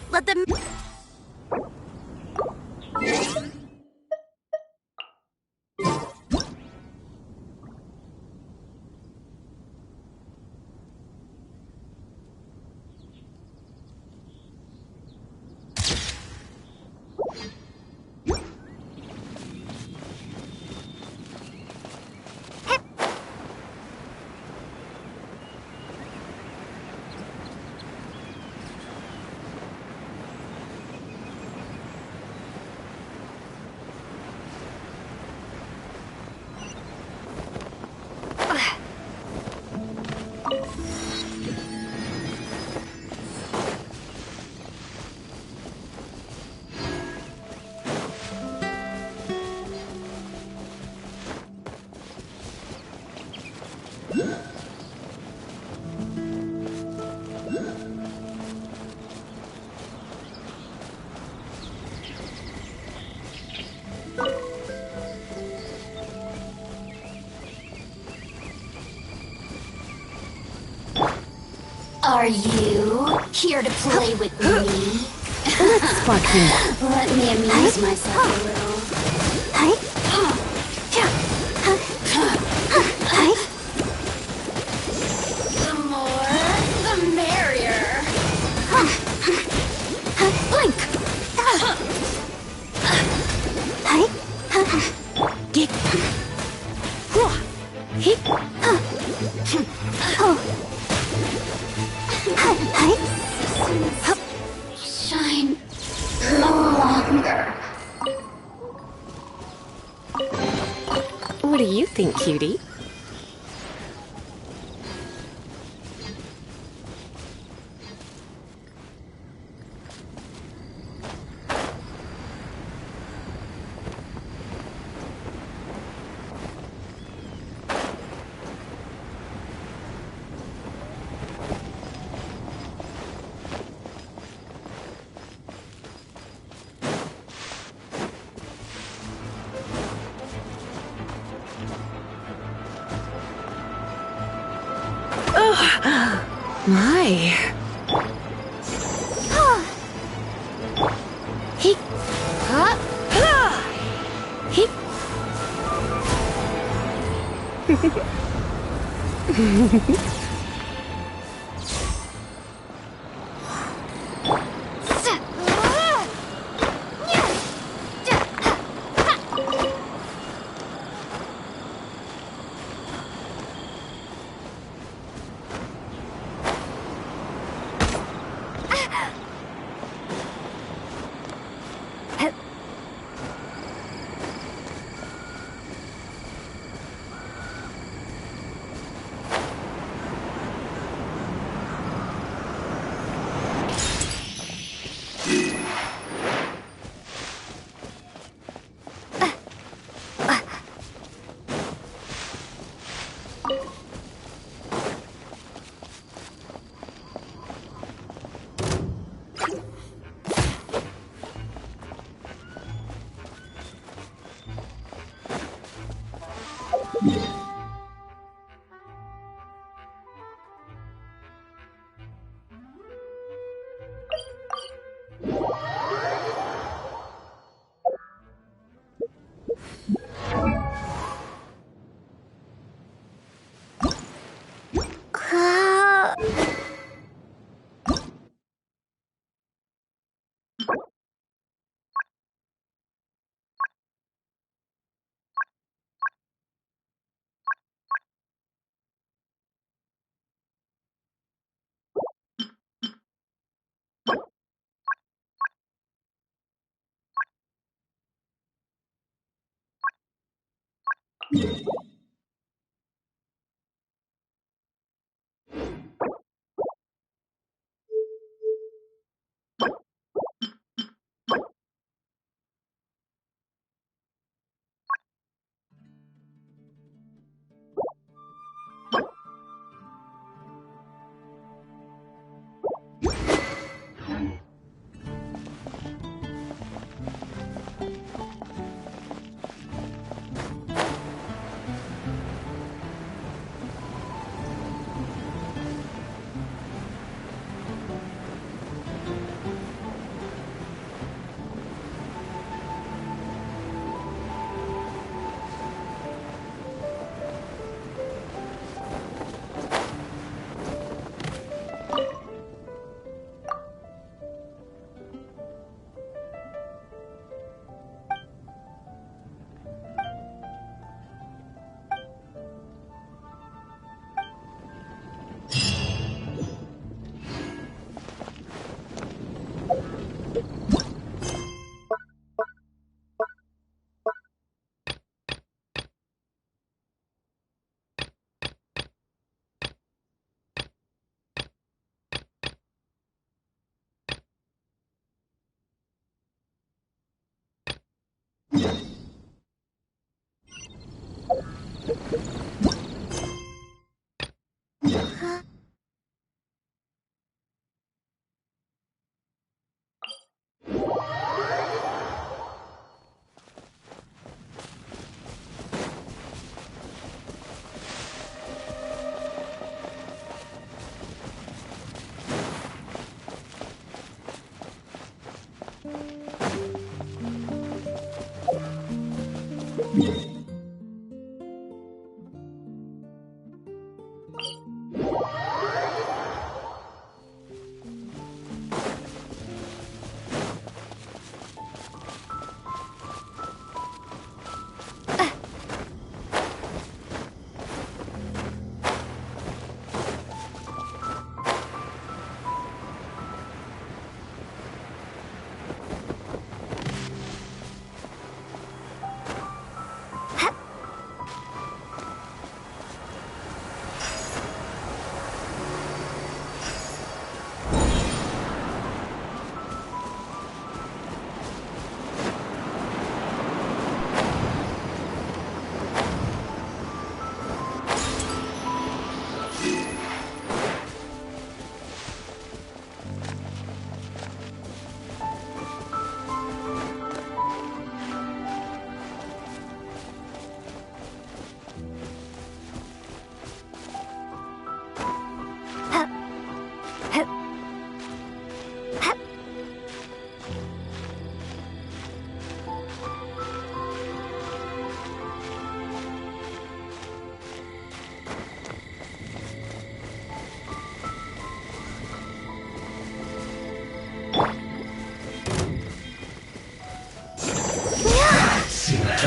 Let them... Are you here to play with me? Let's spark things. Let me amuse myself a little. The more, the merrier. Blink! Get... Shine longer. What do you think, cutie? My.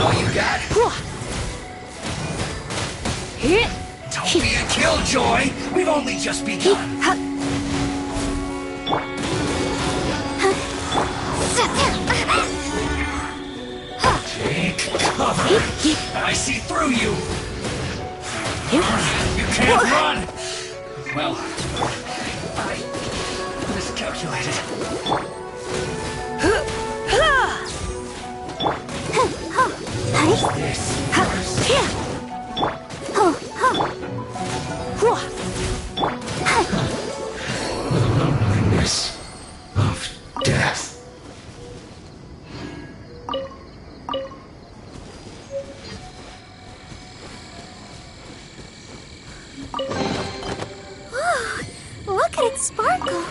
All you got? Don't be a killjoy! We've only just begun! Take cover! I see through you! You can't run! Well, I miscalculated. The loneliness of death. Look at it sparkle.